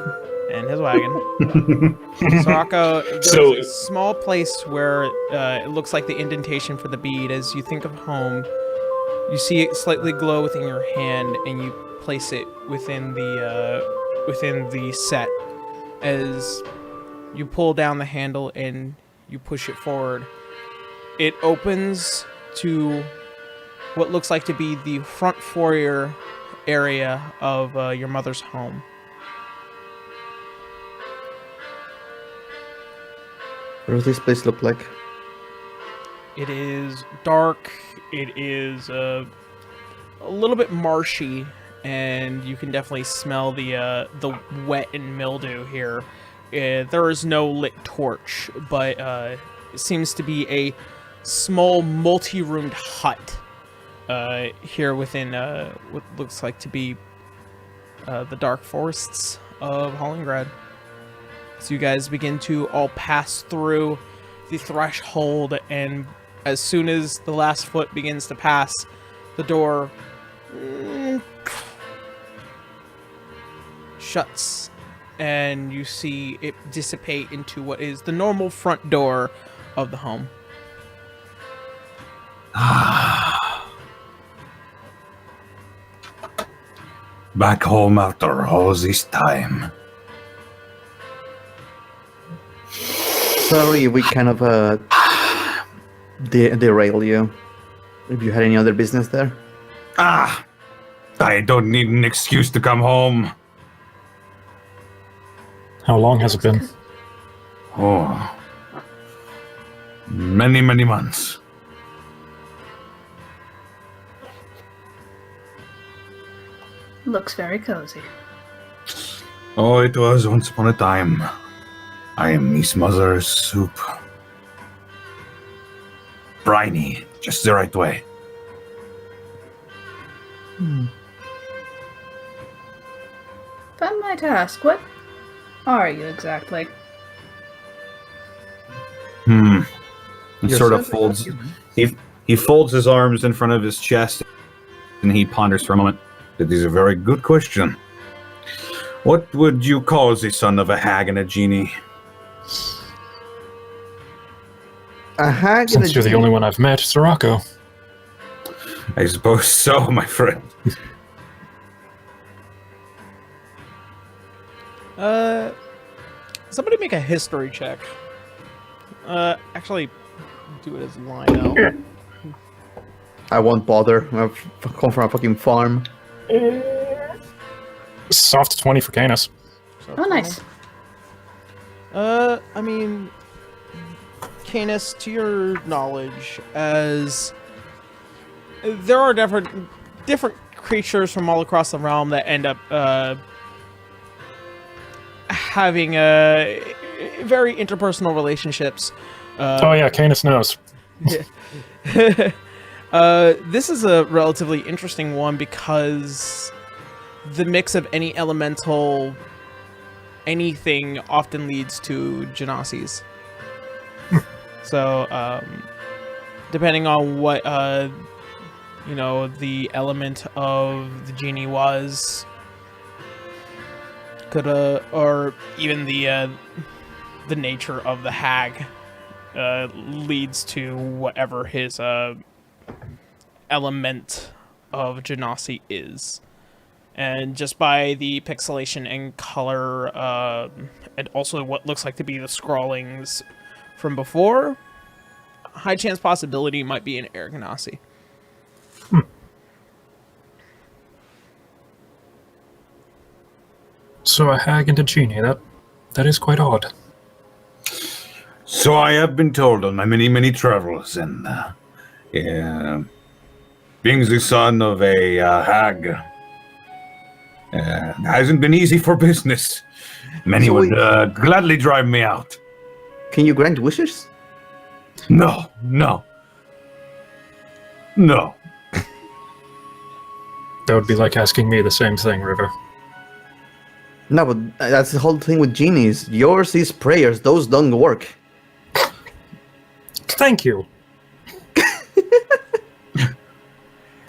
And his wagon. Sirocco, there's a small place where it looks like the indentation for the bead. As you think of home, you see it slightly glow within your hand, and you place it within the set. As you pull down the handle and you push it forward, it opens to what looks like to be the front foyer area of your mother's home. What does this place look like? It is dark. It is a little bit marshy, and you can definitely smell the wet and mildew here. There is no lit torch, but it seems to be a small multi-roomed hut here within what looks like to be the dark forests of Hollengrad. So you guys begin to all pass through the threshold, and as soon as the last foot begins to pass, the door shuts and you see it dissipate into what is the normal front door of the home. Back home after all this time. Sorry, we kind of derail you. If you had any other business there. I don't need an excuse to come home. How long has it been? Oh, many, many months. Looks very cozy. Oh, it was once upon a time. I am Miss Mother's soup. Briny, just the right way. If I might ask, what are you exactly? He sort of folds. He folds his arms in front of his chest, and he ponders for a moment. That is a very good question. What would you call the son of a hag and a genie? A hag and a Since you're the only one I've met, Sirocco. I suppose so, my friend. Somebody make a history check. Actually, do it as Lionel. I won't bother. I've come from a fucking farm. Soft 20 for Canis. Oh, nice. I mean, Canis, to your knowledge, as there are different creatures from all across the realm that end up having very interpersonal relationships. Oh yeah, Canis knows. This is a relatively interesting one because the mix of any elemental anything often leads to Genasis. So, depending on what, the element of the genie was, or even the nature of the hag, leads to whatever his, element of Genasi is. And just by the pixelation and color, and also what looks like to be the scrawlings from before, high chance possibility might be an Air Genasi. So a hag and a genie, that is quite odd. So I have been told on my many, many travels, and being the son of a hag hasn't been easy for business. Many So would gladly drive me out. Can you grant wishes? No. That would be like asking me the same thing, River. No, but that's the whole thing with genies. Yours is prayers. Those don't work. Thank you.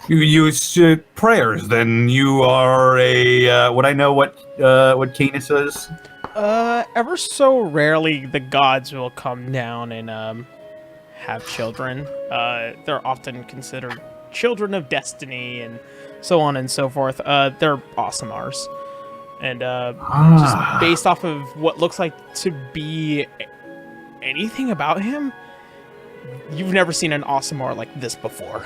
You use prayers, then you are a. Would I know what Canis is? Ever so rarely the gods will come down and have children. They're often considered children of destiny and so on and so forth. They're Awesamars. And just based off of what looks like to be anything about him, you've never seen an Awesomar like this before.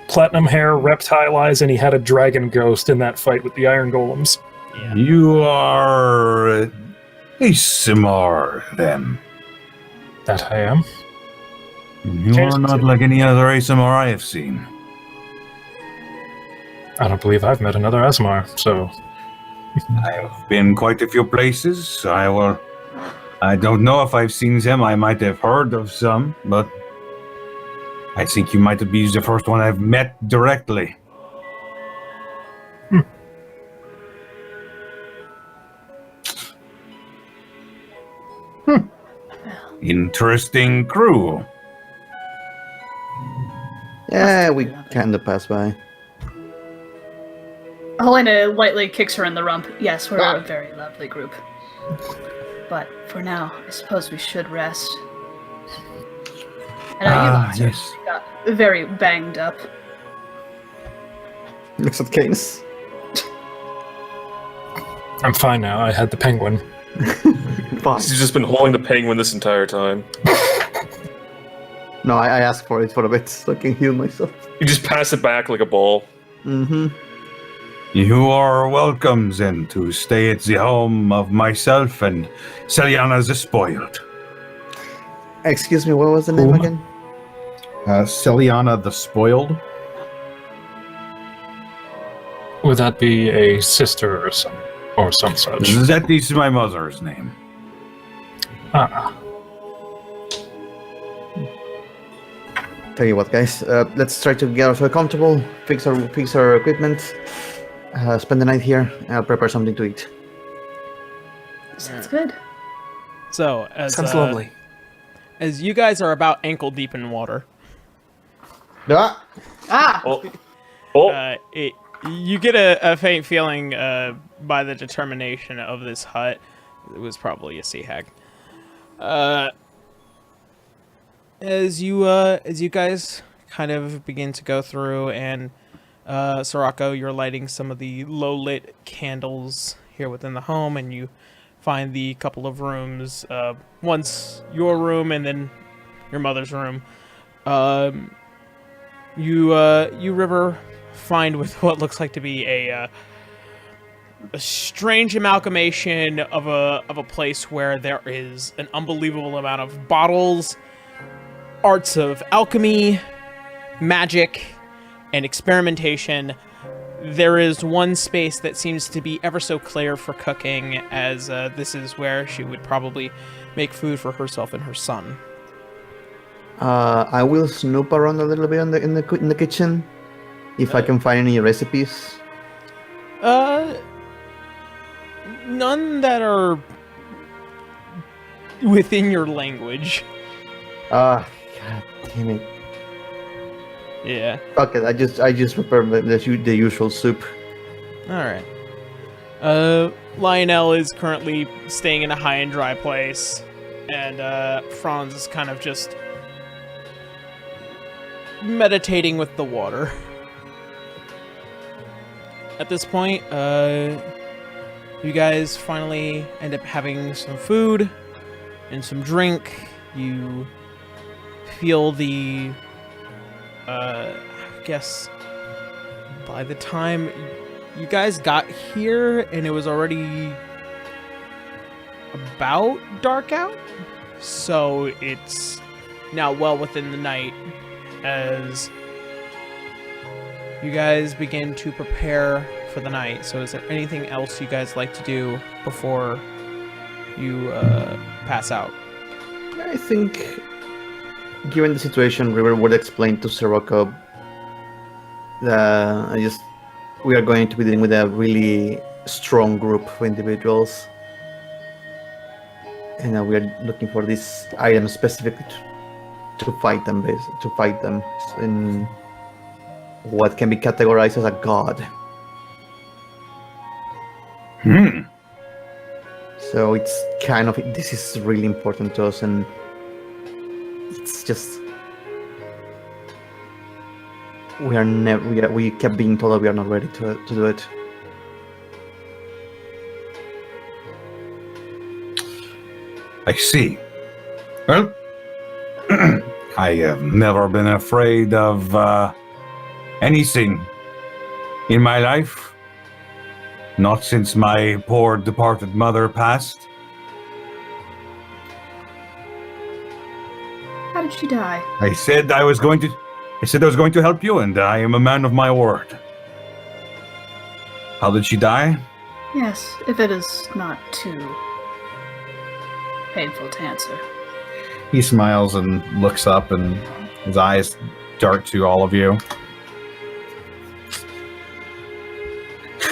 Platinum hair, reptile eyes, and he had a dragon ghost in that fight with the iron golems. Yeah. You are a Simar, then. That I am. You are not like any other ASMR I have seen. I don't believe I've met another Asmar, so... I have been quite a few places. I don't know if I've seen them. I might have heard of some, but I think you might be the first one I've met directly. Interesting crew. Yeah, we kind of passed by. Helena lightly kicks her in the rump. Yes, we're a very lovely group. But for now, I suppose we should rest. And you yes. got very banged up. Looks at Keynes. I'm fine now. I had the penguin. Fine. He's just been holding the penguin this entire time. No, I asked for it for a bit so I can heal myself. You just pass it back like a ball. Mm-hmm. You are welcome then to stay at the home of myself and Selyana the Spoiled. Excuse me, what was the name Whom? again? Selyana the Spoiled. Would that be a sister or some such? That is my mother's name. Ah, Tell you what, guys. Let's try to get ourselves comfortable, fix our equipment, spend the night here. I'll prepare something to eat. Sounds good. So, Sounds lovely. as you guys are about ankle deep in water, Ah! Oh, you get a faint feeling by the determination of this hut. It was probably a sea hag. As you guys kind of begin to go through, and Sirocco, you're lighting some of the low lit candles here within the home, and you find the couple of rooms. Once your room, and then your mother's room. You River find with what looks like to be a strange amalgamation of a place where there is an unbelievable amount of bottles, arts of alchemy, magic, and experimentation. There is one space that seems to be ever so clear for cooking, as this is where she would probably make food for herself and her son. I will snoop around a little bit in the kitchen, if I can find any recipes. None that are within your language. God damn it. Yeah. Okay, I just prepare the usual soup. All right. Lionel is currently staying in a high and dry place, and Franz is kind of just meditating with the water. At this point, you guys finally end up having some food and some drink. You feel the, I guess, by the time you guys got here, and it was already about dark out, so it's now well within the night as you guys begin to prepare for the night. So is there anything else you guys like to do before you pass out? I think, given the situation, River would explain to Sirocco that we are going to be dealing with a really strong group of individuals, and we are looking for this item specifically to fight them, in what can be categorized as a god. So it's kind of, this is really important to us, and it's just we kept being told that we are not ready to do it. I see. Well, I have never been afraid of anything in my life. Not since my poor departed mother passed. How did she die? I said I was going to help you, and I am a man of my word. How did she die? Yes, if it is not too painful to answer. He smiles and looks up, and his eyes dart to all of you.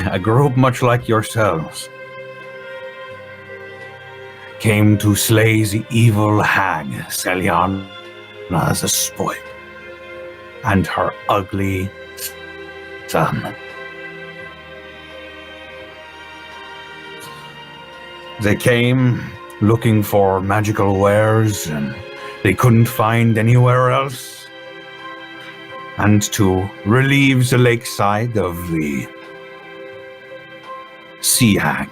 A group much like yourselves came to slay the evil hag, Selyana the Spoiled, and her ugly son. They came looking for magical wares and they couldn't find anywhere else. And to relieve the lakeside of the sea hag.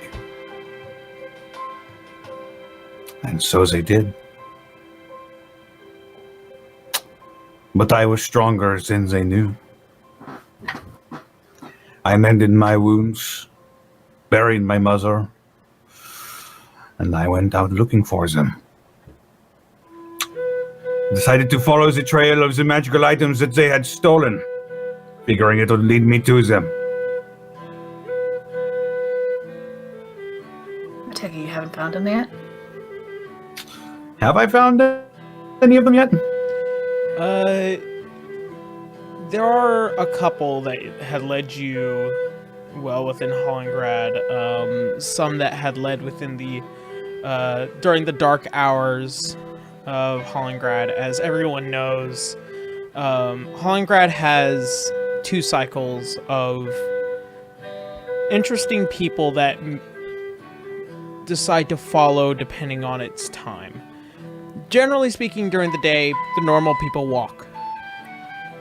And so they did. But I was stronger than they knew. I mended my wounds, buried my mother, and I went out looking for them. Decided to follow the trail of the magical items that they had stolen, figuring it would lead me to them. I take it you haven't found them yet? Have I found any of them yet? There are a couple that had led you well within Hollingrad. Some that had led within the during the dark hours of Hollingrad. As everyone knows, Hollingrad has 2 cycles of interesting people that decide to follow depending on its time. Generally speaking, during the day, the normal people walk.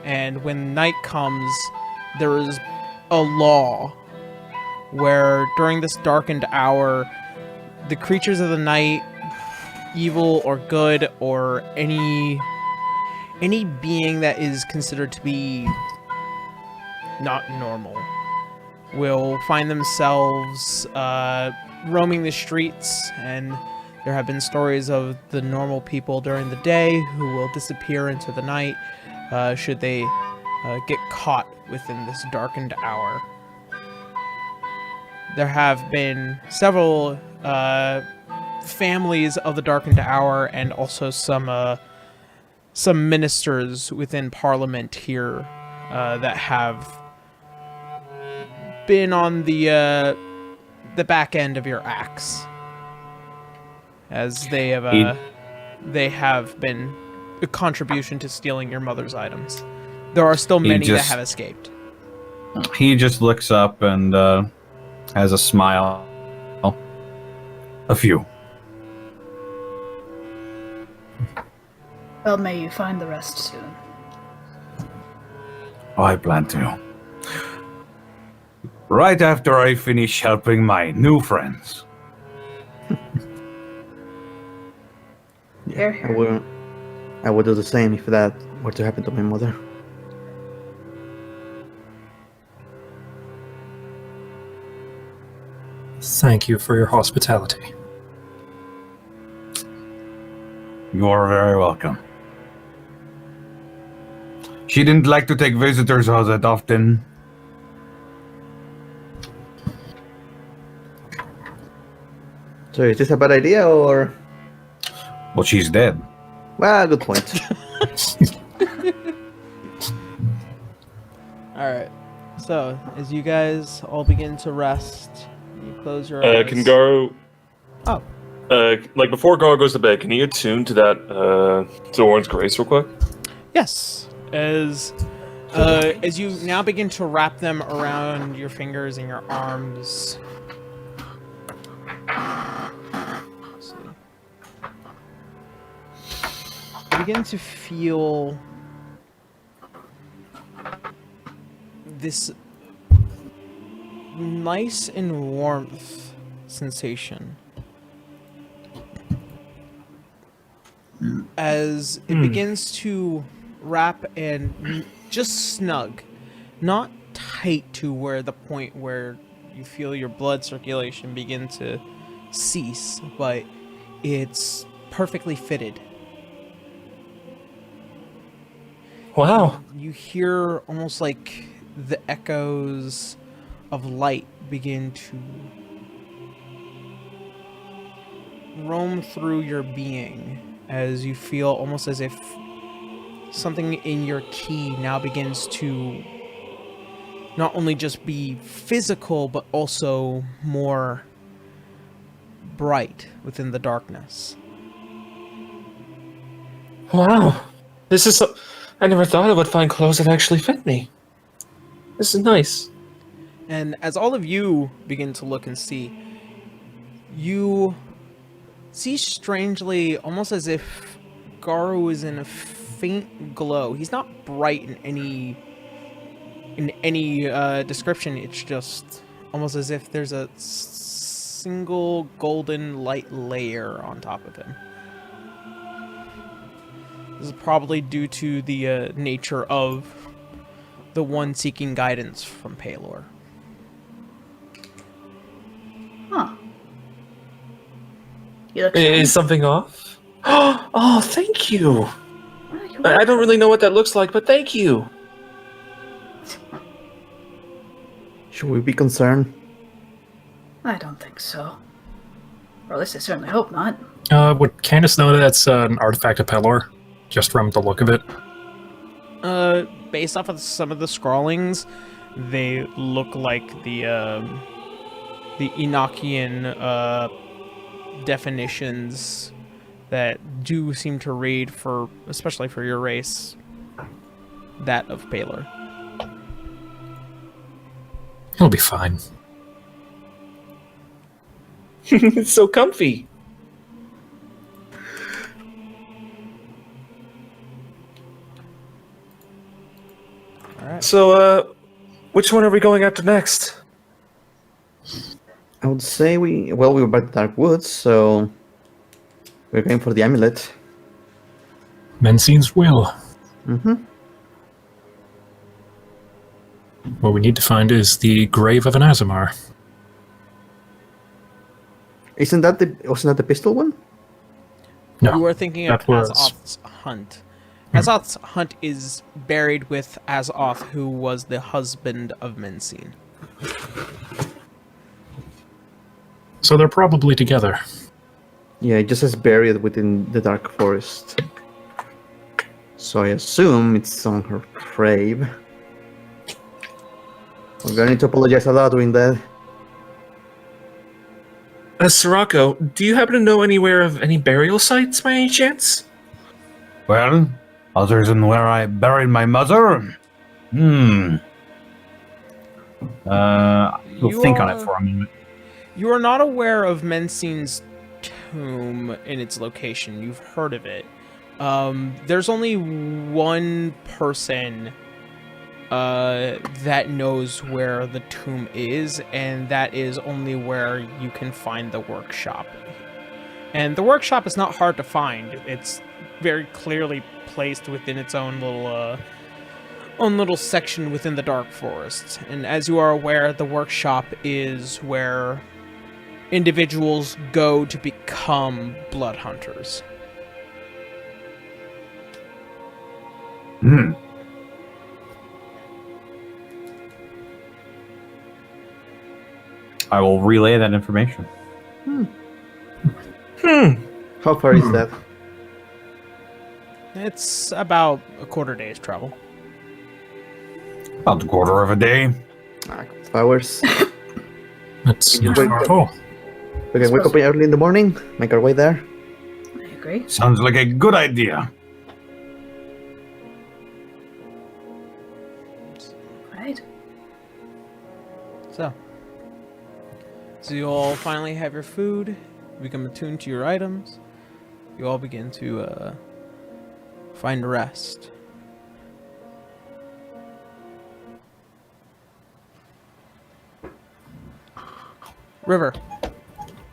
And when night comes, there is a law where during this darkened hour, the creatures of the night, evil or good, or any being that is considered to be not normal, will find themselves roaming the streets. And there have been stories of the normal people during the day who will disappear into the night should they get caught within this darkened hour. There have been several families of the darkened hour, and also some ministers within Parliament here that have been on the back end of your axe, as they have been a contribution to stealing your mother's items. There are still many that have escaped. He just looks up and has a smile. A few. Well, may you find the rest soon. I plan to. Right after I finish helping my new friends. Here, here. I would do the same if that were to happen to my mother. Thank you for your hospitality. You are very welcome. She didn't like to take visitors all that often. So is this a bad idea or? Well, she's dead. Well, good point. Alright, so as you guys all begin to rest, you close your eyes. Can Garo... Oh. Like, before Garo goes to bed, can he attune to that, Zoran's Grace real quick? Yes, as you now begin to wrap them around your fingers and your arms. Let's see. You begin to feel this nice and warmth sensation as it begins to wrap and just snug, not tight to where the point where you feel your blood circulation begin to cease, but it's perfectly fitted. Wow. You hear almost like the echoes of light begin to roam through your being as you feel almost as if something in your ki now begins to not only just be physical but also more bright within the darkness. Wow. This is I never thought I would find clothes that actually fit me. This is nice. And as all of you begin to look and see, You see strangely, almost as if Garu is in a faint glow. He's not bright in any description. It's just almost as if there's a single golden light layer on top of him. This is probably due to the nature of the one seeking guidance from Palor. Huh. You look Is something off? Oh, thank you. I don't really know what that looks like, but thank you. Should we be concerned? I don't think so. Or at least I certainly hope not. Would Candace know that's an artifact of Pelor? Just from the look of it? Based off of some of the scrawlings, they look like the Enochian definitions that do seem to read, for especially for your race, that of Palor. He'll be fine. It's so comfy. Alright. So, which one are we going after next? I would say we were by the Dark Woods, so we're going for the amulet. Menzine's will. Mm-hmm. What we need to find is the grave of an Azamar. Wasn't that the pistol one? No, You are thinking of that was- Azoth's hunt. Azoth's hunt is buried with Azoth, who was the husband of Menzine. So they're probably together. Yeah, it just says buried within the Dark Forest. So I assume it's on her grave. We're gonna need to apologize a lot doing that. Sirocco, do you happen to know anywhere of any burial sites by any chance? Well, other than where I buried my mother? We'll You think on are- it for a moment. You are not aware of Menzine's tomb in its location. You've heard of it. There's only one person that knows where the tomb is, and that is only where you can find the workshop. And the workshop is not hard to find. It's very clearly placed within its own little section within the Dark Forest. And as you are aware, the workshop is where individuals go to become blood hunters. I will relay that information. How far is that? It's about a quarter day's travel. About a quarter of a day. 5 hours. That's not Wait, far at all. We can wake up early in the morning, make our way there. I agree. Sounds like a good idea. Right. So you all finally have your food, you become attuned to your items, you all begin to find rest. River.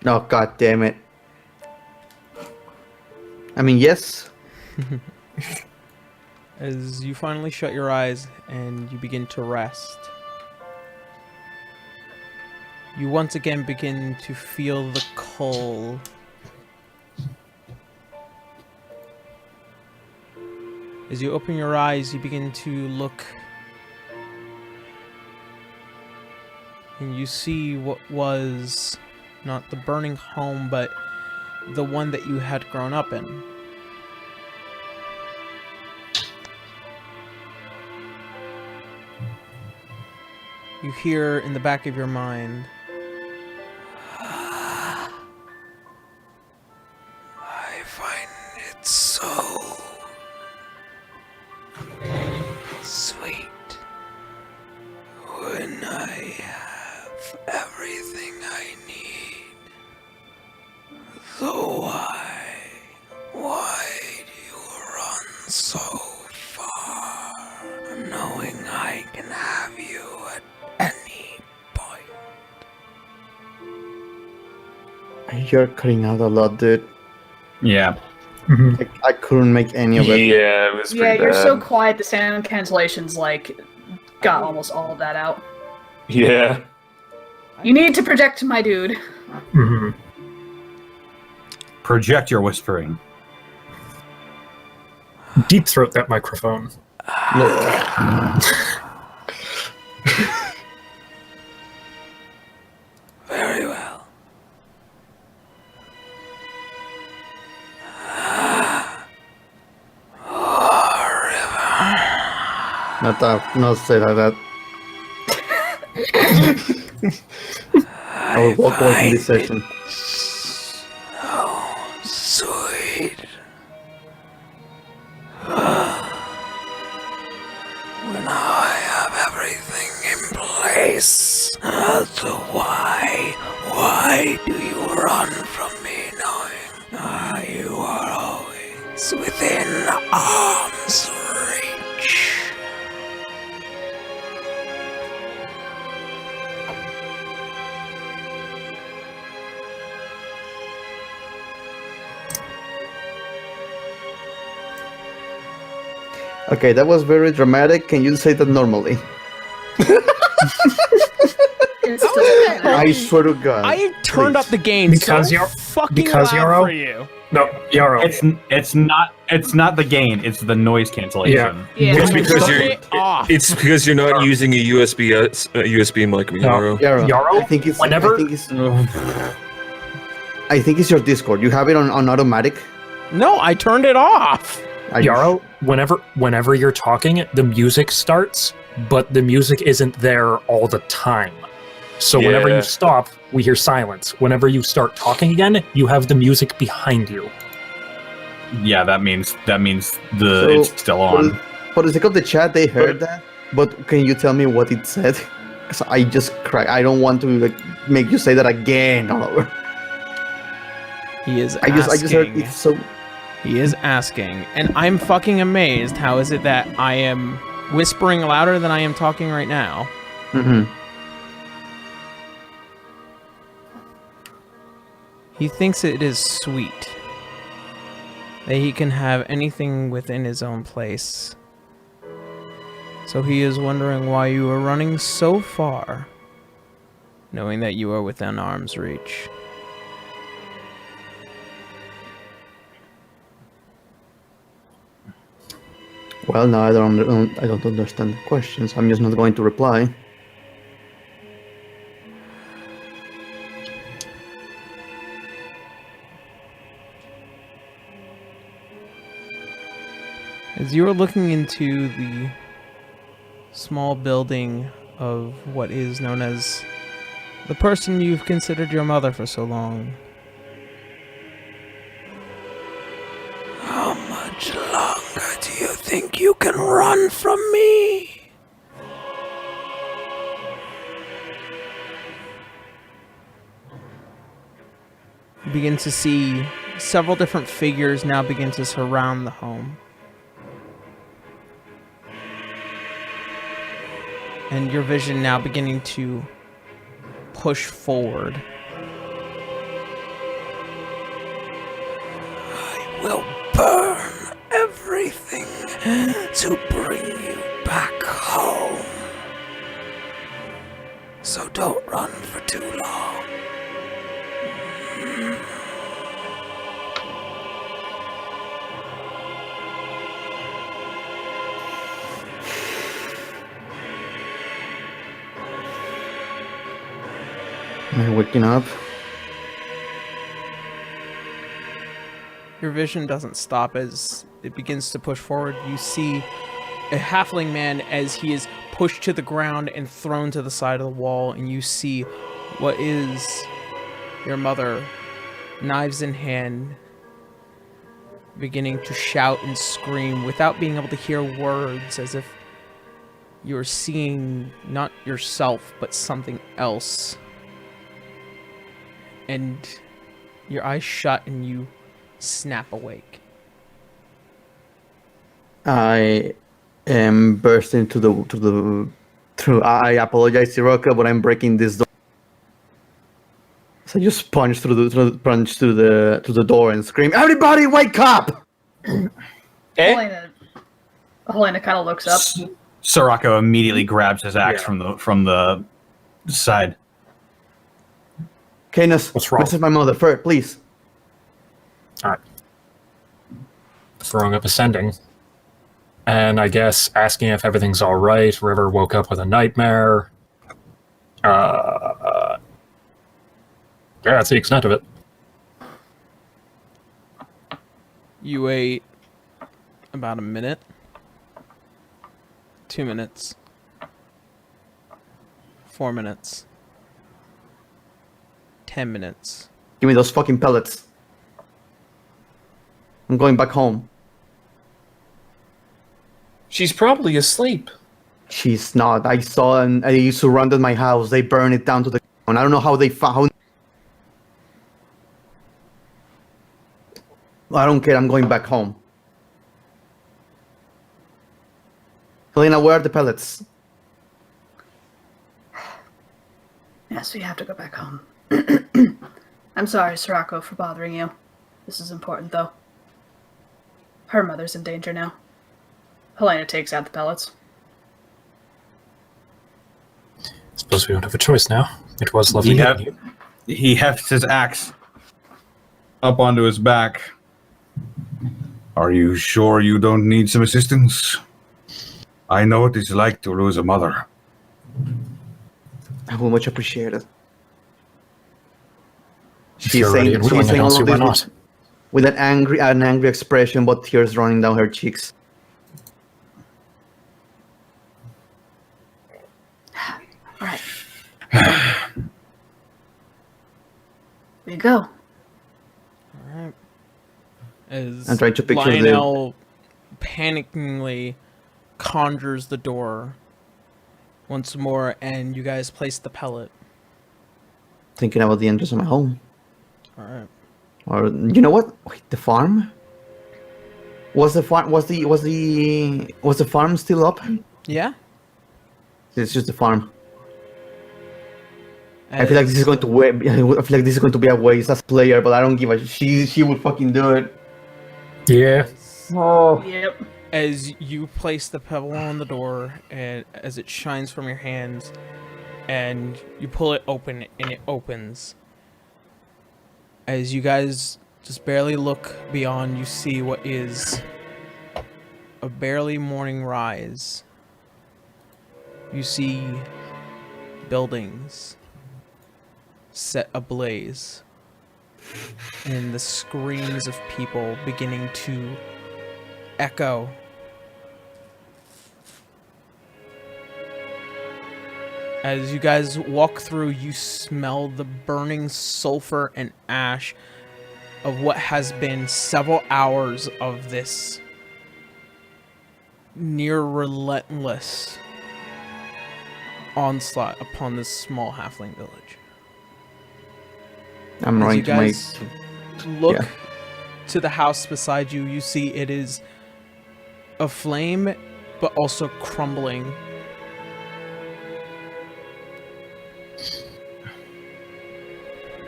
Oh, god damn it. I mean, yes. As you finally shut your eyes and you begin to rest, you once again begin to feel the cold. As you open your eyes, you begin to look, and you see what was not the burning home, but the one that you had grown up in. You hear in the back of your mind, I find it so sweet when I have everything I need. So why do you run so far, knowing I can have you at any point? You're cutting out a lot, dude. Yeah. I couldn't make any of it. Yeah, it was Yeah, pretty you're bad. so quiet. The sound cancellations got almost all of that out. Yeah. You need to project, my dude. Mhm. Project your whispering. Deep throat that microphone. Very well. Not say like that. I will walk away from this session. Oh, sweet. When I have everything in place, so why do you run from me knowing you are always within arm's reach? Okay, that was very dramatic. Can you say that normally? It's still I swear to God. I turned Please. up the gain Because so you're- fucking because loud Yarrow- for you. No, Yarrow. It's not the gain. It's the noise cancellation. Yeah. It's because Turn you're. it off. It's because you're not using a USB mic, Miyaro. Yarrow, I think it's. whenever- I think it's your Discord. You have it on automatic. No, I turned it off. Are you Yarrow, whenever you're talking, the music starts, but the music isn't there all the time. So whenever Yeah. you stop, we hear silence. Whenever you start talking again, you have the music behind you. Yeah, that means So, it's still on. For the sake of the chat, they heard that. But can you tell me what it said? Because I just cry. I don't want to make you say that again all over. He is I just heard it's so. He is asking, and I'm fucking amazed. How is it that I am whispering louder than I am talking right now? Mhm. He thinks it is sweet that he can have anything within his own place. So he is wondering why you are running so far, knowing that you are within arm's reach. Well, no, I don't understand the questions. I'm just not going to reply. As you are looking into the small building of what is known as the person you've considered your mother for so long, How much longer do you think you can run from me? you begin to see several different figures now begin to surround the home. And your vision now beginning to push forward. I will burn everything to bring you back home. So don't run for too long. Am I waking up? Your vision doesn't stop as it begins to push forward. You see a halfling man as he is pushed to the ground and thrown to the side of the wall, and you see what is your mother, knives in hand, beginning to shout and scream without being able to hear words, as if you're seeing not yourself but something else. And Your eyes shut and you snap awake. I am bursting through. I apologize, Sirocco, but I'm breaking this door. So I just punch through the door and scream, "Everybody, wake up!" Helena kind of looks up. Sirocco immediately grabs his axe from the side. Canis, What's wrong? message my mother first, please. All right. Throwing up ascending. And I guess asking if everything's all right. River woke up with a nightmare. Yeah, that's the extent of it. You wait about a minute, 2 minutes, 4 minutes, 10 minutes. Give me those fucking pellets. I'm going back home. She's probably asleep. She's not. I saw and they surrounded my house. They burned it down to the ground. I don't know how they found. I don't care. I'm going back home. Helena, where are the pellets? Yes, we have to go back home. I'm sorry, Sirocco, for bothering you. This is important, though. Her mother's in danger now. Helena takes out the pellets. Suppose we don't have a choice now. It was lovely meeting you. He hefts his axe up onto his back. Are you sure you don't need some assistance? I know what it's like to lose a mother. I will much appreciate it. If you're ready and willing, I don't see why not. with an angry expression, but tears running down her cheeks. All right. There you go. Alright. As I'm trying to picture Lionel panickingly conjures the door once more, and you guys place the pellet. Thinking about the entrance of my home. Alright. Or you know what? Wait, the farm? Was the farm still up? Yeah? It's just the farm. I feel like this is going to be a waste as player, but I don't give a. She would fucking do it. Yeah. Oh. Yep. As you place the pebble on the door, and as it shines from your hands, and you pull it open, and it opens. As you guys just barely look beyond, you see what is a barely morning rise. You see buildings set ablaze, and the screams of people beginning to echo. As you guys walk through, you smell the burning sulfur and ash of what has been several hours of this near relentless onslaught upon this small halfling village. I'm As running you to my. guys look yeah. to the house beside you, you see it is aflame, but also crumbling.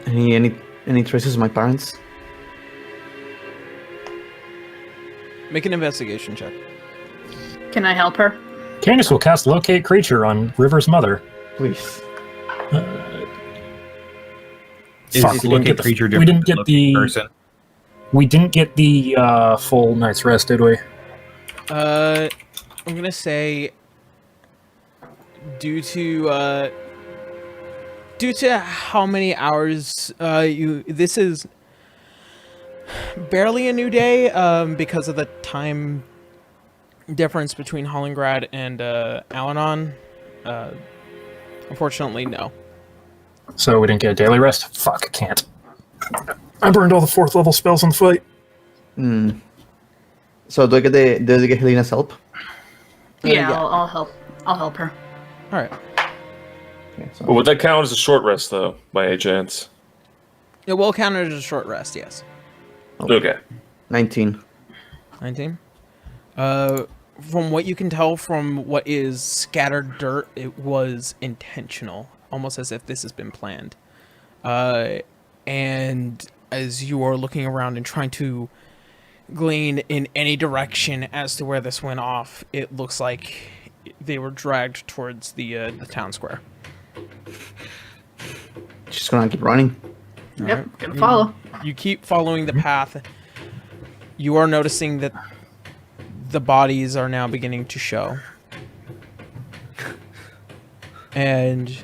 Any traces of my parents? Make an investigation check. Can I help her? Candace will cast Locate Creature on River's mother. Please. Fuck, we didn't get the person. We didn't get the full night's rest, did we? I'm gonna say due to how many hours this is barely a new day because of the time difference between Hollingrad and Al-Anon. Unfortunately, no. So we didn't get a daily rest? Fuck, can't. I burned all the 4th level spells on the fight. So do I get Helena's help? Yeah, I'll help. I'll help her. All right. Okay, so But would that count as a short rest, though, by any chance? It will count as a short rest, yes. Okay. 19. 19. From what you can tell from what is scattered dirt, it was intentional, almost as if this has been planned. And as you are looking around and trying to glean in any direction as to where this went off, it looks like they were dragged towards the town square. Just gonna keep running. Yep, gonna follow. You keep following the path. You are noticing that the bodies are now beginning to show. And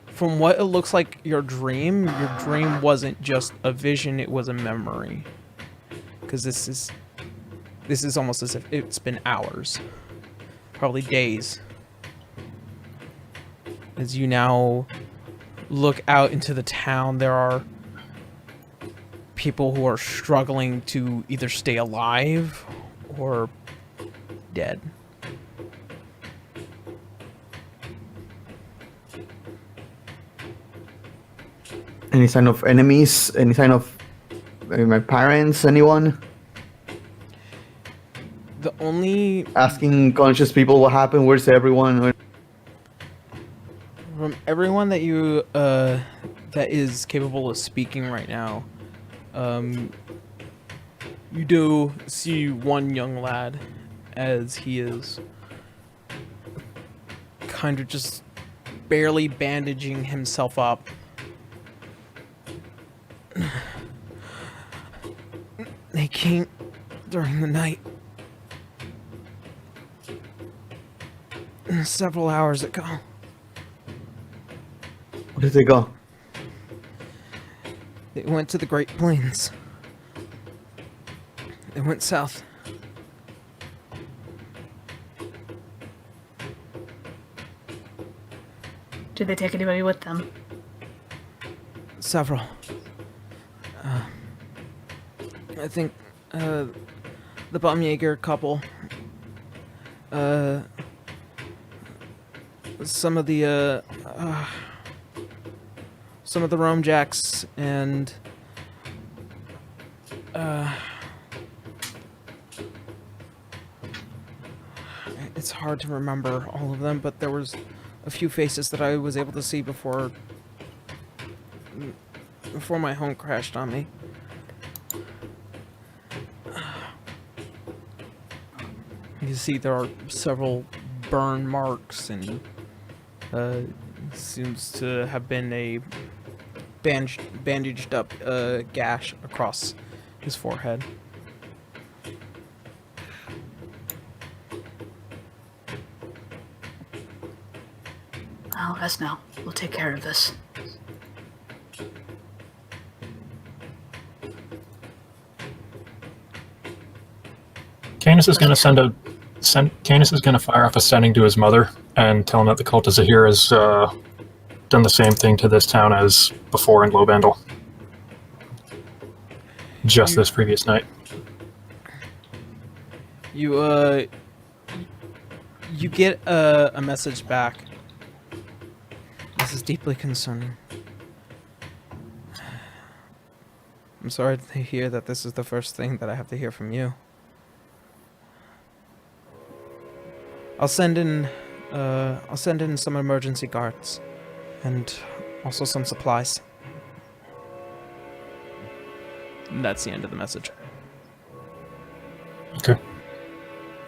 from what it looks like your dream wasn't just a vision, it was a memory. Because this is almost as if it's been hours. Probably days. As you now look out into the town, there are people who are struggling to either stay alive or dead. Any sign of enemies? Any sign of my parents? Anyone? The only Asking conscious people what happened. Where's everyone? from everyone that you that is capable of speaking right now, you do see one young lad as he is kind of just barely bandaging himself up. They came during the night. Several hours ago. Where did they go? They went to the Great Plains. They went south. Did they take anybody with them? Several. I think the Baumjäger couple. Some of the Rome Jacks and it's hard to remember all of them, but there was a few faces that I was able to see before my home crashed on me. You see there are several burn marks, and seems to have been a bandaged up gash across his forehead. I'll rest now. We'll take care of this. Canis is going to Canis is going to fire off a sending to his mother and tell him that the cult of Zahir has done the same thing to this town as before in Lobandal. Just this previous night. You get a message back. This is deeply concerning. I'm sorry to hear that this is the first thing that I have to hear from you. I'll send in some emergency guards and also some supplies. And that's the end of the message. Okay.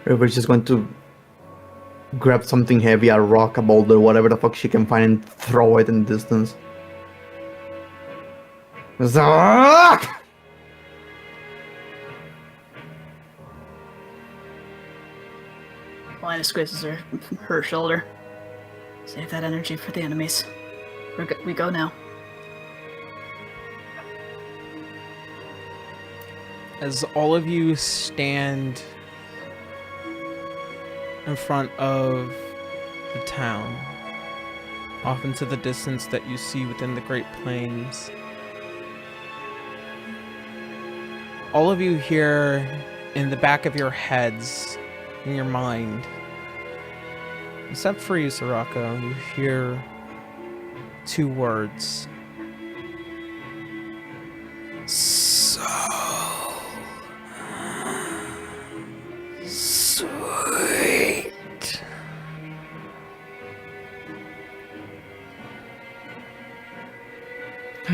Everybody's just going to grab something heavy, a rock, a boulder, whatever the fuck she can find, and throw it in the distance. Zark! Lina squeezes her shoulder. Save that energy for the enemies. We go now. As all of you stand in front of the town, off into the distance that you see within the Great Plains, all of you hear in the back of your heads, in your mind, except for you, Sirocco, you hear two words.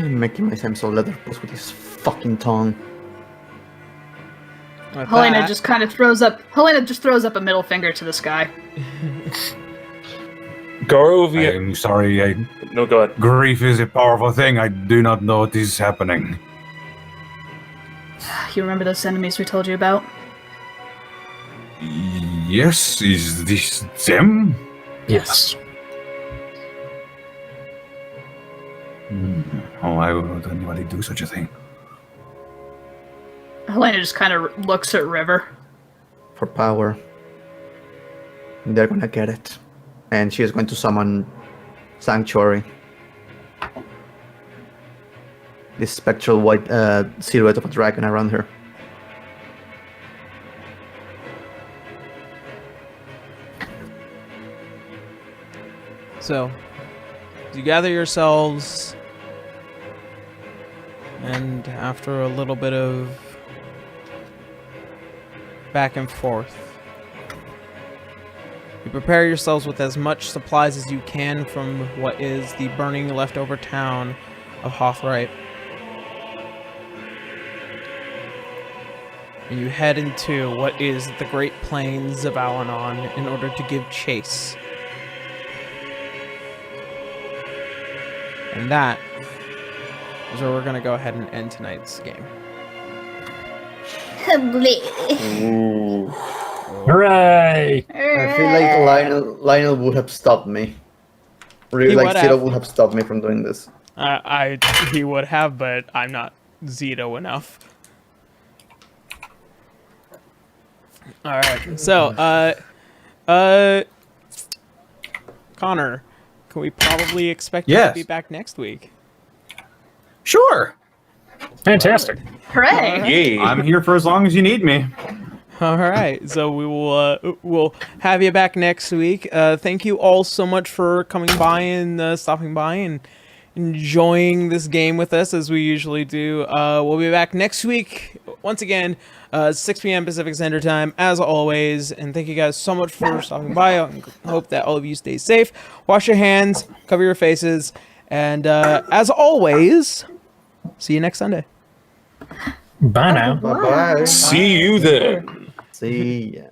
Making myself so leatherpose with his fucking tongue. With Helena that- just kind of throws up. Helena just throws up a middle finger to the sky. Garovia. I'm sorry. No, go ahead. Grief is a powerful thing. I do not know what is happening. You remember those enemies we told you about? Yes, is this them? Yes. Oh, why would anybody do such a thing? Helena just kind of looks at River. For power. They're gonna get it. And she is going to summon Sanctuary. This spectral white silhouette of a dragon around her. So, you gather yourselves, and after a little bit of back and forth, you prepare yourselves with as much supplies as you can from what is the burning leftover town of Rite. And you head into what is the Great Plains of Al-Anon in order to give chase. And that is where we're going to go ahead and end tonight's game. Ooh. Hooray! I feel like Lionel would have stopped me. Really, He like would Zero have. would have stopped me from doing this. He would have, but I'm not Zito enough. All right, so Connor, can we probably expect you to Yes. be back next week? Sure. Fantastic. Hooray! Yay. I'm here for as long as you need me. All right, so we will we'll have you back next week. Thank you all so much for coming by and stopping by and enjoying this game with us as we usually do. We'll be back next week once again, 6 p.m. Pacific Standard Time, as always. And thank you guys so much for stopping by. I hope that all of you stay safe. Wash your hands, cover your faces, and as always, see you next Sunday. Bye now. Bye bye. See you then. See ya.